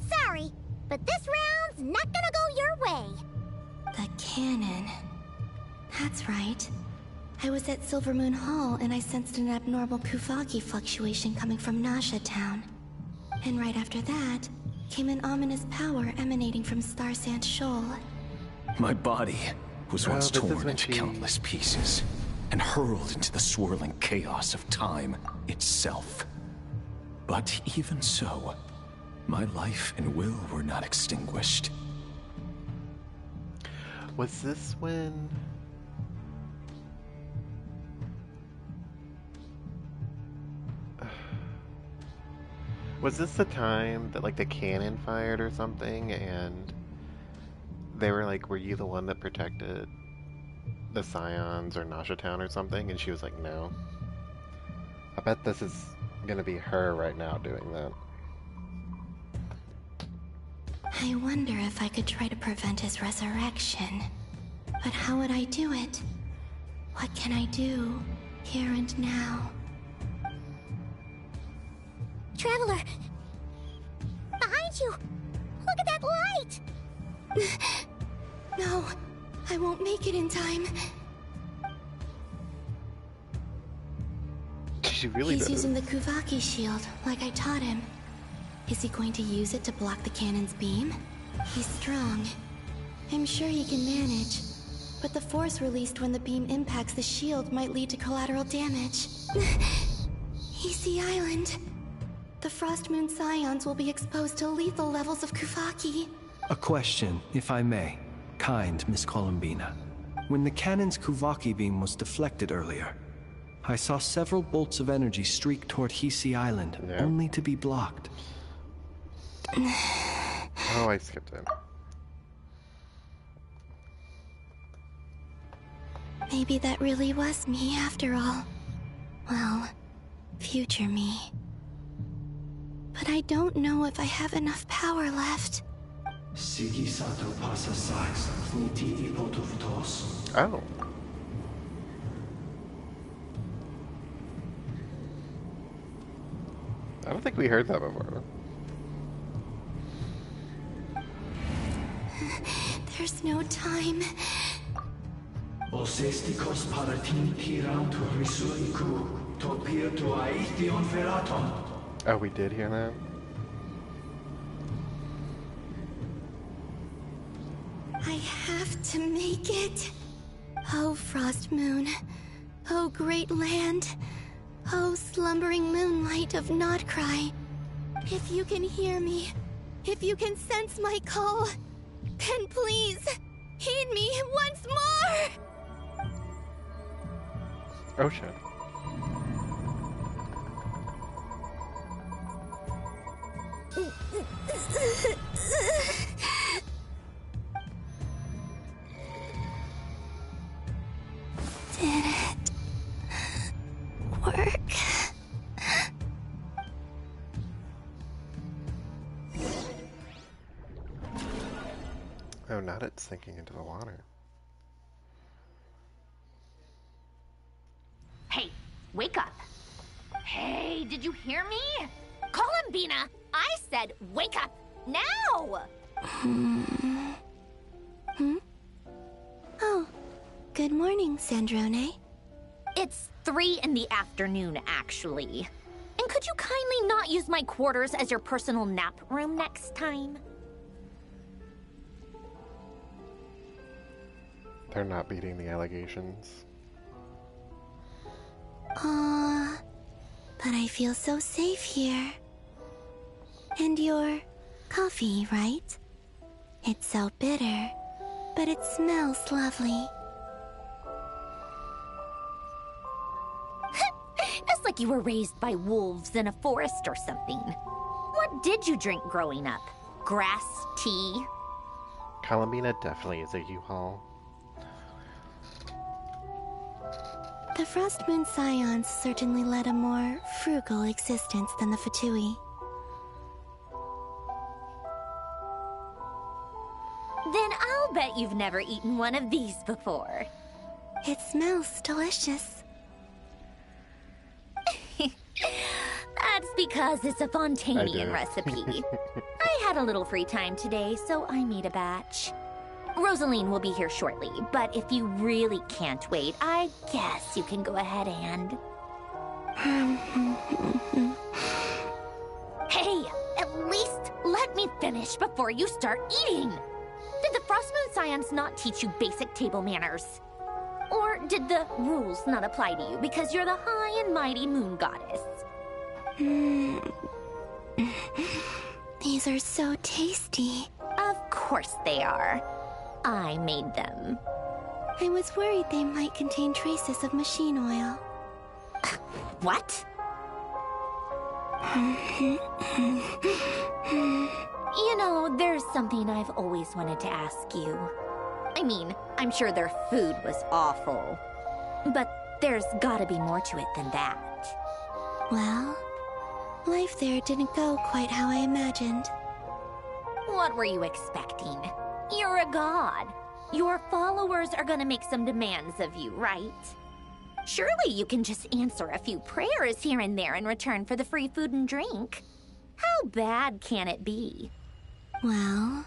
Sorry, but this round's not gonna go your way. The cannon. That's right. I was at Silvermoon Hall and I sensed an abnormal Kuvagi fluctuation coming from Nasha Town. And right after that, came an ominous power emanating from Star Sand Shoal. My body was once torn into countless pieces and hurled into the swirling chaos of time itself. But even so, my life and will were not extinguished. Was this when... Was this the time that, like, the cannon fired or something, and they were like, were you the one that protected the Scions or Nasha Town or something? And she was like, no. I bet this is gonna be her right now doing that. I wonder if I could try to prevent his resurrection. But how would I do it? What can I do, here and now? Traveler! Behind you! Look at that light! No, I won't make it in time. She really He's does. using the Kuvaki shield, like I taught him. Is he going to use it to block the cannon's beam? He's strong. I'm sure he can manage. But the force released when the beam impacts the shield might lead to collateral damage. Easy Island. The Frost Moon Scions will be exposed to lethal levels of Kuvaki. A question, if I may. Kind Miss Columbina. When the cannon's Kuvaki beam was deflected earlier, I saw several bolts of energy streak toward Hisi Island, only to be blocked. Oh, I skipped it. Maybe that really was me after all. Well, future me. But I don't know if I have enough power left. Oh. I don't think we heard that before. There's no time. Oh, we did hear that? I have to make it. Oh, Frost Moon. Oh, great land. Oh, slumbering moonlight of Nodcry. If you can hear me, if you can sense my call, then please, heed me once more! Oh shit. Did it work? Oh, not it's sinking into the water. Hey, wake up. Hey, did you hear me? Columbina, I said wake up now! Oh, good morning, Sandrone. It's 3 in the afternoon, actually. And could you kindly not use my quarters as your personal nap room next time? They're not beating the allegations. Aw, but I feel so safe here. And your coffee, right? It's so bitter, but it smells lovely. It's like you were raised by wolves in a forest or something. What did you drink growing up? Grass tea? Columbina definitely is a U-Haul. The Frost Moon Scions certainly led a more frugal existence than the Fatui. Then I'll bet you've never eaten one of these before. It smells delicious. That's because it's a Fontanian recipe. I had a little free time today, so I made a batch. Rosaline will be here shortly, but if you really can't wait, I guess you can go ahead and... Hey, at least let me finish before you start eating! Did the Frost Moon Scions not teach you basic table manners? Or did the rules not apply to you because you're the high and mighty moon goddess? These are so tasty. Of course they are. I made them. I was worried they might contain traces of machine oil. What? You know, there's something I've always wanted to ask you. I mean, I'm sure their food was awful. But there's gotta be more to it than that. Well, life there didn't go quite how I imagined. What were you expecting? You're a god. Your followers are gonna make some demands of you, right? Surely you can just answer a few prayers here and there in return for the free food and drink. How bad can it be? Well,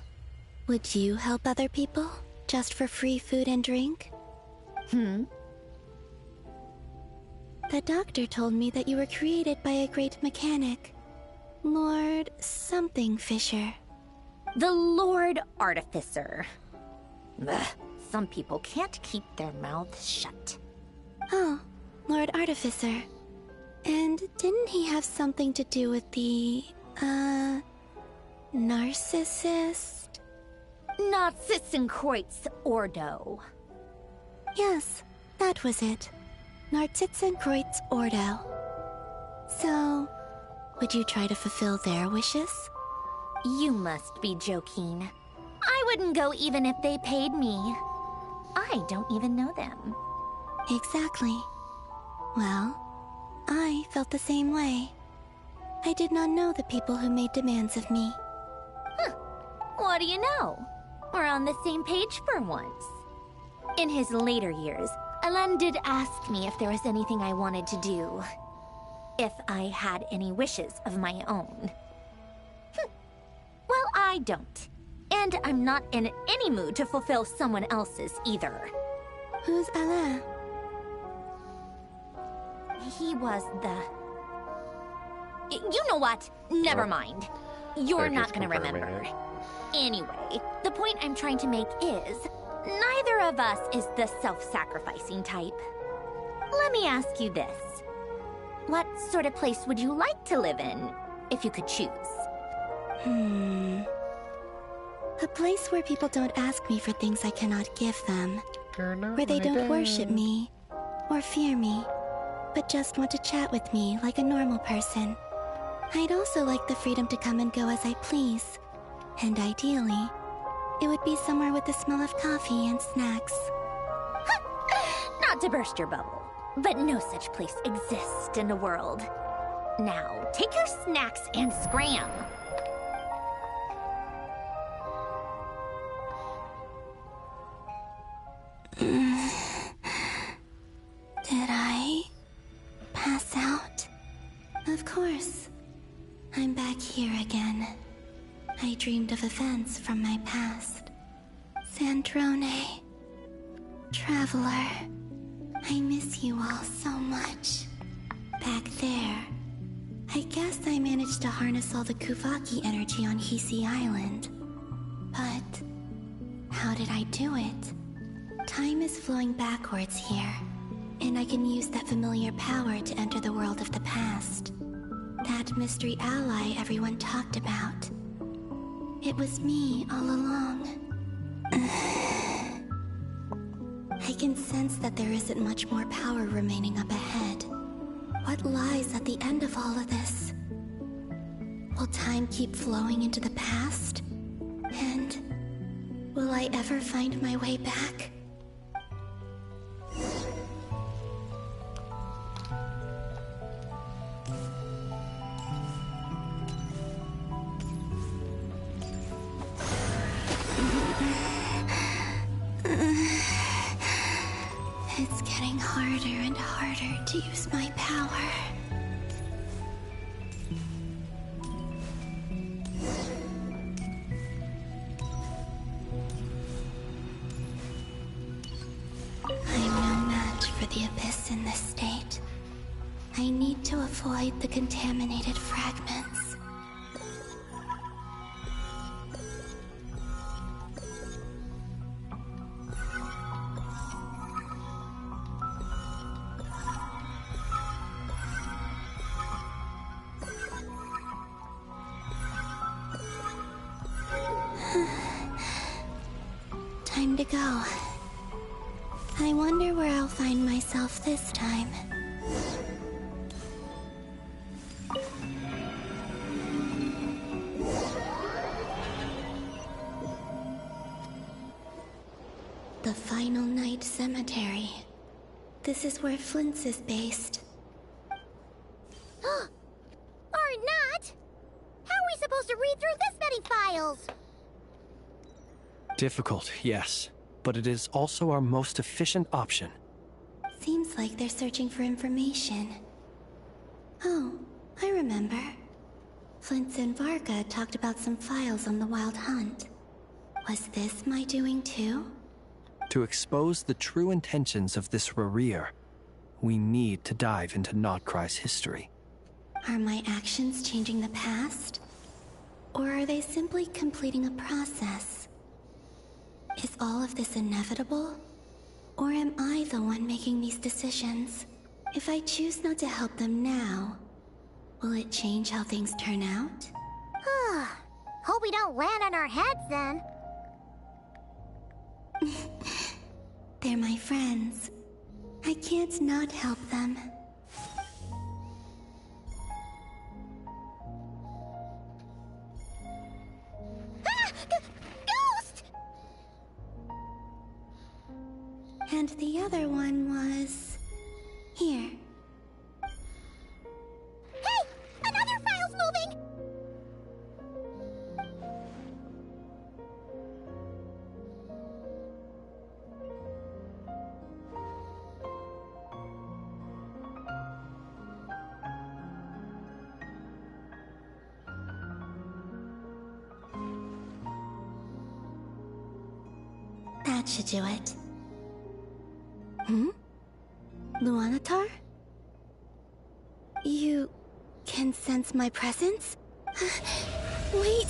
would you help other people just for free food and drink? Hmm? The doctor told me that you were created by a great mechanic, Lord something Fisher. The Lord Artificer. Ugh, some people can't keep their mouths shut. Oh, Lord Artificer. And didn't he have something to do with the, narcissist? Narcissenkreuz Ordo. Yes, that was it. Narcissenkreuz Ordo. So, would you try to fulfill their wishes? You must be joking. I wouldn't go even if they paid me. I don't even know them. Exactly. Well, I felt the same way. I did not know the people who made demands of me. Huh. What do you know? We're on the same page for once. In his later years, Alain did ask me if there was anything I wanted to do. If I had any wishes of my own. Well, I don't. And I'm not in any mood to fulfill someone else's either. Who's Alain? He was the... You know what? Never mind. You're not gonna remember. Anyway, the point I'm trying to make is, neither of us is the self-sacrificing type. Let me ask you this. What sort of place would you like to live in, if you could choose? A place where people don't ask me for things I cannot give them. Where they don't worship me, or fear me, but just want to chat with me like a normal person. I'd also like the freedom to come and go as I please. And ideally, it would be somewhere with the smell of coffee and snacks. Not to burst your bubble, but no such place exists in the world. Now, take your snacks and scram. Did I pass out? Of course. I'm back here again. I dreamed of events from my past. Sandrone. Traveler. I miss you all so much. Back there. I guess I managed to harness all the Kuvaki energy on Hisi Island. But how did I do it? Time is flowing backwards here, and I can use that familiar power to enter the world of the past. That mystery ally everyone talked about. It was me all along. I can sense that there isn't much more power remaining up ahead. What lies at the end of all of this? Will time keep flowing into the past? And will I ever find my way back? It's getting harder and harder to use my power. I'm no match for the Abyss in this state. I need to avoid the contaminated fragments. Time to go. I wonder where I'll find myself this time. The Final Night Cemetery. This is where Flint's is based. Or not! How are we supposed to read through this many files? Difficult, yes. but it is also our most efficient option. Seems like they're searching for information. Oh, I remember. Flint and Varga talked about some files on the Wild Hunt. Was this my doing too? To expose the true intentions of this Rerir, we need to dive into Nodcry's history. Are my actions changing the past? Or are they simply completing a process? Is all of this inevitable? Or am I the one making these decisions? If I choose not to help them now, will it change how things turn out? Hope we don't land on our heads then. They're my friends. I can't not help them. Ghost! And the other one was... here. Hey! Another file's moving! That should do it. Luanatar? You can sense my presence? Wait!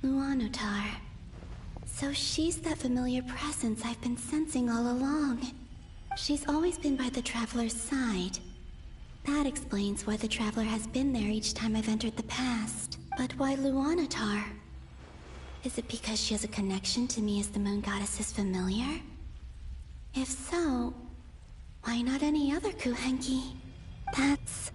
Luanatar. So she's that familiar presence I've been sensing all along. She's always been by the Traveler's side. That explains why the Traveler has been there each time I've entered the past. But why Luanatar? Is it because she has a connection to me as the Moon Goddess's familiar? If so, why not any other Kuhenki? That's...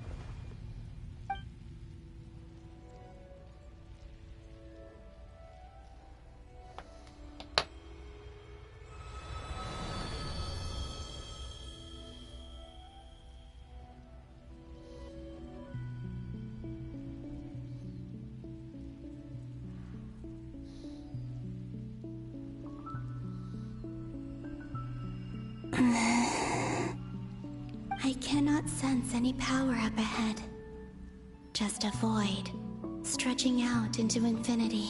I cannot sense any power up ahead. Just a void, stretching out into infinity.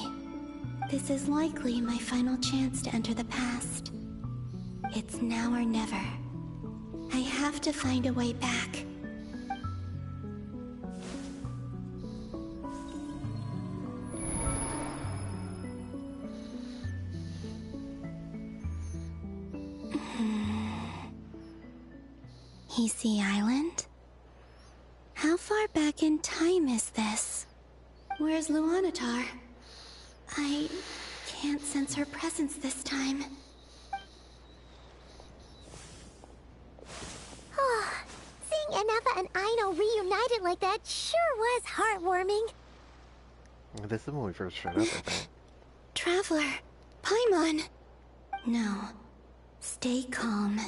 This is likely my final chance to enter the past. It's now or never. I have to find a way back. Sea Island? How far back in time is this? Where's Luanatar? I can't sense her presence this time. Seeing Enefa and Aino reunited like that sure was heartwarming. This is when we first showed up, I think. Traveler, Paimon. No, stay calm.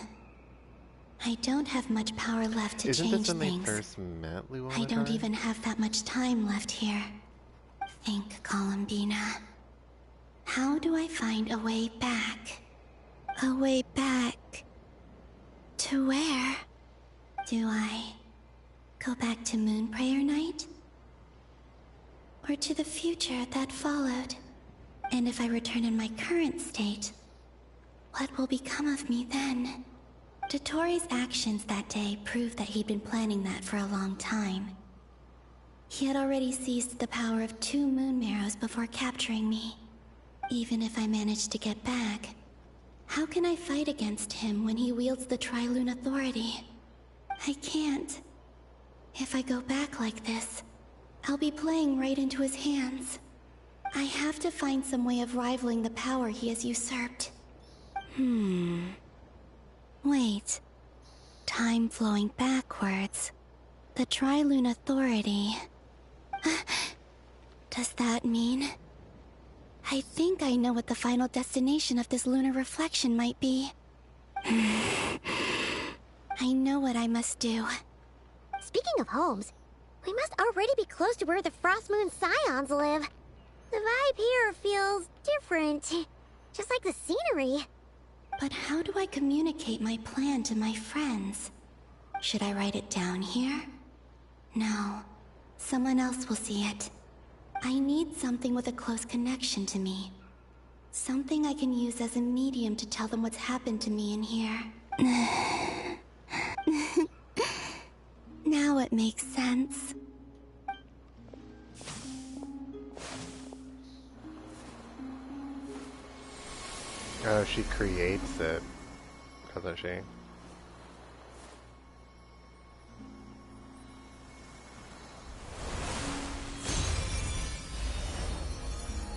I don't have much power left to change Isn't this when things. they first met Luanatar? I don't even have that much time left here. Think, Columbina. How do I find a way back? A way back... to where? Do I go back to Moonprayer Night? Or to the future that followed? And if I return in my current state, what will become of me then? Dottoro's actions that day proved that he'd been planning that for a long time. He had already seized the power of 2 moon marrows before capturing me. Even if I managed to get back, how can I fight against him when he wields the Trilune Authority? I can't. If I go back like this, I'll be playing right into his hands. I have to find some way of rivaling the power he has usurped. Wait. Time flowing backwards. The Trilune Authority. Does that mean... I think I know what the final destination of this lunar reflection might be. I know what I must do. Speaking of homes, we must already be close to where the Frost Moon Scions live. The vibe here feels different, just like the scenery. But how do I communicate my plan to my friends? Should I write it down here? No. Someone else will see it. I need something with a close connection to me. Something I can use as a medium to tell them what's happened to me in here. Now it makes sense. Oh, she creates it, doesn't she?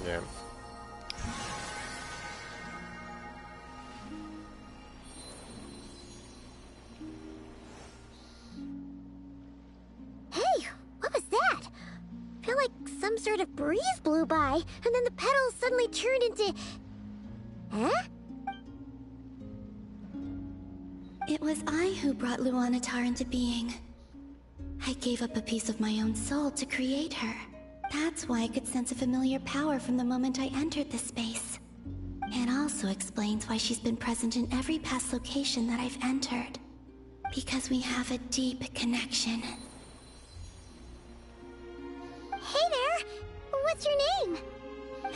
Yeah. Hey, what was that? I feel like some sort of breeze blew by, and then the petals suddenly turned into... Huh? It was I who brought Luanatar into being. I gave up a piece of my own soul to create her. That's why I could sense a familiar power from the moment I entered this space. It also explains why she's been present in every past location that I've entered. Because we have a deep connection. Hey there! What's your name?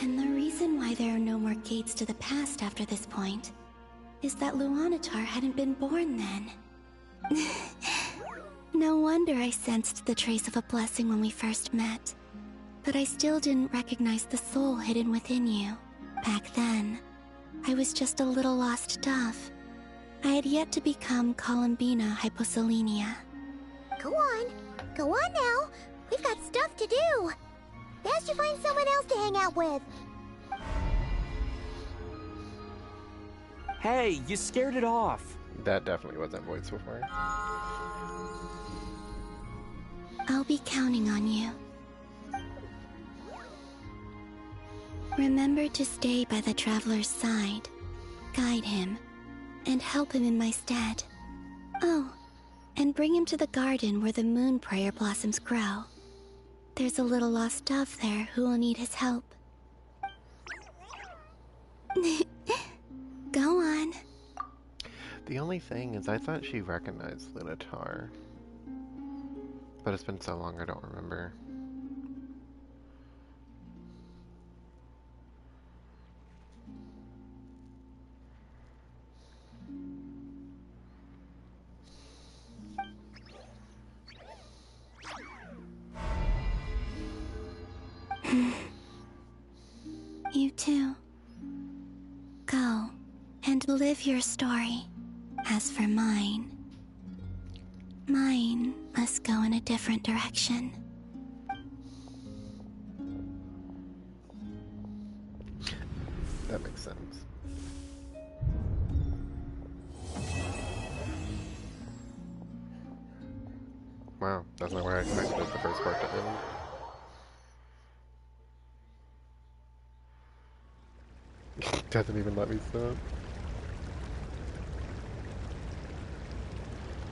And the reason why there are no more gates to the past after this point is that Luanatar hadn't been born then. No wonder I sensed the trace of a blessing when we first met. But I still didn't recognize the soul hidden within you. Back then, I was just a little lost dove. I had yet to become Columbina Hyposelenia. Go on now. We've got stuff to do. Best you find someone else to hang out with. Hey, you scared it off. That definitely wasn't voiced before. I'll be counting on you. Remember to stay by the traveler's side, guide him, and help him in my stead. Oh, and bring him to the garden where the moon prayer blossoms grow. There's a little lost dove there who will need his help. Go on. The only thing is I thought she recognized Lunatar. But it's been so long I don't remember. You too. Go and live your story. As for mine must go in a different direction. That makes sense. Wow, that's not where I expected the first part to end. Doesn't even let me stop.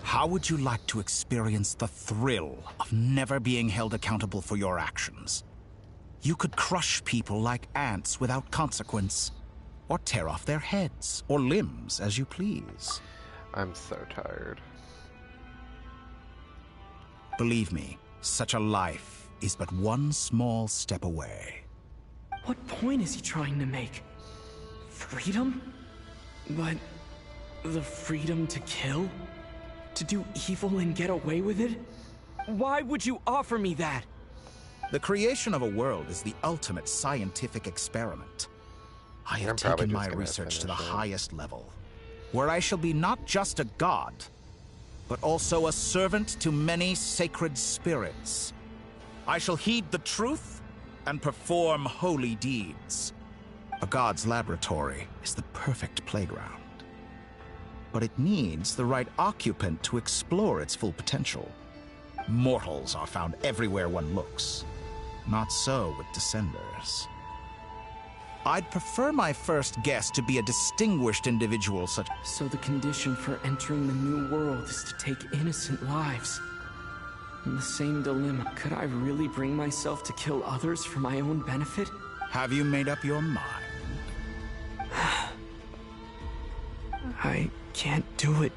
How would you like to experience the thrill of never being held accountable for your actions? You could crush people like ants without consequence, or tear off their heads or limbs as you please. I'm so tired. Believe me, such a life is but one small step away. What point is he trying to make? Freedom? But the freedom to kill? To do evil and get away with it? Why would you offer me that? The creation of a world is the ultimate scientific experiment. I have taken my research to the highest level, where I shall be not just a god, but also a servant to many sacred spirits. I shall heed the truth and perform holy deeds. A god's laboratory is the perfect playground, but it needs the right occupant to explore its full potential. Mortals are found everywhere one looks. Not so with Descenders. I'd prefer my first guest to be a distinguished individual such... So the condition for entering the new world is to take innocent lives. In the same dilemma, could I really bring myself to kill others for my own benefit? Have you made up your mind? I can't do it.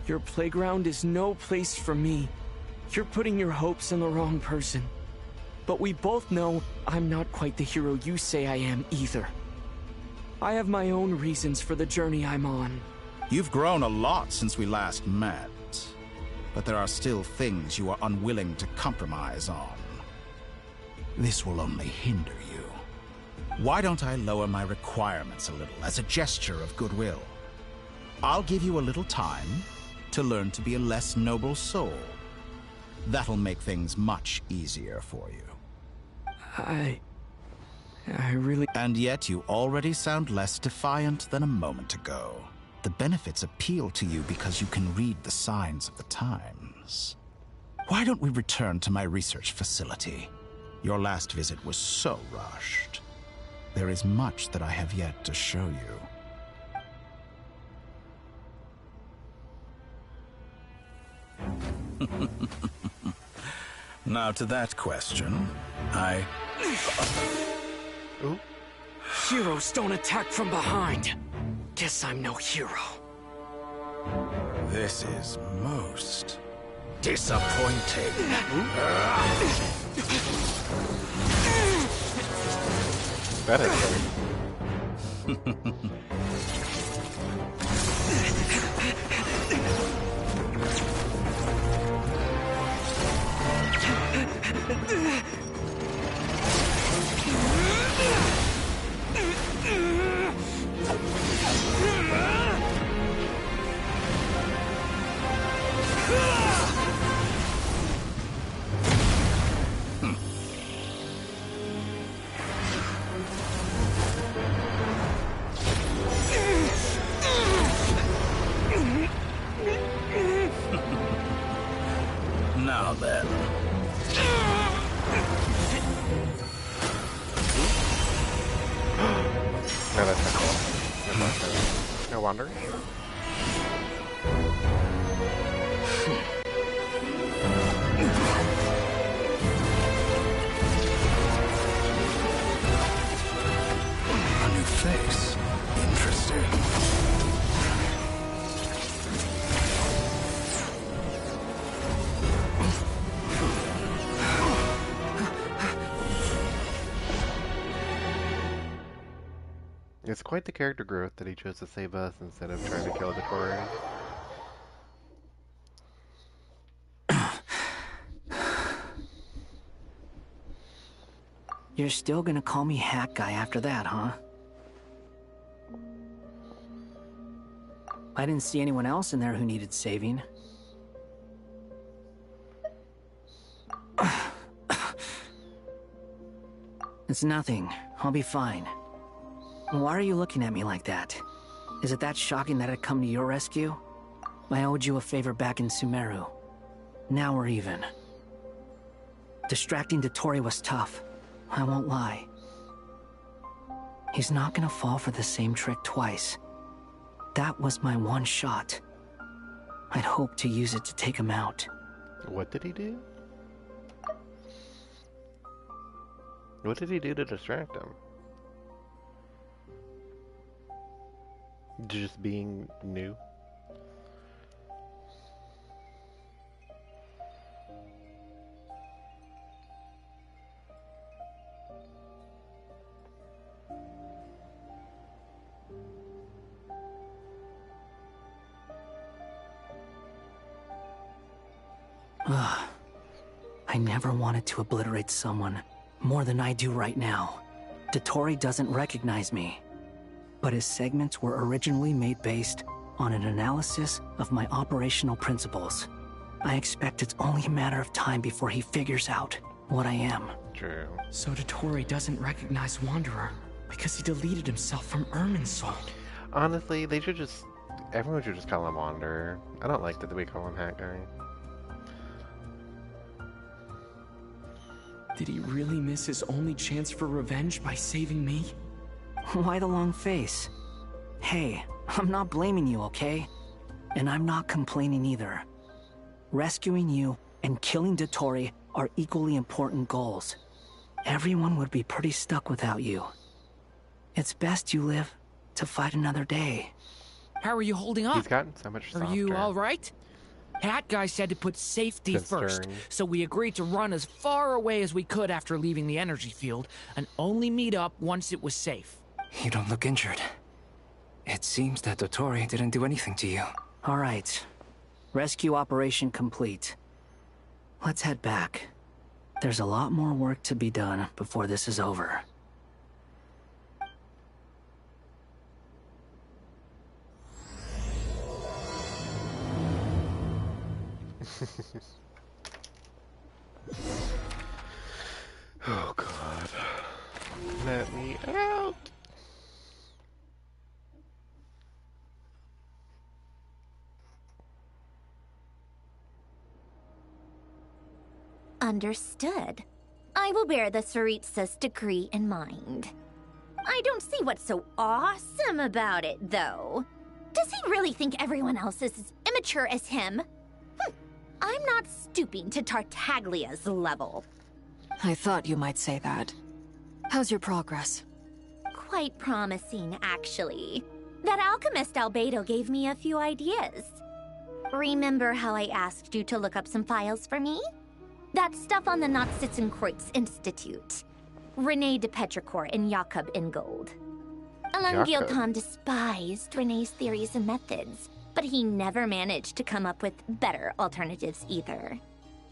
Your playground is no place for me. You're putting your hopes in the wrong person. But we both know I'm not quite the hero you say I am either. I have my own reasons for the journey I'm on. You've grown a lot since we last met, but there are still things you are unwilling to compromise on. This will only hinder you. Why don't I lower my requirements a little as a gesture of goodwill? I'll give you a little time to learn to be a less noble soul. That'll make things much easier for you. I really... And yet you already sound less defiant than a moment ago. The benefits appeal to you because you can read the signs of the times. Why don't we return to my research facility? Your last visit was so rushed. There is much that I have yet to show you. Now to that question, Ooh. Heroes don't attack from behind. Guess I'm no hero. This is most disappointing. That is Now then. No, that's not cool. No wonder. A new face. Interesting. It's quite the character growth that he chose to save us instead of trying to kill Dottore. You're still gonna call me Hack Guy after that, huh? I didn't see anyone else in there who needed saving. It's nothing. I'll be fine. Why are you looking at me like that? Is it that shocking that I'd come to your rescue? I owed you a favor back in Sumeru. Now we're even. Distracting Dottore was tough. I won't lie. He's not gonna fall for the same trick twice. That was my one shot. I'd hoped to use it to take him out. What did he do? What did he do to distract him? Just being new? I never wanted to obliterate someone more than I do right now. Dottore doesn't recognize me, but his segments were originally made based on an analysis of my operational principles. I expect it's only a matter of time before he figures out what I am. True. So Dottore doesn't recognize Wanderer because he deleted himself from Irminsul. Honestly, they should just... everyone should just call him Wanderer. I don't like that we call him Hat Guy. Did he really miss his only chance for revenge by saving me? Why the long face? Hey, I'm not blaming you, okay? And I'm not complaining either. Rescuing you and killing Dottore are equally important goals. Everyone would be pretty stuck without you. It's best you live to fight another day. How are you holding up? He's gotten so much softer. Are you all right? Hat Guy said to put safety first, so we agreed to run as far away as we could after leaving the energy field, and only meet up once it was safe. You don't look injured. It seems that Dottore didn't do anything to you. All right. Rescue operation complete. Let's head back. There's a lot more work to be done before this is over. Oh God. Let me out. Understood. I will bear the Tsaritsa's decree in mind. I don't see what's so awesome about it, though. Does he really think everyone else is as immature as him? I'm not stooping to Tartaglia's level. I thought you might say that. How's your progress? Quite promising, actually. That alchemist Albedo gave me a few ideas. Remember how I asked you to look up some files for me? That stuff on the Nachtschitzenkreuz Institute. Rene de Petrichor and Jakob Ingold. Alain Guilton despised Rene's theories and methods, but he never managed to come up with better alternatives either.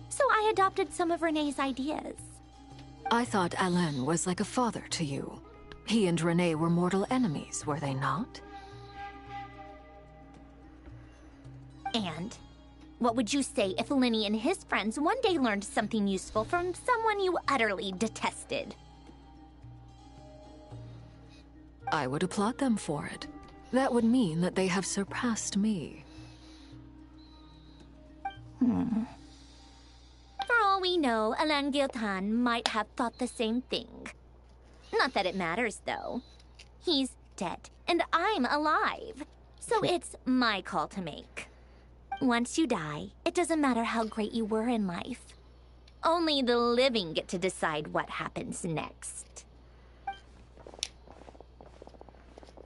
So I adopted some of Rene's ideas. I thought Alain was like a father to you. He and Rene were mortal enemies, were they not? And what would you say if Lenny and his friends one day learned something useful from someone you utterly detested? I would applaud them for it. That would mean that they have surpassed me. For all we know, Alain Guilton might have thought the same thing. Not that it matters, though. He's dead, and I'm alive. So it's my call to make. Once you die, it doesn't matter how great you were in life. Only the living get to decide what happens next.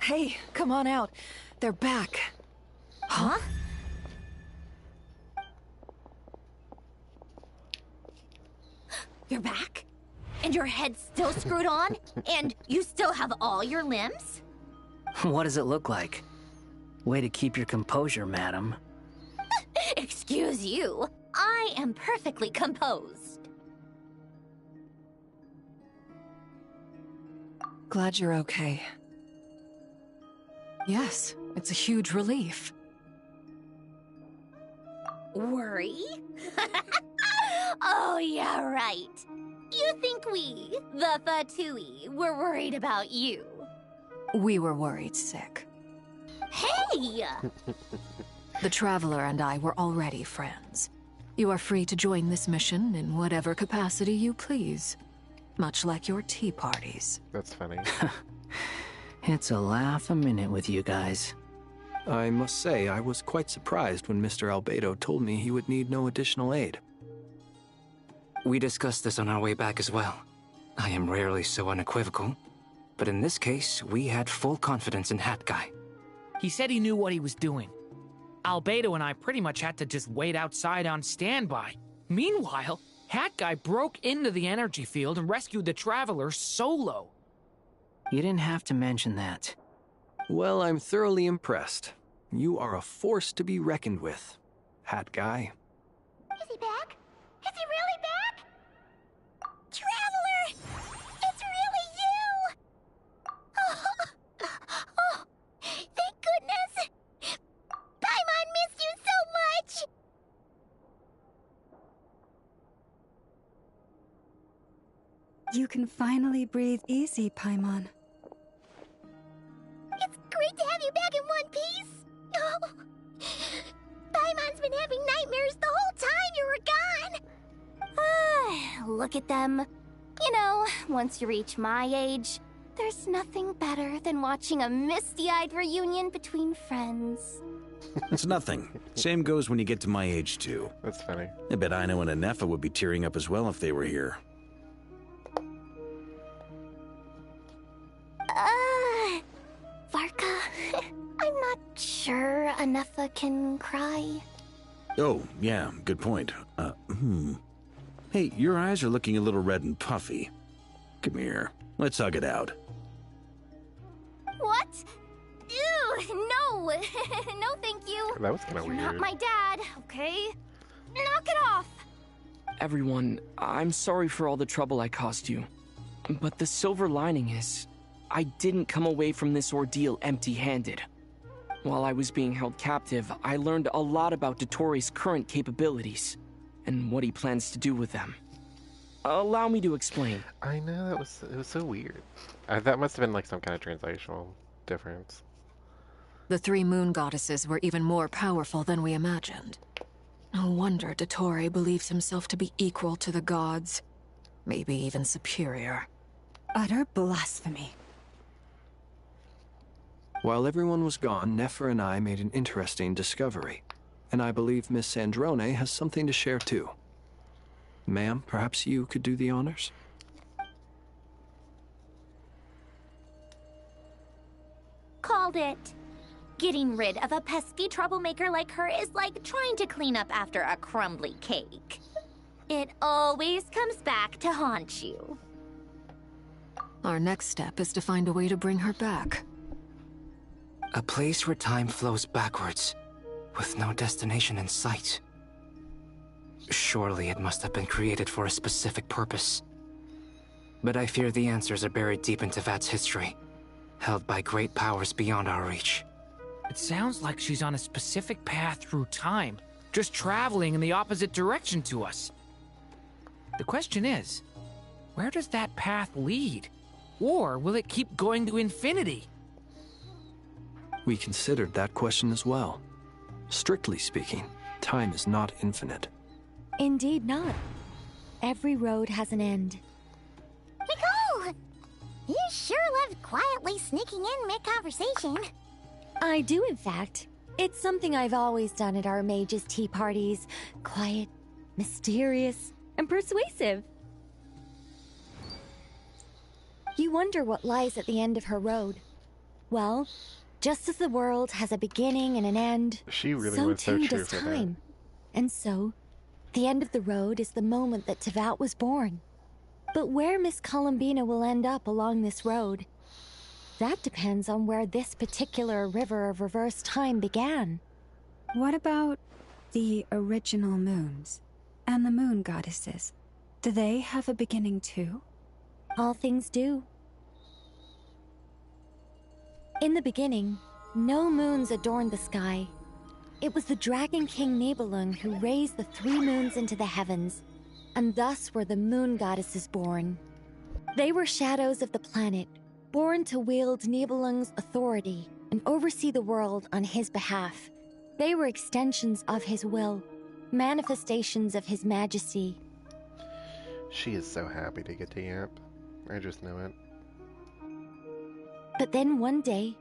Hey, come on out. They're back. Huh? You're back? And your head's still screwed on? And you still have all your limbs? What does it look like? Way to keep your composure, madam. Excuse you. I am perfectly composed. Glad you're okay. Yes, it's a huge relief. Worry? Oh, yeah, right. You think we, the Fatui, were worried about you? We were worried sick. Hey! The Traveler and I were already friends. You are free to join this mission in whatever capacity you please. Much like your tea parties. That's funny. It's a laugh a minute with you guys. I must say, I was quite surprised when Mr. Albedo told me he would need no additional aid. We discussed this on our way back as well. I am rarely so unequivocal, but in this case, we had full confidence in Hat Guy. He said he knew what he was doing. Albedo and I pretty much had to just wait outside on standby. Meanwhile, Hat Guy broke into the energy field and rescued the Traveler solo. You didn't have to mention that. Well, I'm thoroughly impressed. You are a force to be reckoned with, Hat Guy. Is he back? Is he really back? Traveler! It's really you! Oh, thank goodness! Paimon missed you so much! You can finally breathe easy, Paimon. It's great to have you back in one piece! Oh, Paimon's been having nightmares the whole time you were gone! Look at them. You know, once you reach my age, There's nothing better than watching a misty-eyed reunion between friends. It's nothing. Same goes when you get to my age, too. That's funny. I bet Ino and Anefa would be tearing up as well if they were here. Varka, I'm not sure Anefa can cry. Oh, yeah, good point. Hey, your eyes are looking a little red and puffy. Come here, let's hug it out. What? Ew, no! No, thank you. That was kind of weird. You're not my dad, okay? Knock it off! Everyone, I'm sorry for all the trouble I caused you. But the silver lining is, I didn't come away from this ordeal empty-handed. While I was being held captive, I learned a lot about Dottoro's current capabilities, and what he plans to do with them. Allow me to explain. I know, it was so weird. That must have been like some kind of translational difference. The three moon goddesses were even more powerful than we imagined. No wonder Dottore believes himself to be equal to the gods, maybe even superior. Utter blasphemy. While everyone was gone, Nefer and I made an interesting discovery. And I believe Miss Sandrone has something to share too. Ma'am, perhaps you could do the honors? Called it. Getting rid of a pesky troublemaker like her is like trying to clean up after a crumbly cake. It always comes back to haunt you. Our next step is to find a way to bring her back. A place where time flows backwards, with no destination in sight. Surely it must have been created for a specific purpose. But I fear the answers are buried deep in Tevat's history, held by great powers beyond our reach. It sounds like she's on a specific path through time, just traveling in the opposite direction to us. The question is, where does that path lead? Or will it keep going to infinity? We considered that question as well. Strictly speaking, time is not infinite. Indeed not. Every road has an end. Nicole! You sure love quietly sneaking in mid-conversation. I do, in fact. It's something I've always done at our mages' tea parties. Quiet, mysterious, and persuasive. You wonder what lies at the end of her road. Well, just as the world has a beginning and an end, she really so was so too true does for time. And so, the end of the road is the moment that Tevat was born. But where Miss Columbina will end up along this road, that depends on where this particular river of reverse time began. What about the original moons and the moon goddesses? Do they have a beginning too? All things do. In the beginning, no moons adorned the sky. It was the Dragon King Nibelung who raised the three moons into the heavens, and thus were the moon goddesses born. They were shadows of the planet, born to wield Nibelung's authority and oversee the world on his behalf. They were extensions of his will, manifestations of his majesty. She is so happy to get to Yamp. I just know it. But then one day,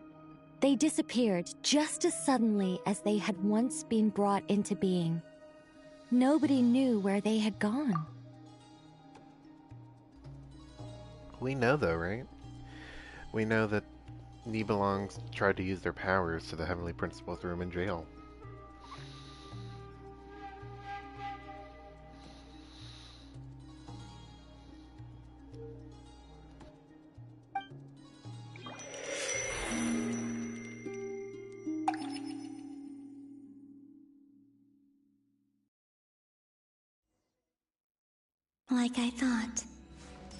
they disappeared just as suddenly as they had once been brought into being. Nobody knew where they had gone. We know though, right? We know that Nibelungs tried to use their powers so the Heavenly Principal threw him in jail. Like I thought,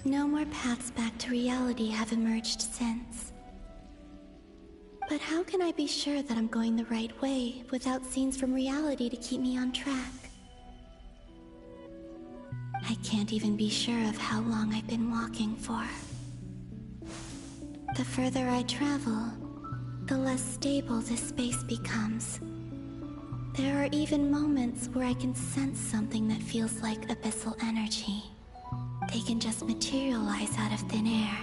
no more paths back to reality have emerged since. But how can I be sure that I'm going the right way without scenes from reality to keep me on track? I can't even be sure of how long I've been walking for. The further I travel, the less stable this space becomes. There are even moments where I can sense something that feels like abyssal energy. They can just materialize out of thin air.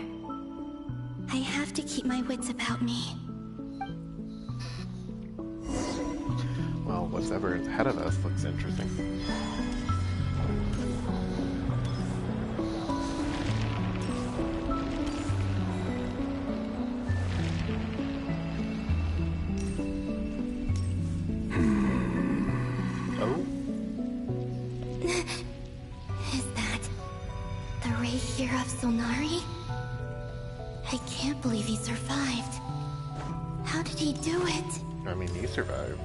I have to keep my wits about me. Well, whatever is ahead of us looks interesting. Is that the Ray here of Solnari? I can't believe he survived. How did he do it? I mean, he survived.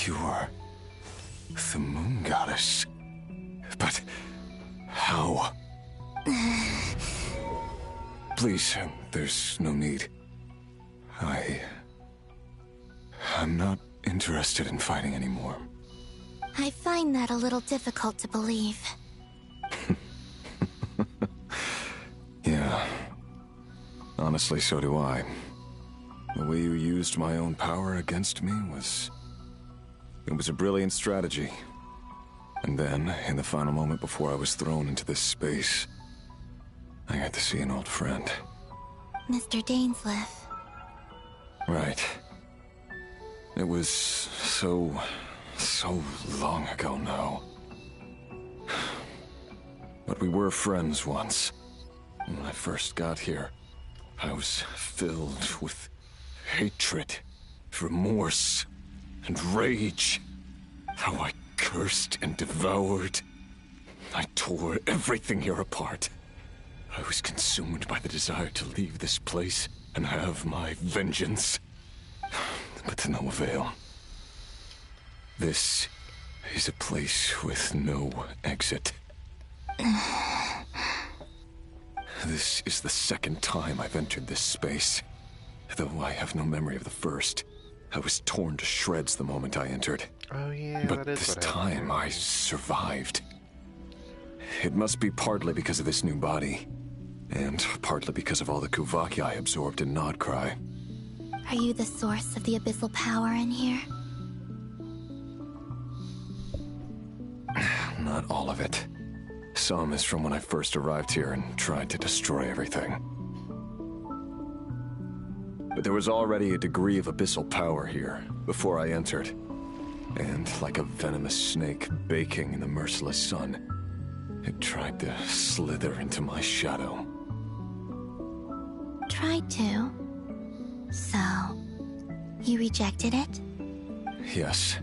You are the moon goddess. But how? Please, there's no need. I'm not interested in fighting anymore. I find that a little difficult to believe. Yeah. Honestly, so do I. The way you used my own power against me was... It was a brilliant strategy. And then, in the final moment before I was thrown into this space, I got to see an old friend. Mr. Dainsleif. Right. It was so long ago now. But we were friends once. When I first got here, I was filled with hatred, remorse, and rage. How I cursed and devoured. I tore everything here apart. I was consumed by the desire to leave this place and have my vengeance. But to no avail. This is a place with no exit. This is the second time I've entered this space. Though I have no memory of the first. I was torn to shreds the moment I entered. Oh yeah, but that is this what happened. time I survived. It must be partly because of this new body. And partly because of all the Kuvaki I absorbed in Nodcry. Are you the source of the abyssal power in here? Not all of it. Some is from when I first arrived here and tried to destroy everything. But there was already a degree of abyssal power here before I entered. And like a venomous snake baking in the merciless sun, it tried to slither into my shadow. Tried to? So, you rejected it? Yes.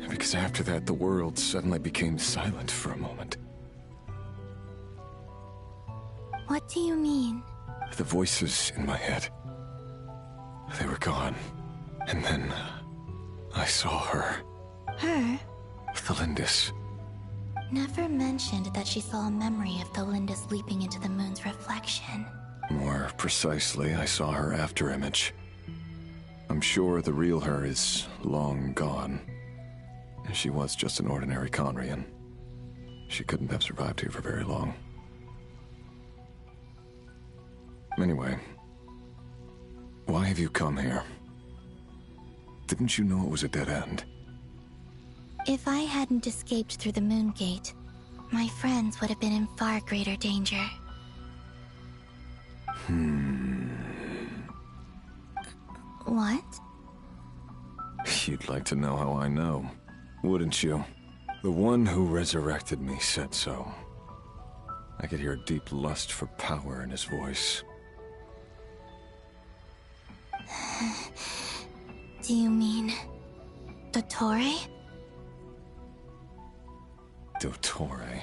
Because after that, the world suddenly became silent for a moment. What do you mean? The voices in my head, they were gone. And then I saw her. Her? Thalindis. Never mentioned that she saw a memory of Thalindis leaping into the moon's reflection. More precisely, I saw her afterimage. I'm sure the real her is long gone. She was just an ordinary Conrian. She couldn't have survived here for very long. Anyway, why have you come here? Didn't you know it was a dead end? If I hadn't escaped through the moon gate, my friends would have been in far greater danger. What? You'd like to know how I know, wouldn't you? The one who resurrected me said so. I could hear a deep lust for power in his voice. Do you mean... Dottore? Dottore.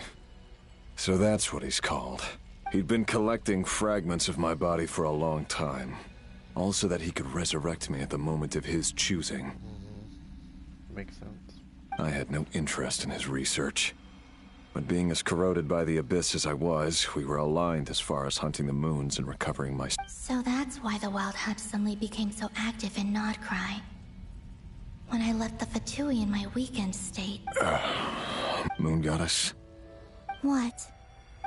So that's what he's called. He'd been collecting fragments of my body for a long time. All so that he could resurrect me at the moment of his choosing. Makes sense. I had no interest in his research. But being as corroded by the abyss as I was, we were aligned as far as hunting the moons and recovering my... So that's why the Wild Hunt suddenly became so active in Nodcry. When I left the Fatui in my weakened state. Moon Goddess? What?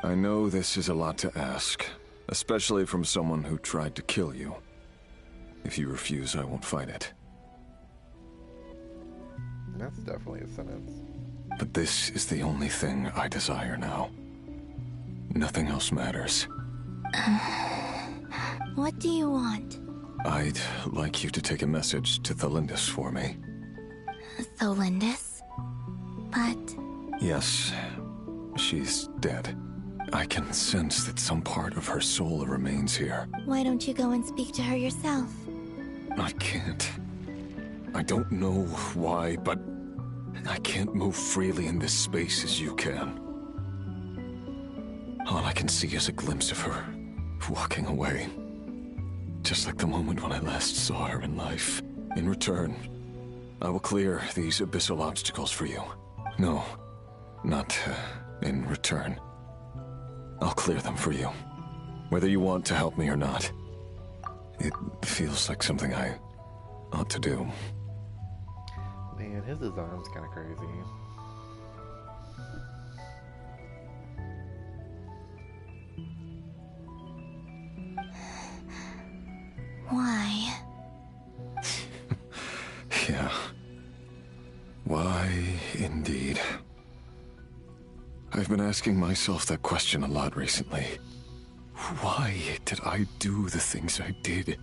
I know this is a lot to ask, especially from someone who tried to kill you. If you refuse, I won't fight it. That's definitely a sentence. But this is the only thing I desire now. Nothing else matters. What do you want? I'd like you to take a message to Thalindis for me. Thalindis? But... Yes, she's dead. I can sense that some part of her soul remains here. Why don't you go and speak to her yourself? I can't. I don't know why, but I can't move freely in this space as you can. All I can see is a glimpse of her, walking away. Just like the moment when I last saw her in life. In return, I will clear these abyssal obstacles for you. No, not in return. I'll clear them for you, whether you want to help me or not. It feels like something I ought to do. Man, his design's kind of crazy. Why? Yeah. Why, indeed. I've been asking myself that question a lot recently. Why did I do the things I did?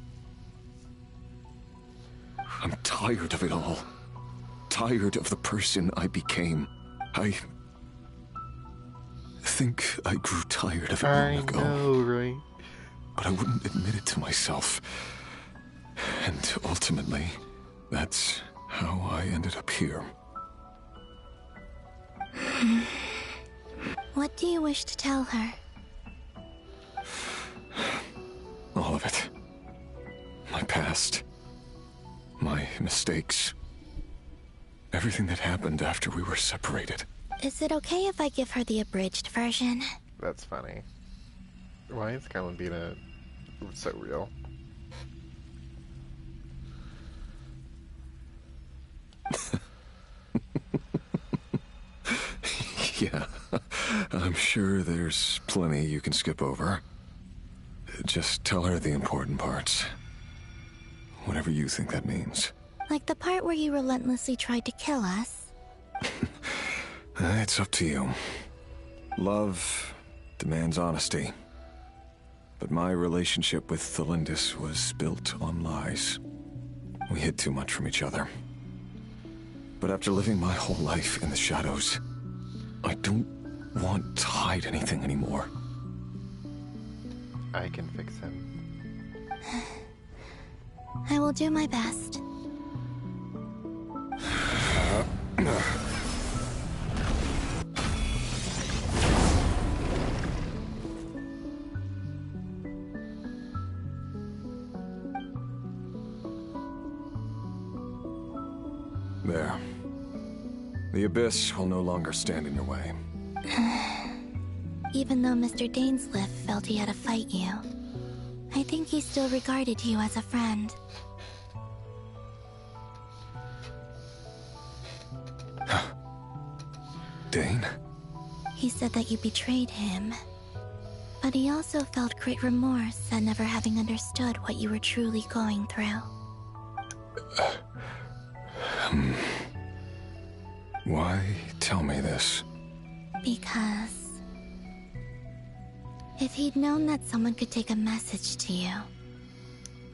I'm tired of it all. Tired of the person I became. I think I grew tired of it long ago. I know, right? But I wouldn't admit it to myself. And ultimately, that's how I ended up here. What do you wish to tell her? All of it. My past. My mistakes. Everything that happened after we were separated. Is it okay if I give her the abridged version? That's funny. Why is Colin being so real? Yeah, I'm sure there's plenty you can skip over. Just tell her the important parts. Whatever you think that means. Like the part where you relentlessly tried to kill us? It's up to you. Love demands honesty. But my relationship with Thalindis was built on lies. We hid too much from each other. But after living my whole life in the shadows, I don't want to hide anything anymore. I can fix him. I will do my best. There. The Abyss will no longer stand in your way. Even though Mr. Dainsliff felt he had to fight you, I think he still regarded you as a friend. Dane? He said that you betrayed him, but he also felt great remorse at never having understood what you were truly going through. Why tell me this? Because if he'd known that someone could take a message to you,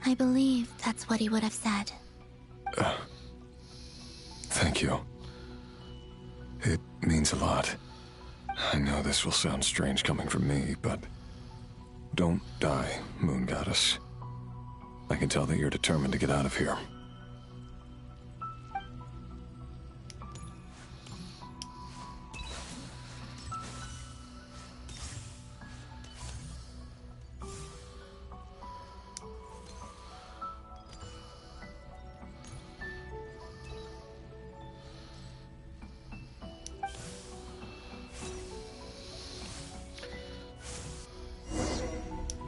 I believe that's what he would have said. Thank you. It means a lot. I know this will sound strange coming from me, but don't die, Moon Goddess. I can tell that you're determined to get out of here.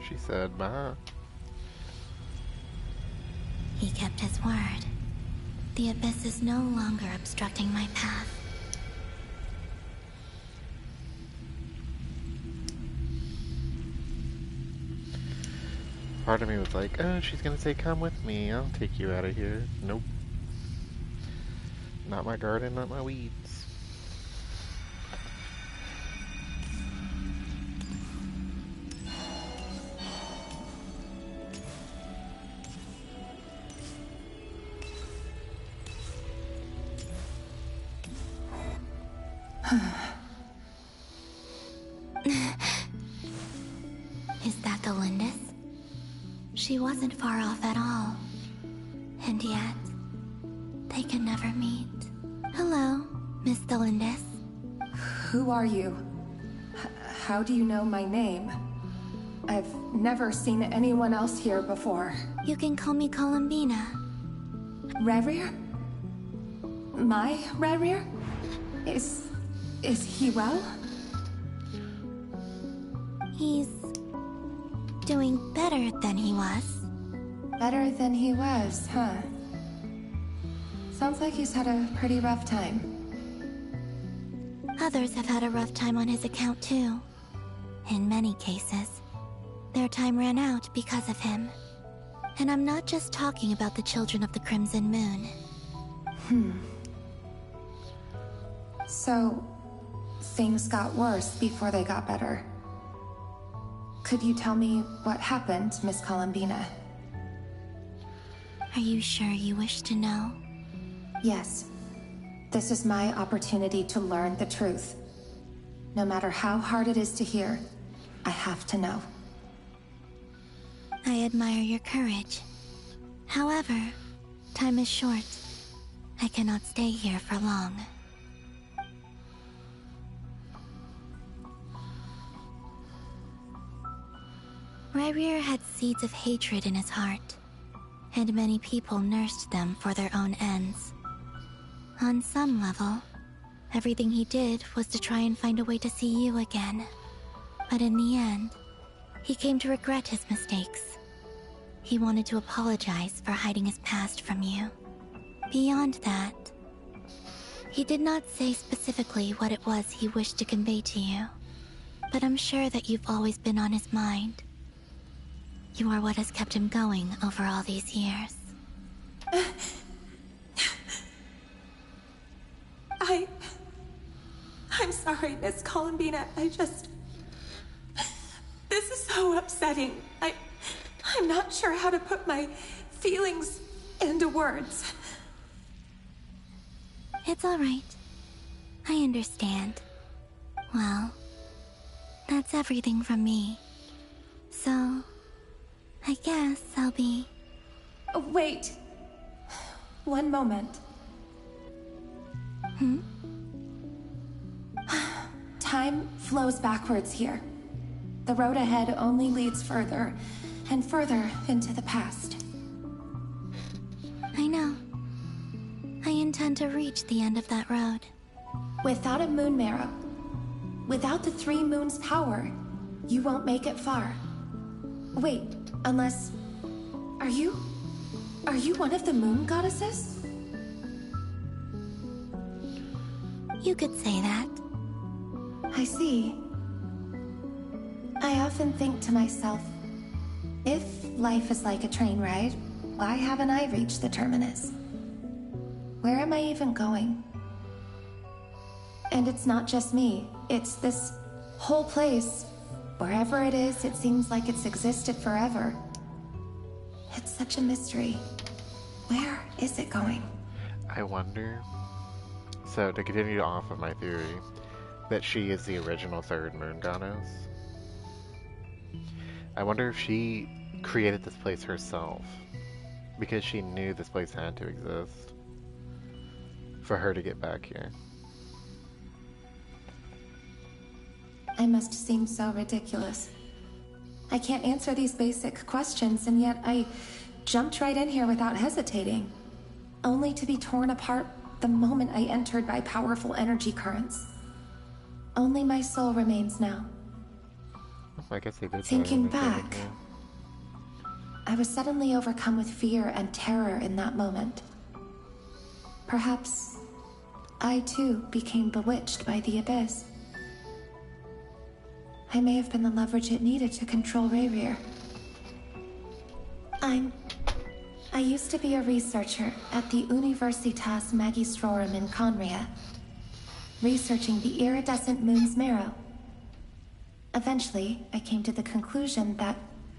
She said, bye. He kept his word. The Abyss is no longer obstructing my path. Part of me was like, oh, she's gonna say, come with me. I'll take you out of here. Nope. Not my garden, not my weeds. Is that the Lindis? She wasn't far off at all. And yet, they can never meet. Hello, Miss Lindis. Who are you? How do you know my name? I've never seen anyone else here before. You can call me Columbina. Rerir? My Rerir? Is he well? He's doing better than he was. Better than he was, huh? Sounds like he's had a pretty rough time. Others have had a rough time on his account too. In many cases, their time ran out because of him. And I'm not just talking about the children of the Crimson Moon. So, things got worse before they got better. Could you tell me what happened, Miss Columbina? Are you sure you wish to know? Yes. This is my opportunity to learn the truth. No matter how hard it is to hear, I have to know. I admire your courage. However, time is short. I cannot stay here for long. Rerir had seeds of hatred in his heart, and many people nursed them for their own ends. On some level, everything he did was to try and find a way to see you again. But in the end, he came to regret his mistakes. He wanted to apologize for hiding his past from you. Beyond that, he did not say specifically what it was he wished to convey to you, but I'm sure that you've always been on his mind. You are what has kept him going over all these years. I'm sorry, Miss Columbina. This is so upsetting. I'm not sure how to put my feelings into words. It's all right. I understand. Well, that's everything from me. So, I guess I'll be... Wait. One moment. Time flows backwards here. The road ahead only leads further and further into the past. I know. I intend to reach the end of that road. Without a moon marrow, without the 3 moons' power, you won't make it far. Wait, unless... Are you one of the moon goddesses? You could say that. I see. I often think to myself, if life is like a train ride, why haven't I reached the terminus? Where am I even going? And it's not just me, it's this whole place. Wherever it is, it seems like it's existed forever. It's such a mystery. Where is it going? I wonder... So, to continue off of my theory, that she is the original 3rd moon goddess. I wonder if she created this place herself, because she knew this place had to exist for her to get back here. I must seem so ridiculous. I can't answer these basic questions, and yet I jumped right in here without hesitating, only to be torn apart the moment I entered by powerful energy currents. Only my soul remains now. I guess they did. Thinking back, I was suddenly overcome with fear and terror in that moment. Perhaps I too became bewitched by the abyss. I may have been the leverage it needed to control Rerir. I'm I used to be a researcher at the Universitas Magistrorum in Conria, researching the iridescent moon's marrow. Eventually, I came to the conclusion that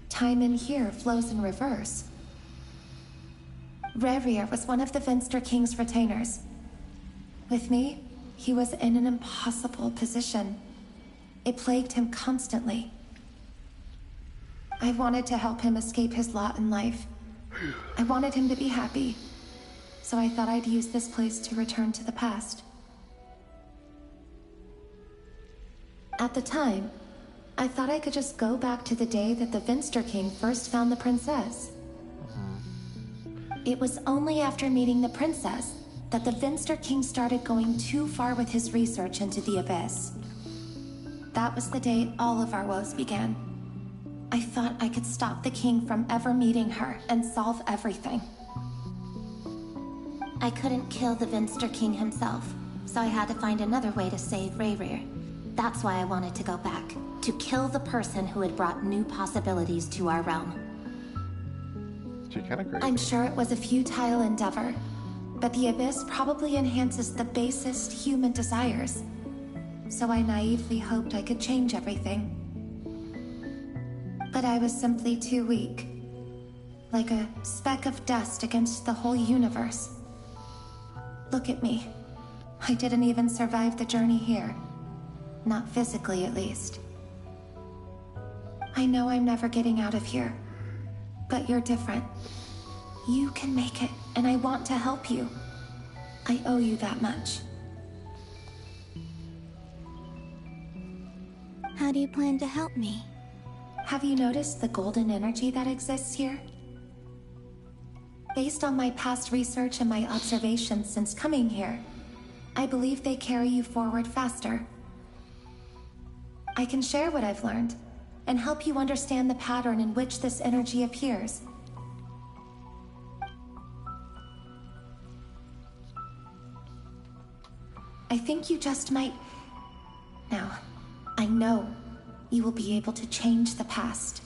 time in here flows in reverse. Rerir was one of the Vinster King's retainers. With me, he was in an impossible position. It plagued him constantly. I wanted to help him escape his lot in life. I wanted him to be happy. So I thought I'd use this place to return to the past. At the time, I thought I could just go back to the day that the Vinster King first found the princess. It was only after meeting the princess that the Vinster King started going too far with his research into the abyss. That was the day all of our woes began. I thought I could stop the king from ever meeting her and solve everything. I couldn't kill the Vinster King himself, so I had to find another way to save Rerir. That's why I wanted to go back, to kill the person who had brought new possibilities to our realm. I'm sure it was a futile endeavor, but the abyss probably enhances the basest human desires. So I naively hoped I could change everything. But I was simply too weak. Like a speck of dust against the whole universe. Look at me. I didn't even survive the journey here. Not physically, at least. I know I'm never getting out of here. But you're different. You can make it, and I want to help you. I owe you that much. How do you plan to help me? Have you noticed the golden energy that exists here? Based on my past research and my observations since coming here, I believe they carry you forward faster. I can share what I've learned, and help you understand the pattern in which this energy appears. I think you just might... Now, I know you will be able to change the past.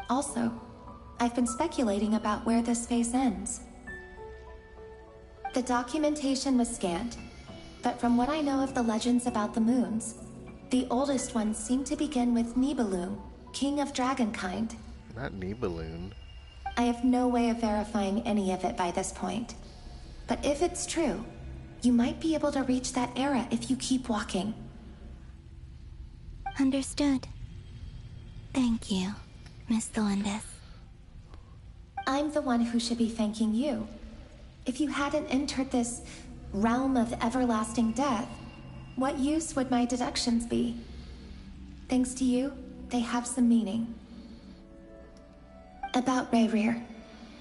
Also, I've been speculating about where this phase ends. The documentation was scanned, but from what I know of the legends about the moons, the oldest ones seem to begin with Nibelung, king of dragonkind. Not Nibelung. I have no way of verifying any of it by this point. But if it's true, you might be able to reach that era if you keep walking. Understood. Thank you, Miss Thelindis. I'm the one who should be thanking you. If you hadn't entered this realm of everlasting death, what use would my deductions be? Thanks to you, they have some meaning. About Rerir,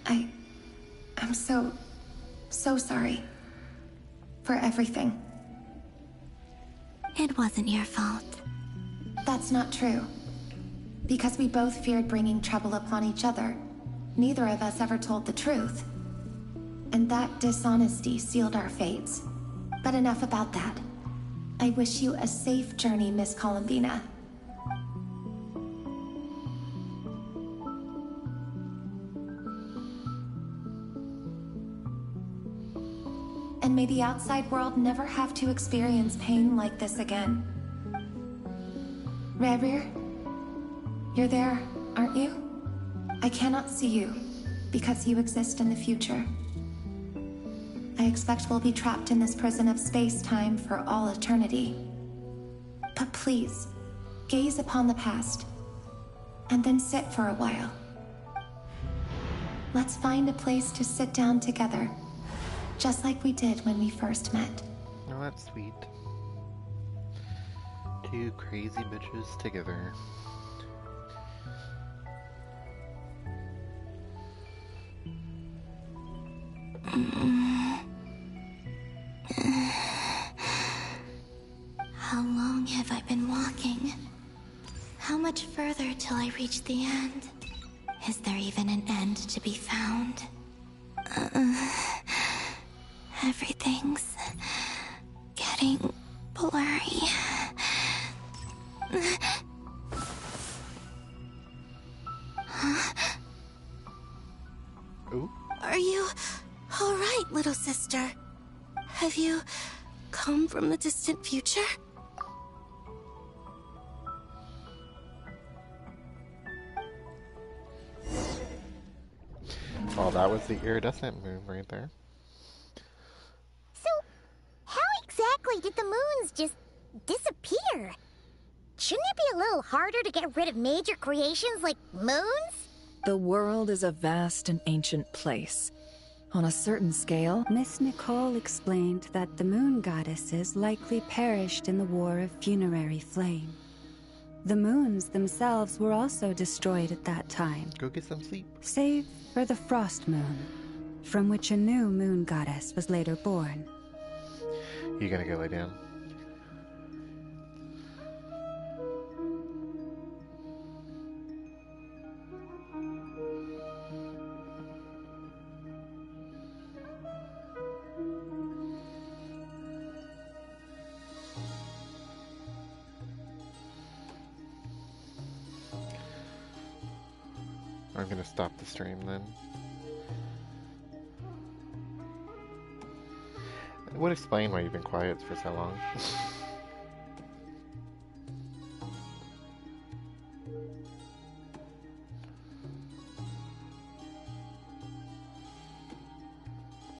I'm so sorry. For everything. It wasn't your fault. That's not true. Because we both feared bringing trouble upon each other, neither of us ever told the truth. And that dishonesty sealed our fates. But enough about that. I wish you a safe journey, Miss Columbina. And may the outside world never have to experience pain like this again. Rerir, you're there, aren't you? I cannot see you, because you exist in the future. I expect we'll be trapped in this prison of space-time for all eternity. But please, gaze upon the past, and then sit for a while. Let's find a place to sit down together. Just like we did when we first met. Oh, that's sweet. Two crazy bitches together. How long have I been walking? How much further till I reach the end? Is there even an end to be found? Everything's getting blurry. Huh? Master. Have you come from the distant future? Oh, that was the iridescent moon right there. So, how exactly did the moons just disappear? Shouldn't it be a little harder to get rid of major creations like moons? The world is a vast and ancient place. On a certain scale, Miss Nicole explained that the moon goddesses likely perished in the War of Funerary Flame. The moons themselves were also destroyed at that time. Go get some sleep. Save for the Frost Moon, from which a new moon goddess was later born. You gonna go lay down? I'm gonna stop the stream then. It would explain why you've been quiet for so long.